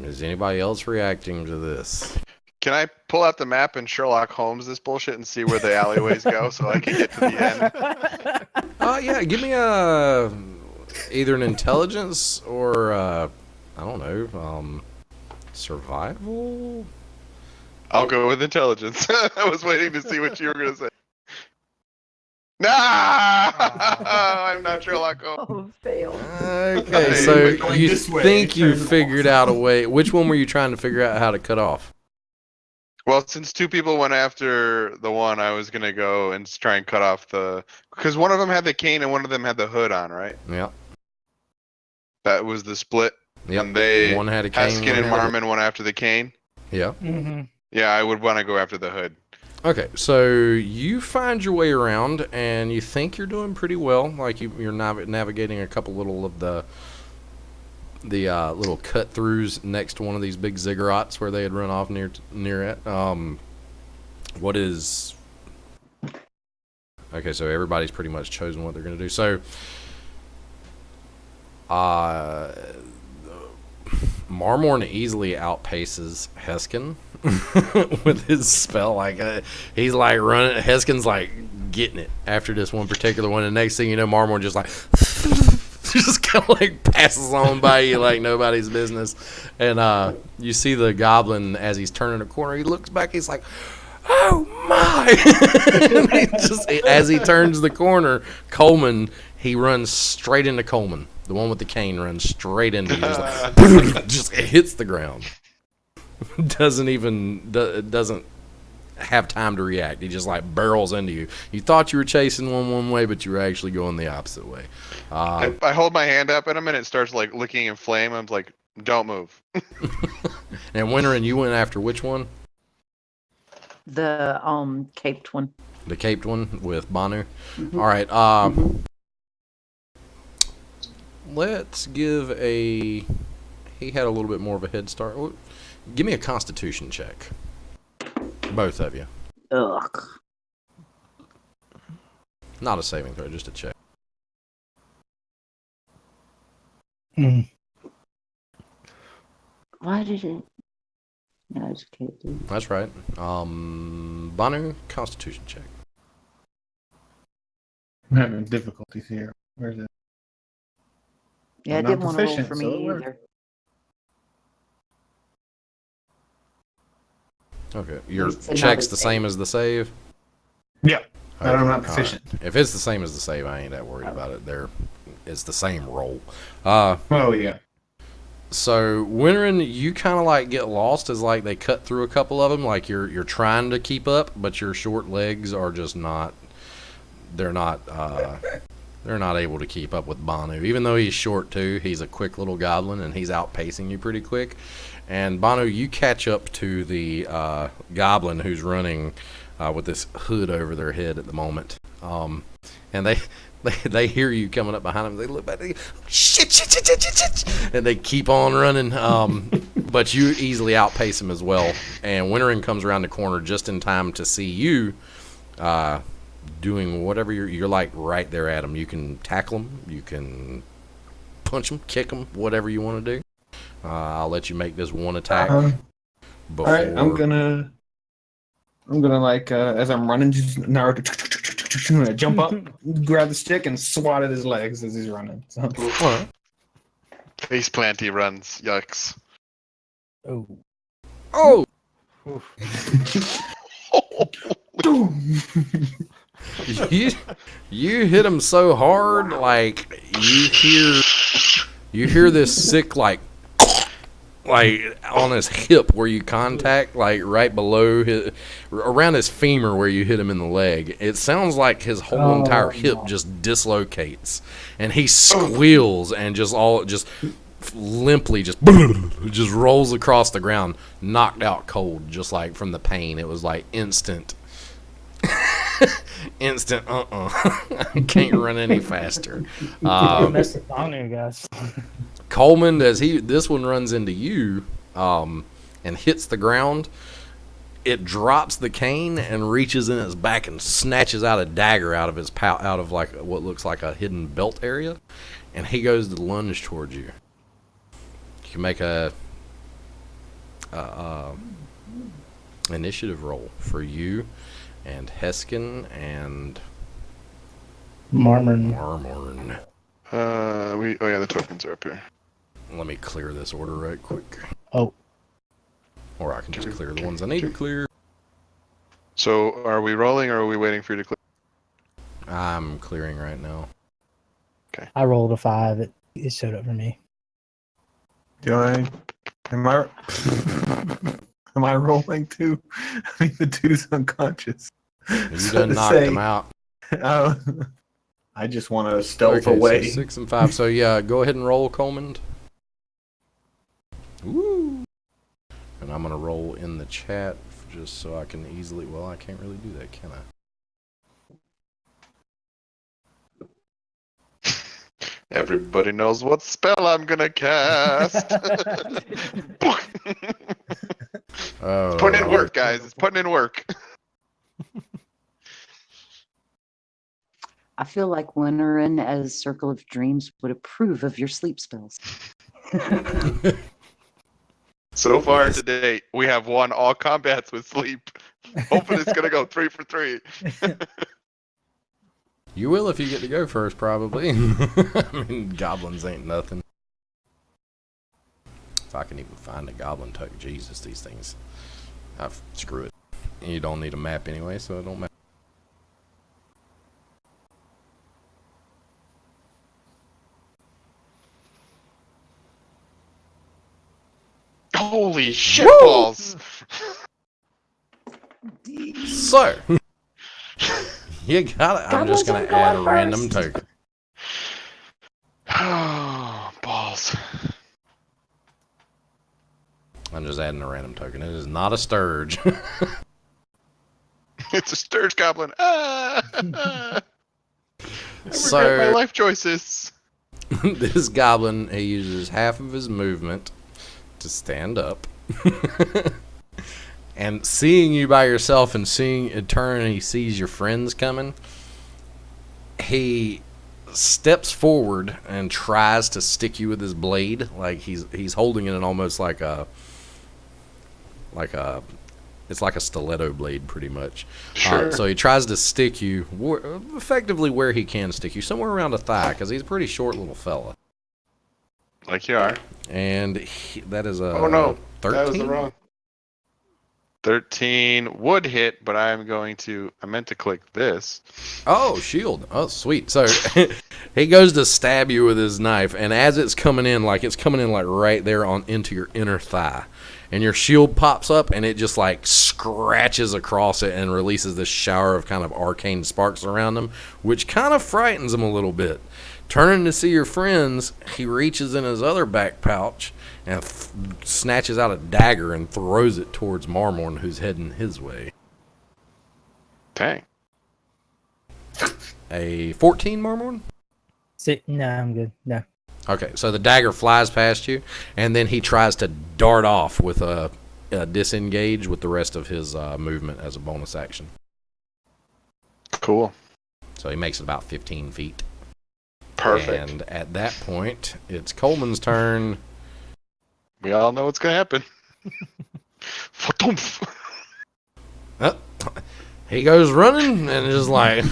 Is anybody else reacting to this? Can I pull out the map and Sherlock Holmes this bullshit and see where the alleyways go so I can get to the end? Yeah. Give me either an intelligence or I don't know, survival. I'll go with intelligence. I was waiting to see what you were gonna say. Nah, I'm not Sherlock Holmes. Oh, fail. Okay, Hey, so we're going you this way. think you Turn the figured out a way. Which one were you trying to figure out how to cut off? Well, since two people went after the one, I was gonna go and try and cut off because one of them had the cane and one of them had the hood on, right? Yeah. That was the split. Yep. And they One had a cane. Haskin and Marmon went after the cane. Yeah. Mm-hmm. Yeah, I would want to go after the hood. Okay, so you find your way around, and you think you're doing pretty well. Like you're navigating a couple little of the little cut throughs next to one of these big ziggurats where they had run off near it. What is? Okay, so everybody's pretty much chosen what they're going to do. So, Marmorn easily outpaces Heskin with his spell. Like he's like running. Heskin's like getting it after this one particular one. And next thing you know, Marmorn just like just kind of like passes on by you like nobody's business. And you see the goblin as he's turning a corner. He looks back. He's like, "Oh my!" And he just as he turns the corner, Coleman. He runs straight into Coleman. The one with the cane runs straight into you. Just like, just hits the ground. Doesn't have time to react. He just like barrels into you. You thought you were chasing one way, but you were actually going the opposite way. I hold my hand up at him and it starts like licking in flame. I'm like, don't move. And Winterin, you went after which one? The caped one. The caped one with Banu. Mhm. All right. let's give a. He had a little bit more of a head start. Give me a Constitution check. Both of you. Ugh. Not a saving throw, just a check. Mm. Why did it? No, it's okay. Dude. That's right. Banu, Constitution check. I'm having difficulties here. Where's it? Yeah, I'm it not didn't want to roll proficient, for so me it worked. either. Okay, your It's another check's the save. same as the save. Yeah. But I'm not Okay, proficient. alright. If it's the same as the save, I ain't that worried about it. It's the same roll. Oh, yeah. So Winterin, you kind of like get lost as like they cut through a couple of them. Like you're trying to keep up, but your short legs are just not. They're not able to keep up with Banu. Even though he's short too, he's a quick little goblin and he's outpacing you pretty quick. And Banu, you catch up to the goblin who's running with this hood over their head at the moment. And they hear you coming up behind them. They look back. They go, shit, and they keep on running. But you easily outpace them as well. And Winterin comes around the corner just in time to see you doing whatever you're like right there at them. You can tackle them. You can punch them, kick them, whatever you want to do. I'll let you make this one attack. All Before... right, I'm gonna like as I'm running, just jump up, grab the stick, and swat at his legs as he's running. So. Alright. Face plant he runs. Yucks. Oh. Oh! you hit him so hard, like you hear this sick like on his hip where you contact, like right below around his femur where you hit him in the leg. It sounds like his whole entire hip just dislocates, and he squeals and just limply just rolls across the ground, knocked out cold, just like from the pain. It was like instant. I can't run any faster. Mess with Banu, guys. Coleman, as this one runs into you and hits the ground, it drops the cane and reaches in its back and snatches out a dagger out of his out of like what looks like a hidden belt area, and he goes to lunge towards you. You can make a initiative roll for you and Heskin and Marmorn. Oh yeah, the tokens are up here. Let me clear this order right quick. Oh. Or I can just clear the ones I need to clear. So are we rolling or are we waiting for you to clear? I'm clearing right now. I rolled a 5. It showed up for me. Am I rolling too? I mean, the dude's unconscious. You So done to knocked say- him out. I just want to stealth Okay, away. so 6 and 5. So yeah, go ahead and roll, Coleman. Woo! And I'm gonna roll in the chat just so I can easily. Well, I can't really do that, can I? Everybody knows what spell I'm gonna cast. Oh, Putting in work, guys. It's putting in work. I feel like Winterin as Circle of Dreams would approve of your sleep spells. So far to date, we have won all combats with sleep. Hoping it's gonna go 3 for 3. You will if you get to go first, probably. I mean, goblins ain't nothing. If I can even find a goblin token, Jesus, these things. Screw it. You don't need a map anyway, so it don't matter. Holy shit balls! So, you got it. I'm just gonna Goblins add are a going random first. token. Oh, balls. I'm just adding a random token. It is not a Sturge. It's a Sturge Goblin. I regret So- my life choices. this goblin, he uses half of his movement to stand up. And seeing you by yourself and seeing in turn he sees your friends coming, he steps forward and tries to stick you with his blade. Like he's holding it in almost like a it's like a stiletto blade pretty much. Sure. So he tries to stick you effectively where he can stick you, somewhere around the thigh, because he's a pretty short little fella. Like you are. And that is a Oh no, 13? that was the wrong. 13 would hit, but I meant to click this. Oh, shield. Oh, sweet. So he goes to stab you with his knife, and as it's coming in like right there into your inner thigh. And your shield pops up, and it just like scratches across it and releases this shower of kind of arcane sparks around him, which kind of frightens him a little bit. Turning to see your friends, he reaches in his other back pouch and snatches out a dagger and throws it towards Marmorn, who's heading his way. Dang. A 14, Marmorn? No, I'm good. No. Okay, so the dagger flies past you, and then he tries to dart off with a disengage with the rest of his movement as a bonus action. Cool. So he makes it about 15 feet. Perfect. And at that point, it's Coleman's turn. We all know what's gonna happen. Fa-tumph. He goes running and just like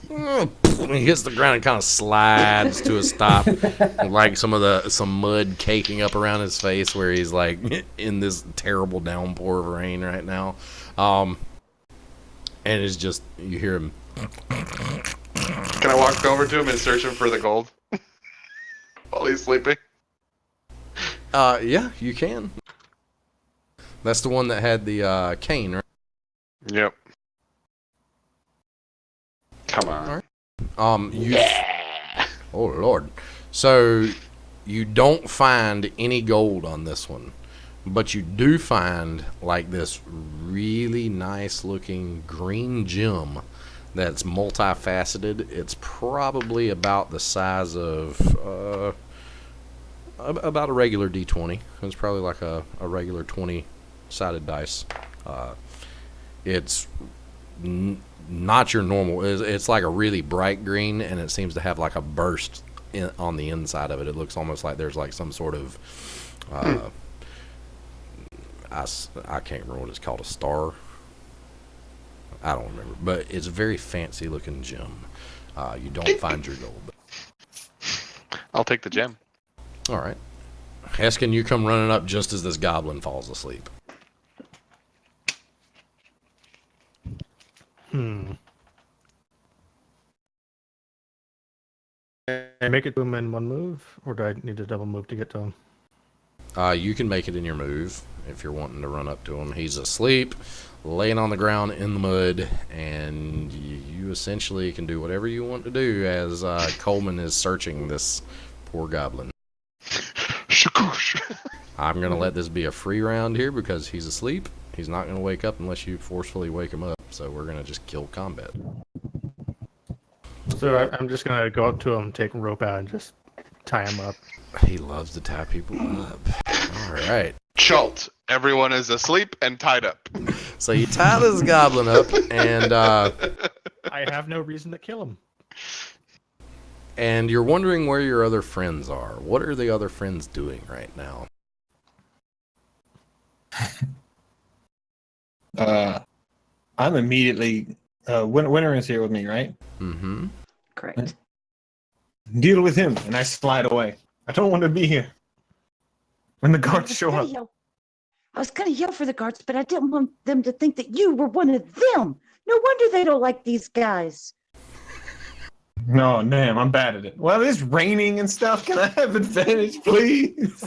he hits the ground and kind of slides to a stop, like some mud caking up around his face where he's like in this terrible downpour of rain right now. And it's just, you hear him. Can I walk over to him and search him for the gold while he's sleeping? Yeah, you can. That's the one that had the cane, right? Yep. Come on. Yeah. Oh Lord. So you don't find any gold on this one, but you do find like this really nice looking green gem that's multifaceted. It's probably about the size of about a regular D20. It's probably like a regular 20-sided dice. It's not your normal. It's like a really bright green, and it seems to have like a burst on the inside of it. It looks almost like there's like some sort of I can't remember what it's called, a star. I don't remember, but it's a very fancy looking gem. You don't find your gold. I'll take the gem. All right. Heskin, you come running up just as this goblin falls asleep. Can I make it to him in one move, or do I need to double move to get to him? You can make it in your move if you're wanting to run up to him. He's asleep, laying on the ground in the mud, and you essentially can do whatever you want to do as Coleman is searching this poor goblin. Shakoosh. I'm going to let this be a free round here because he's asleep. He's not going to wake up unless you forcefully wake him up, so we're going to just kill combat. So I'm just gonna go up to him, take a rope out, and just tie him up. He loves to tie people up. All right. Chult. Everyone is asleep and tied up. So you tie this goblin up, and I have no reason to kill him. And you're wondering where your other friends are. What are the other friends doing right now? I'm immediately. Winter is here with me, right? Mm-hmm. Correct. Deal with him, and I slide away. I don't want to be here. When the guards show up. I was gonna yell for the guards, but I didn't want them to think that you were one of them. No wonder they don't like these guys. No, damn, I'm bad at it. Well, it's raining and stuff. Can I have advantage, please?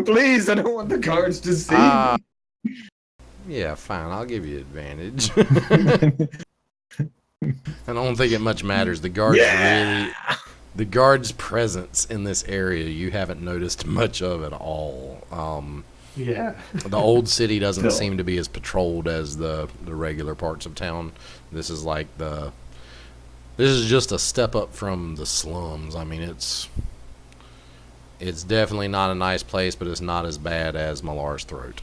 Please, I don't want the guards to see me. Yeah, fine. I'll give you advantage. I don't think it much matters. The guards' presence in this area you haven't noticed much of at all. Yeah. The old city doesn't seem to be as patrolled as the regular parts of town. This is like this is just a step up from the slums. I mean, it's It's definitely not a nice place, but it's not as bad as Malar's Throat.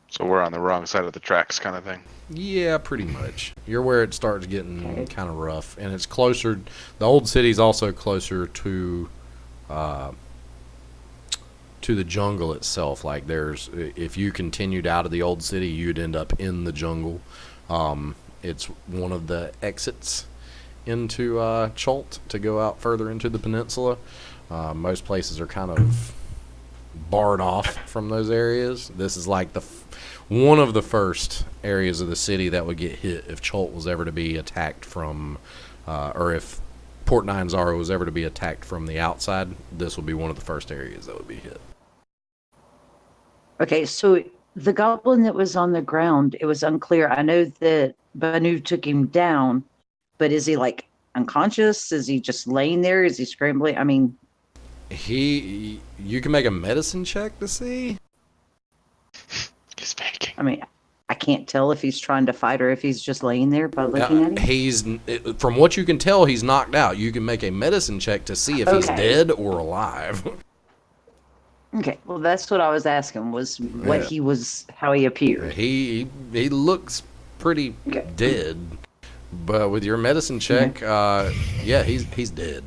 So we're on the wrong side of the tracks, kind of thing. Yeah, pretty much. You're where it starts getting Okay. kind of rough, and it's closer. The old city's also closer to the jungle itself. Like, if you continued out of the old city, you'd end up in the jungle. It's one of the exits into Cholt to go out further into the peninsula. Most places are kind of barred off from those areas. This is like one of the first areas of the city that would get hit if Cholt was ever to be attacked from, or if Port Nyanzaro was ever to be attacked from the outside. This would be one of the first areas that would be hit. Okay, so the goblin that was on the ground, it was unclear. I know that Banu took him down, but is he like unconscious? Is he just laying there? Is he scrambling? I mean, You can make a medicine check to see. He's faking. I mean, I can't tell if he's trying to fight or if he's just laying there by looking at him. From what you can tell, he's knocked out. You can make a medicine check to see if he's Okay. dead or alive. Okay, well, that's what I was asking was what Yeah. he was, how he appeared. He looks pretty Okay. dead, but with your medicine check, yeah, he's dead.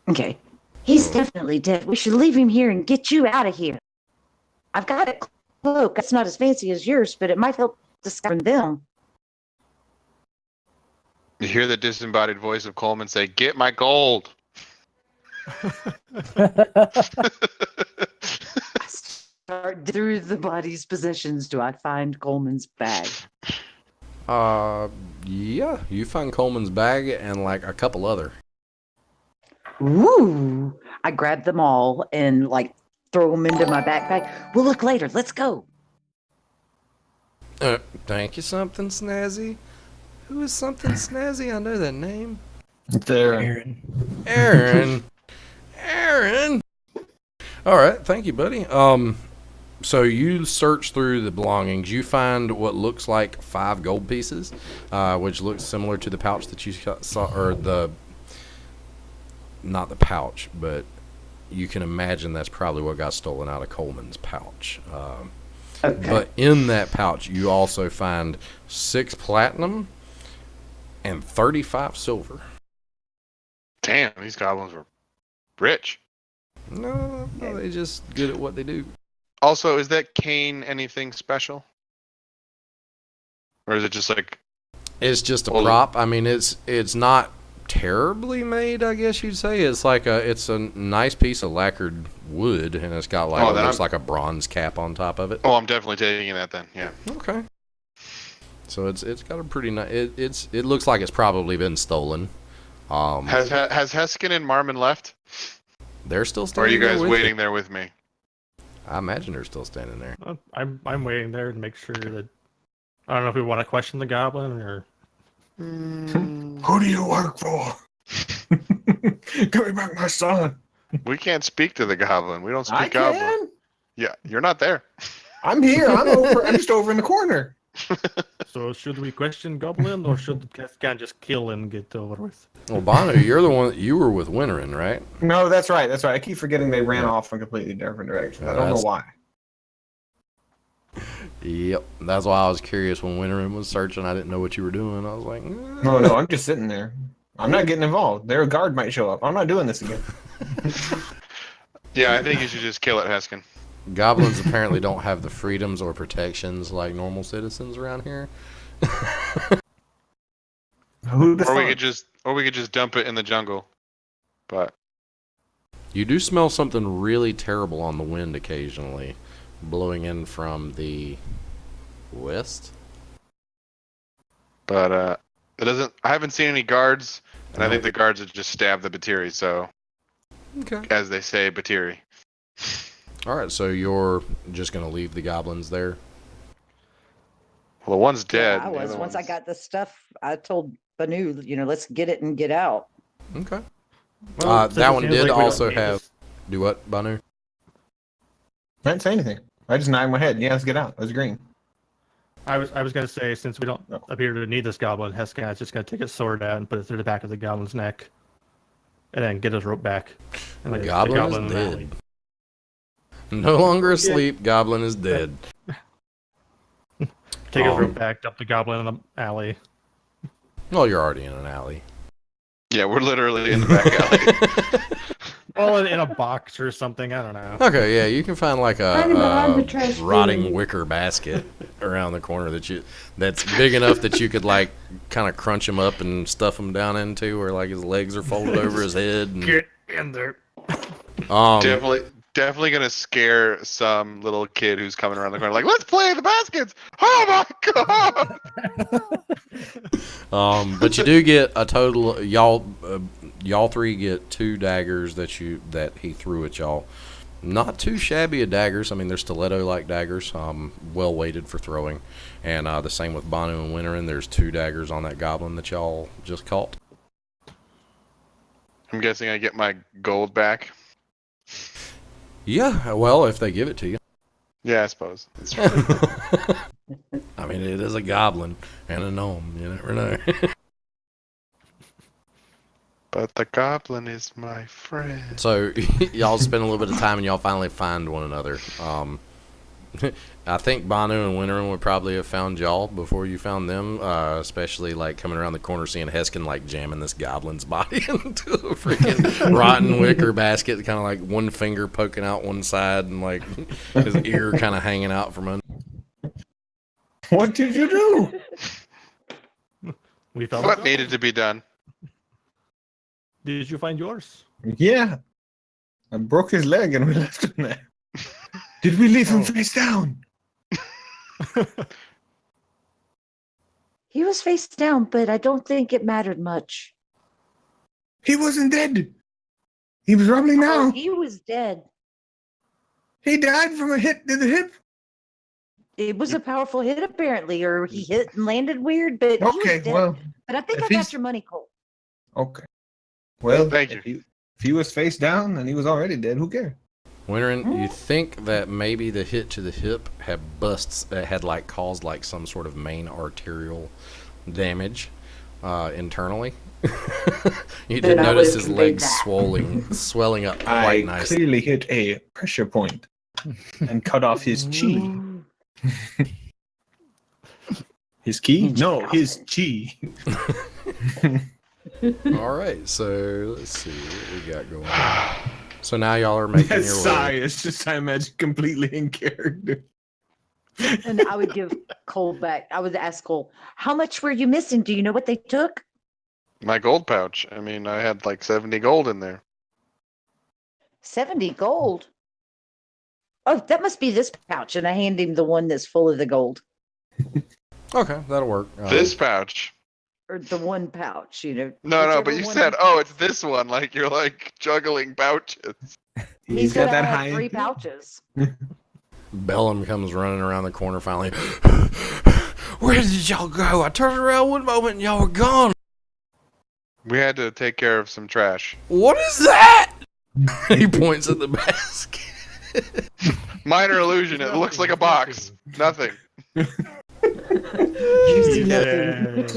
Okay, he's definitely dead. We should leave him here and get you out of here. I've got a cloak. It's not as fancy as yours, but it might help discover them. You hear the disembodied voice of Coleman say, "Get my gold." I start through the body's possessions. Do I find Coleman's bag? Yeah, you find Coleman's bag and like a couple other. Ooh! I grab them all and like throw them into my backpack. We'll look later. Let's go. Thank you, something snazzy. Who is something snazzy? I know that name. There. Aaron. Aaron. Aaron. All right, thank you, buddy. So you search through the belongings. You find what looks like 5 gold pieces, which looks similar to the pouch that you saw, or not the pouch, but you can imagine that's probably what got stolen out of Coleman's pouch. Okay. But in that pouch, you also find 6 platinum and 35 silver. Damn, these goblins were rich. No, they just good at what they do. Also, is that cane anything special? Or is it just like... It's just a Well, prop. I mean, it's not terribly made, I guess you'd say. It's a nice piece of lacquered wood, and it's got like Oh, then looks I'm- like a bronze cap on top of it. Oh, I'm definitely taking that then, yeah. Okay. So it's got a pretty nice. It looks like it's probably been stolen. Has Heskin and Marmon left? They're still Or are standing you there guys with waiting there with me? I imagine they're still standing there. I'm waiting there to make sure that I don't know if we want to question the goblin or Who do you work for? Give me back my son. We can't speak to the goblin. We don't speak I goblin. can. Yeah, you're not there. I'm here. I'm just over in the corner. so should we question goblin or should Cascan just kill and get over with? Well, Bono, you're the one. You were with Winterin, right? No, that's right. That's right. I keep forgetting they ran off in a completely different direction. I don't know That's- why. Yep. That's why I was curious when Winterin was searching. I didn't know what you were doing. I was like, No, I'm just sitting there. I'm not getting involved. Their guard might show up. I'm not doing this again. Yeah, I think you should just kill it, Heskin. Goblins apparently don't have the freedoms or protections like normal citizens around here. Who'd have Or we thought? could just dump it in the jungle. But You do smell something really terrible on the wind occasionally, blowing in from the west. it doesn't. I haven't seen any guards, and I think the guards would just stab the Batiri. So, Okay. as they say, Batiri. All right, so you're just gonna leave the goblins there. Well, the one's dead. Yeah, I the was. other Once I one's- got the stuff, I told Banu, let's get it and get out. Okay. Well, since that it one seems did like we don't also need have. this- Do what, Banu? I didn't say anything. I just nodded my head. Yeah, let's get out. I was agreeing. I was gonna say since we don't No. appear to need this goblin, Hescan's just gonna take his sword out and put it through the back of the goblin's neck, and then get his rope back. And like, Goblin is in the dead. alley. No longer asleep. Goblin is dead. Take a rope back up the goblin in the alley. Well, you're already in an alley. Yeah, we're literally in the back alley. Well, in a box or something. I don't know. Okay, yeah, you can find like Hiding behind the a trash rotting bin. wicker basket around the corner that's big enough that you could like kind of crunch him up and stuff him down into, where like his legs are folded over his head. And, Get in there. Definitely gonna scare some little kid who's coming around the corner like, let's play the baskets. Oh my god! But you do get a total. Y'all three get 2 daggers that he threw at y'all. Not too shabby of daggers. I mean, they're stiletto-like daggers, well weighted for throwing. And the same with Banu and Winterin. There's 2 daggers on that goblin that y'all just caught. I'm guessing I get my gold back. Yeah, well, if they give it to you. Yeah, I suppose. That's true. I mean, it is a goblin and a gnome. You never know. But the goblin is my friend. So y'all spend a little bit of time and y'all finally find one another. I think Banu and Winterin would probably have found y'all before you found them, especially like coming around the corner seeing Heskin like jamming this goblin's body into a freaking rotten wicker basket, kind of like one finger poking out one side and like his ear kind of hanging out from under. What did you do? We found What the needed to be done? Did you find yours? Yeah. I broke his leg and we left him there. Did we leave him Oh. face down? He was face down, but I don't think it mattered much. He wasn't dead. He was rumbling Oh, now. he was dead. He died from a hit to the hip. It was a powerful hit, apparently, or he hit and landed weird, but he Okay, was dead. well, But I think if I he's- got your money, Cole. okay. Well, Thank if he was face down and he was already dead, who cares? Winterin, you think that maybe the hit to the hip had like caused like some sort of main arterial damage internally. You did Then I notice would've his conveyed legs that. swelling up I quite nicely. clearly hit a pressure point and cut off his chi. His key? No, his chi. All right, so let's see what we got going on. So now y'all are making That your sigh way. is just, I imagine, completely in character. And I would give Cole back. I would ask Cole, how much were you missing? Do you know what they took? My gold pouch. I mean, I had like 70 gold in there. 70 gold. Oh, that must be this pouch. And I hand him the one that's full of the gold. Okay, that'll work. This pouch. Or the one pouch, you know. No, but whichever you one said, he oh, takes. it's this one. Like you're like juggling pouches. He's got got that that high. 3 pouches. Bellum comes running around the corner finally. Where did y'all go? I turned around one moment and y'all were gone. We had to take care of some trash. What is that? He points at the basket. Minor illusion. It looks like a box. Nothing. You see nothing.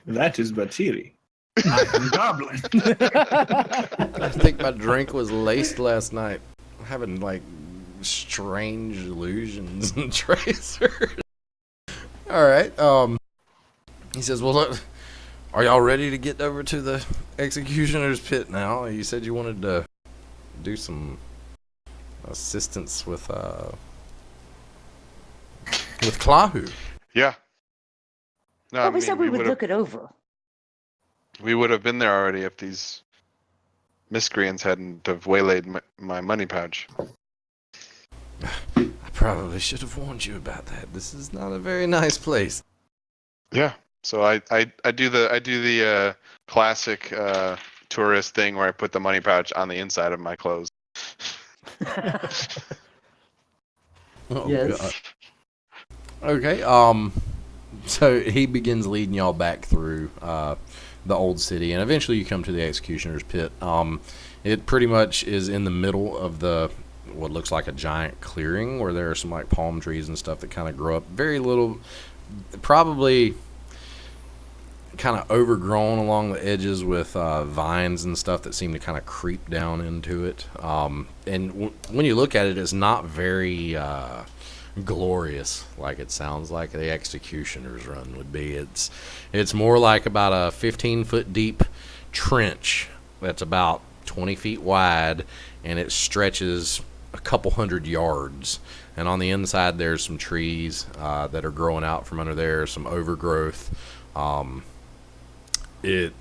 That is Batiri. I am Goblin. I think my drink was laced last night. I'm having like strange illusions and tracers. All right. He says, "Well, look, are y'all ready to get over to the executioner's pit now? You said you wanted to do some assistance with Clahu." Yeah. No, Well, we said we would look it over. We would have been there already if these miscreants hadn't have waylaid my money pouch. I probably should have warned you about that. This is not a very nice place. Yeah. So I do the classic tourist thing where I put the money pouch on the inside of my clothes. Oh, Yes. God. Okay. So he begins leading y'all back through the old city, and eventually you come to the executioner's pit. It pretty much is in the middle of what looks like a giant clearing where there are some like palm trees and stuff that kind of grow up. Very little, probably kind of overgrown along the edges with vines and stuff that seem to kind of creep down into it. And when you look at it, it's not very glorious like it sounds like the Executioner's Run would be. It's more like about a 15-foot deep trench that's about 20 feet wide, and it stretches a couple hundred yards. And on the inside, there's some trees that are growing out from under there, some overgrowth. It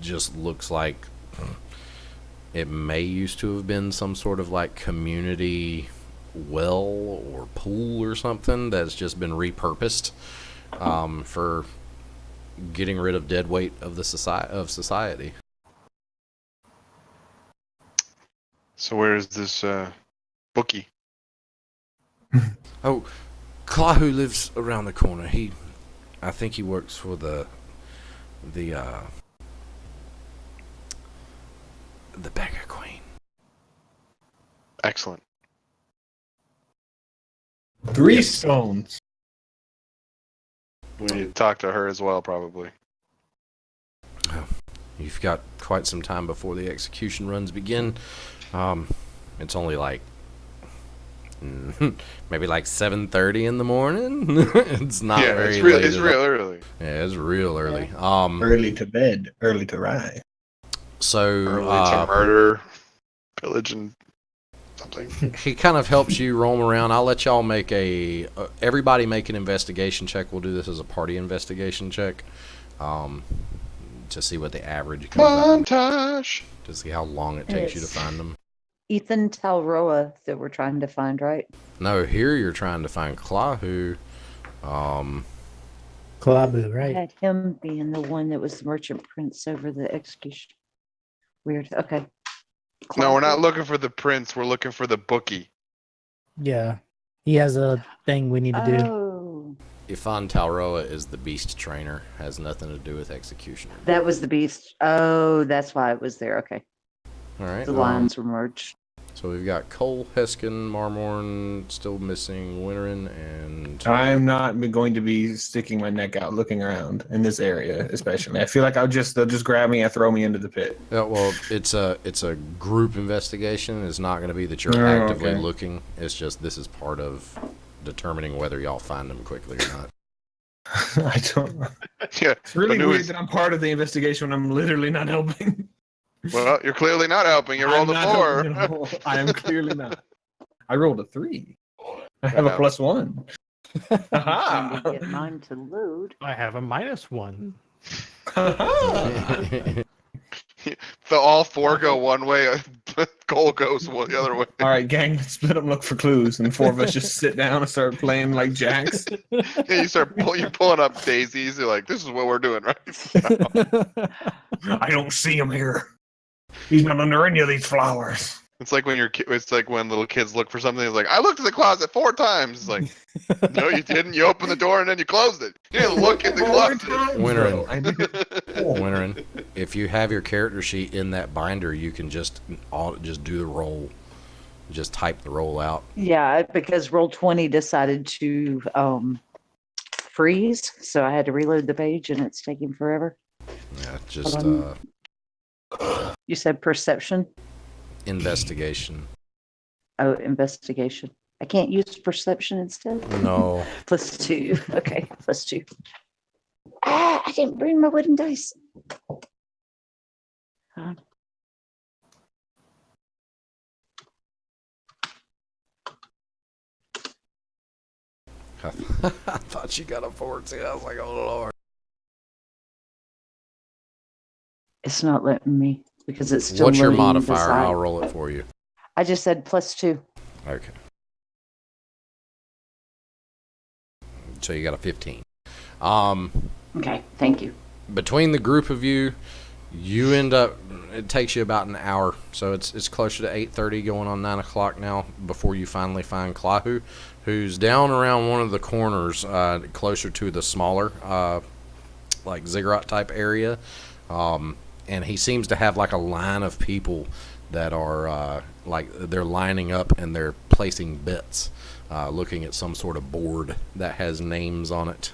just looks like it may used to have been some sort of like community well or pool or something that's just been repurposed for getting rid of dead weight of the society. So where is this bookie? Oh, Clahu lives around the corner. I think he works for the Beggar Queen. Excellent. 3 stones. We need to talk to her as well, probably. You've got quite some time before the execution runs begin. It's only like maybe like 7:30 in the morning. It's not very late. It's real early. Yeah, it's real early. Early to bed, early to rise. So Early to murder, pillage, and something. he kind of helps you roam around. I'll let y'all make everybody make an investigation check. We'll do this as a party investigation check, to see what the average comes out Montage. to see how long it takes you to find them. Ethan Talroa that we're trying to find, right? No, here you're trying to find Clahu. Klabu, I right? had him being the one that was the merchant prince over the execution. Weird. Okay. No, we're not looking for the prince. We're looking for the bookie. Yeah. He has a thing we need to do. Oh, Ifan Talroa is the beast trainer. Has nothing to do with executioner. that was the beast. Oh, that's why it was there. Okay. All right. The lines were merged. So we've got Cole, Heskin, Marmorn still missing, Winterin, and I'm not going to be sticking my neck out looking around in this area, especially. I feel like they'll just grab me and throw me into the pit. well, it's a group investigation. It's not going to be that you're Oh, actively okay. looking. It's just this is part of determining whether y'all find them quickly or not. I don't. Yeah. It's really but it weird was- that I'm part of the investigation when I'm literally not helping. Well, you're clearly not helping. You rolled I'm a not 4. helping at all. I am clearly not. I rolled a 3. I have a Yeah. +1. Trying Aha! to get mine to load. I have a -1. Aha! The all 4 go one way. Cole goes the other way. All right, gang, split up, look for clues, and 4 of us just sit down and start playing like jacks. Yeah, you're pulling up daisies. You're like, this is what we're doing right now. I don't see him here. He's not under any of these flowers. It's like when it's like when little kids look for something. It's like, I looked in the closet 4 times. It's like, no, you didn't. You opened the door and then you closed it. You didn't look in the closet. Winter I did. Winterin, if you have your character sheet in that binder, you can just do the roll. Just type the roll out. Yeah, because Roll20 decided to freeze, so I had to reload the page, and it's taking forever. Yeah, just You said perception? investigation. Oh, investigation. I can't use perception instead? No. +2. Okay, +2. Ah, I didn't bring my wooden dice. I thought you got a 14. I was like, oh Lord. It's not letting me because it's still What's your loading the modifier? side. I'll roll it for you. I just said +2. Okay. So you got a 15. Okay, thank you. Between the group of you, you end up. It takes you about an hour, so it's closer to 8:30, going on 9 o'clock now before you finally find Clahu, who's down around one of the corners, closer to the smaller, like ziggurat type area, and he seems to have like a line of people that are like they're lining up and they're placing bets, looking at some sort of board that has names on it.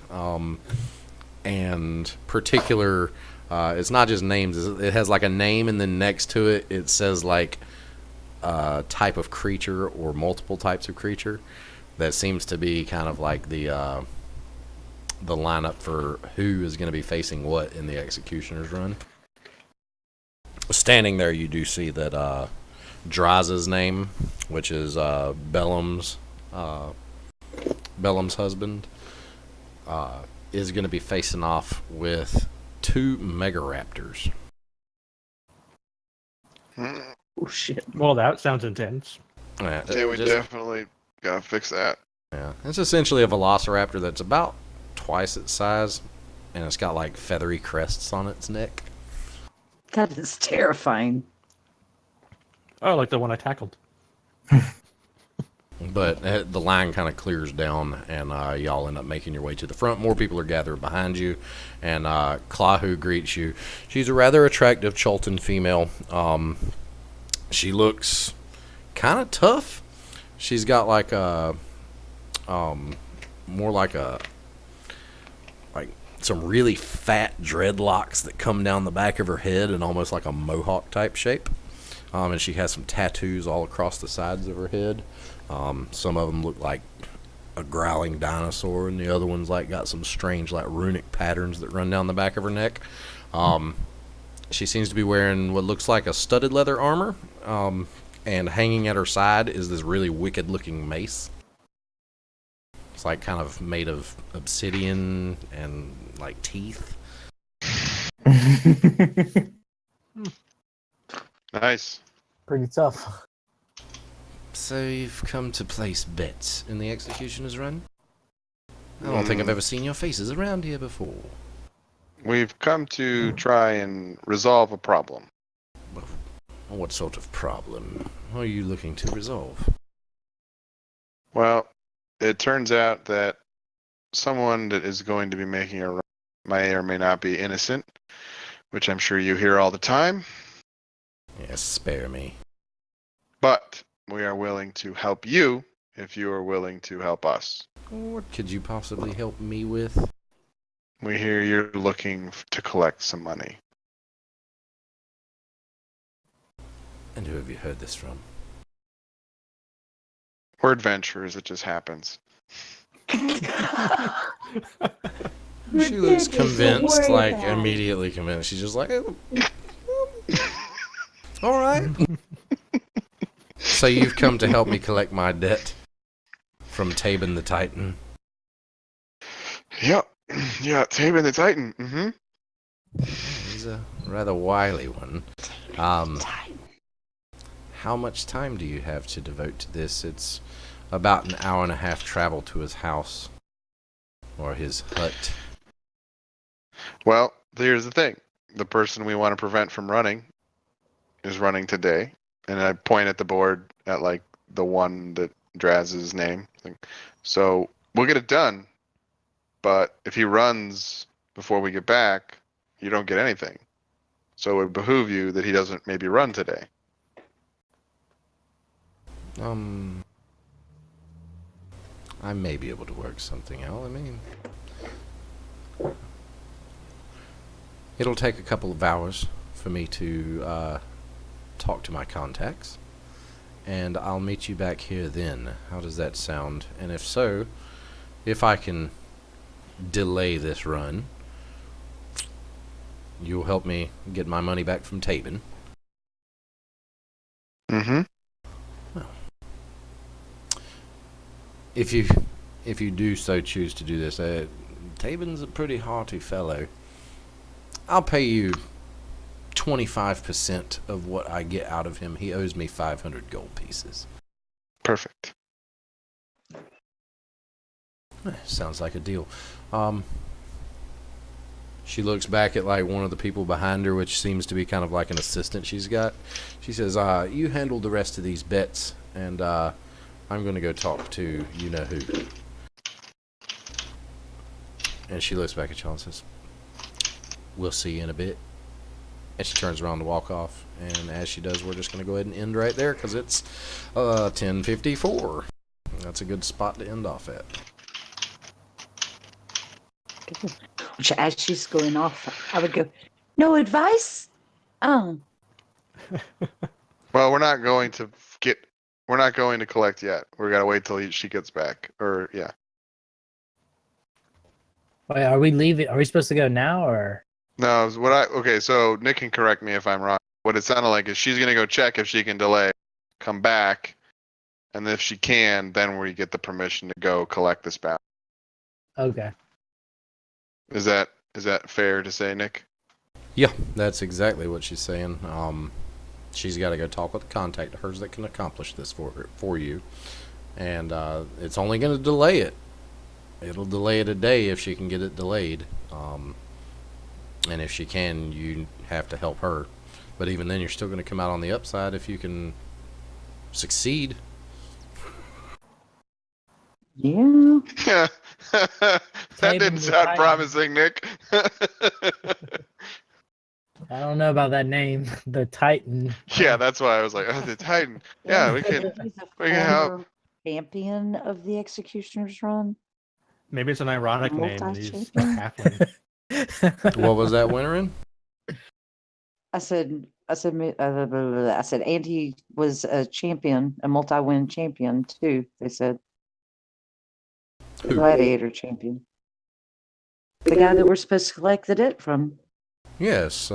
and particular. It's not just names. It has like a name, and then next to it, it says like type of creature or multiple types of creature. That seems to be kind of like the lineup for who is going to be facing what in the Executioner's run. Standing there, you do see that Draz's name, which is Bellum's husband, is going to be facing off with 2 Mega Raptors. Oh shit. Well, that sounds intense. Yeah, We definitely gotta fix that. Yeah, it's essentially a Velociraptor that's about twice its size, and it's got like feathery crests on its neck. That is terrifying. Oh, like the one I tackled. But the line kind of clears down, and y'all end up making your way to the front. More people are gathered behind you, and Clahu greets you. She's a rather attractive Chultan female. She looks kind of tough. She's got like a, more like some really fat dreadlocks that come down the back of her head in almost like a mohawk type shape. And she has some tattoos all across the sides of her head. Some of them look like a growling dinosaur, and the other ones like got some strange like runic patterns that run down the back of her neck. She seems to be wearing what looks like a studded leather armor, and hanging at her side is this really wicked looking mace. It's like kind of made of obsidian and like teeth. Nice. Pretty tough. So you've come to place bets in the Executioner's run? I don't think I've ever seen your faces around here before. We've come to try and resolve a problem. What sort of problem are you looking to resolve? Well, it turns out that someone that is going to be making a run may or may not be innocent, which I'm sure you hear all the time. Yes, spare me. But we are willing to help you if you are willing to help us. What could you possibly help me with? We hear you're looking to collect some money. And who have you heard this from? We're adventurers, it just happens. She looks convinced, like immediately convinced. She's just like, oh. All right. So you've come to help me collect my debt from Tabin the Titan. Yep. Yeah, Tabin the Titan. Mm-hmm. He's a rather wily one. How much time do you have to devote to this? It's about an hour and a half travel to his house. Or his hut. Well, here's the thing. The person we want to prevent from running is running today. And I point at the board at like the one that Draz's name. So we'll get it done. But if he runs before we get back, you don't get anything. So it would behoove you that he doesn't maybe run today. I may be able to work something out. I mean, it'll take a couple of hours for me to talk to my contacts, and I'll meet you back here then. How does that sound? And if so, if I can delay this run, you'll help me get my money back from Tabin. Mm-hmm. Well, if you do so choose to do this, Tabin's a pretty hearty fellow. I'll pay you 25% of what I get out of him. He owes me 500 gold pieces. Perfect. Sounds like a deal. She looks back at like one of the people behind her, which seems to be kind of like an assistant she's got. She says, you handle the rest of these bets, and I'm going to go talk to you-know-who. And she looks back at y'all and says, we'll see you in a bit. And she turns around to walk off. And as she does, we're just going to go ahead and end right there because it's 10:54. That's a good spot to end off at. As she's going off, I would go, no advice? Oh, Well, we're not going to collect yet. We're gonna wait till she gets back. Or yeah. Wait, are we leaving? Are we supposed to go now or? No, okay, so Nick can correct me if I'm wrong. What it sounded like is she's gonna go check if she can delay, come back, and if she can, then we get the permission to go collect this bounty. Okay. Is that fair to say, Nick? Yeah, that's exactly what she's saying. She's got to go talk with a contact of hers that can accomplish this for you, and it's only going to delay it. It'll delay it a day if she can get it delayed, and if she can, you have to help her. But even then, you're still going to come out on the upside if you can succeed. yeah. That didn't sound promising, Nick. I don't know about that name, the Titan. Yeah, that's why I was like, oh, the Titan. Yeah, we can. He's a We can help. former champion of the Executioner's Run. Maybe it's an ironic name. And he's a Multi-champion. halfling. What was that winner in? I said, and he was a champion, a multi-win champion too. They said, Who? gladiator champion. The guy that we're supposed to collect the debt from. Yes,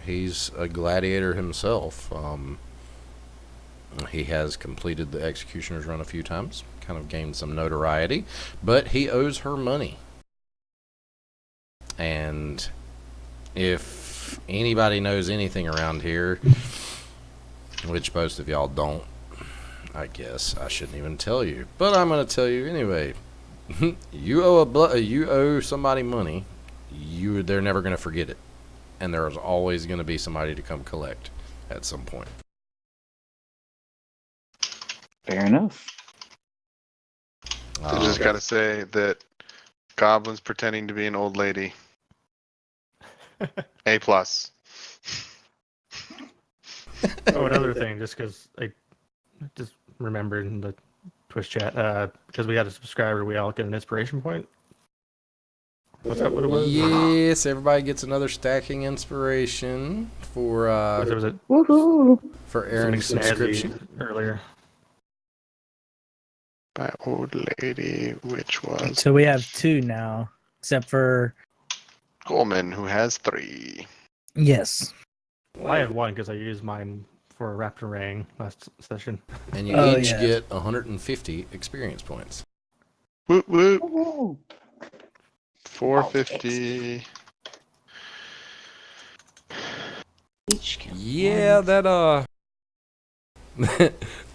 he's a gladiator himself. He has completed the Executioner's Run a few times, kind of gained some notoriety, but he owes her money. And if anybody knows anything around here, which most of y'all don't, I guess I shouldn't even tell you, but I'm going to tell you anyway. You owe somebody money. They're never going to forget it. And there's always going to be somebody to come collect at some point. Fair enough. I just gotta say that Goblin's pretending to be an old lady. A plus. Oh, another thing, just because I just remembered in the Twitch chat, because we got a subscriber, we all get an inspiration point. Was that what it was? Yes, everybody gets another stacking inspiration for Was it Woohoo! for Aaron's something snazzy subscription. earlier? By old lady, which was So we have 2 now, except for Coleman, who has 3. yes. Well, I had 1 because I used mine for a Raptor Ring last session. And you Oh, each yeah. get 150 experience points. Whoop whoop. Woohoo! 450. Each can Yeah, one. that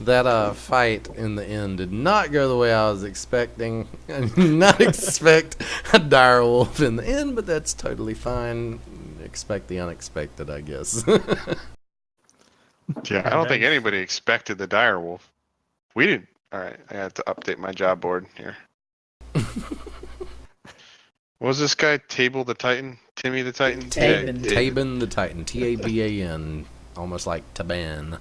that fight in the end did not go the way I was expecting. I did not expect a dire wolf in the end, but that's totally fine. Expect the unexpected, I guess. Yeah, I don't think anybody expected the dire wolf. We didn't. All right, I have to update my job board here. What was this guy? Table the Titan? Timmy the Titan? Taban. Taban the Titan, Taban, almost like Taban.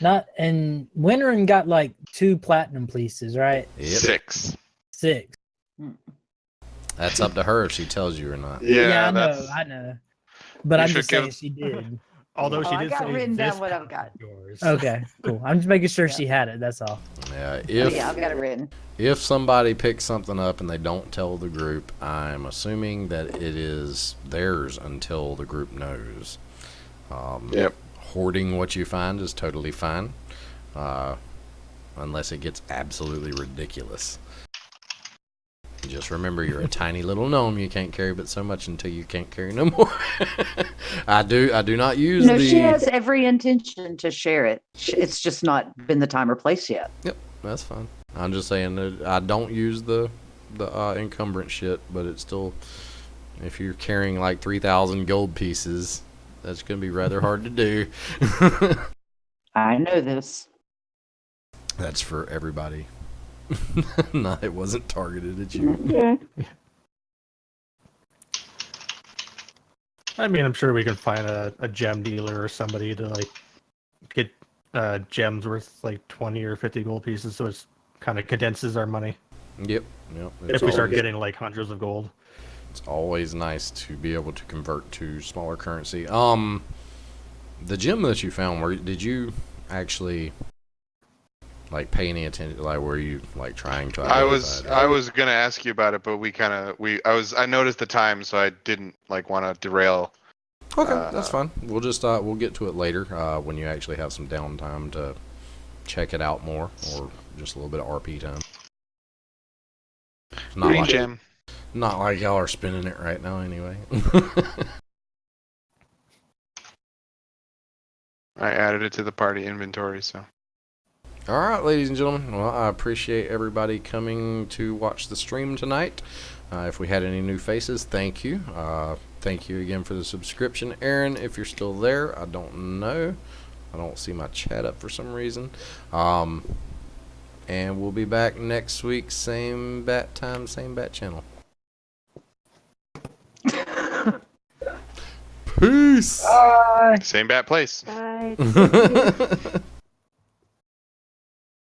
Not and Winterin got like 2 platinum pieces, right? Yep. 6. 6. That's up to her if she tells you or not. Yeah, I know. But You I'm should just saying give- she did. Although she I did got say written this down what I've is got. yours. Okay, cool. I'm just making sure she had it. That's all. Yeah, Yeah, I've got it written. if somebody picks something up and they don't tell the group, I'm assuming that it is theirs until the group knows. Yep. Hoarding what you find is totally fine, unless it gets absolutely ridiculous. Just remember, you're a tiny little gnome. You can't carry but so much until you can't carry no more. I do not use No, the. she has every intention to share it. It's just not been the time or place yet. Yep, that's fine. I'm just saying that I don't use the encumbrance shit, but it's still, if you're carrying like 3,000 gold pieces, that's gonna be rather hard to do. I know this. That's for everybody. No, it wasn't targeted at you. Okay. I mean, I'm sure we can find a gem dealer or somebody to like get gems worth like 20 or 50 gold pieces, so it's kind of condenses our money Yep. if we start getting like hundreds of gold. It's always nice to be able to convert to smaller currency. The gem that you found, did you actually like pay any attention? Like, were you like trying to? I identify was gonna ask you about it, but I noticed the time, so I didn't like want to derail. Okay, that's fine. We'll just we'll get to it later when you actually have some downtime to check it out more, or just a little bit of RP time. Not Green like, gem. not like y'all are spinning it right now, anyway. I added it to the party inventory, so. All right, ladies and gentlemen. Well, I appreciate everybody coming to watch the stream tonight. If we had any new faces, thank you. Thank you again for the subscription. Aaron, if you're still there, I don't know. I don't see my chat up for some reason. And we'll be back next week, same bat time, same bat channel. Peace. Bye. Same bat place. Bye.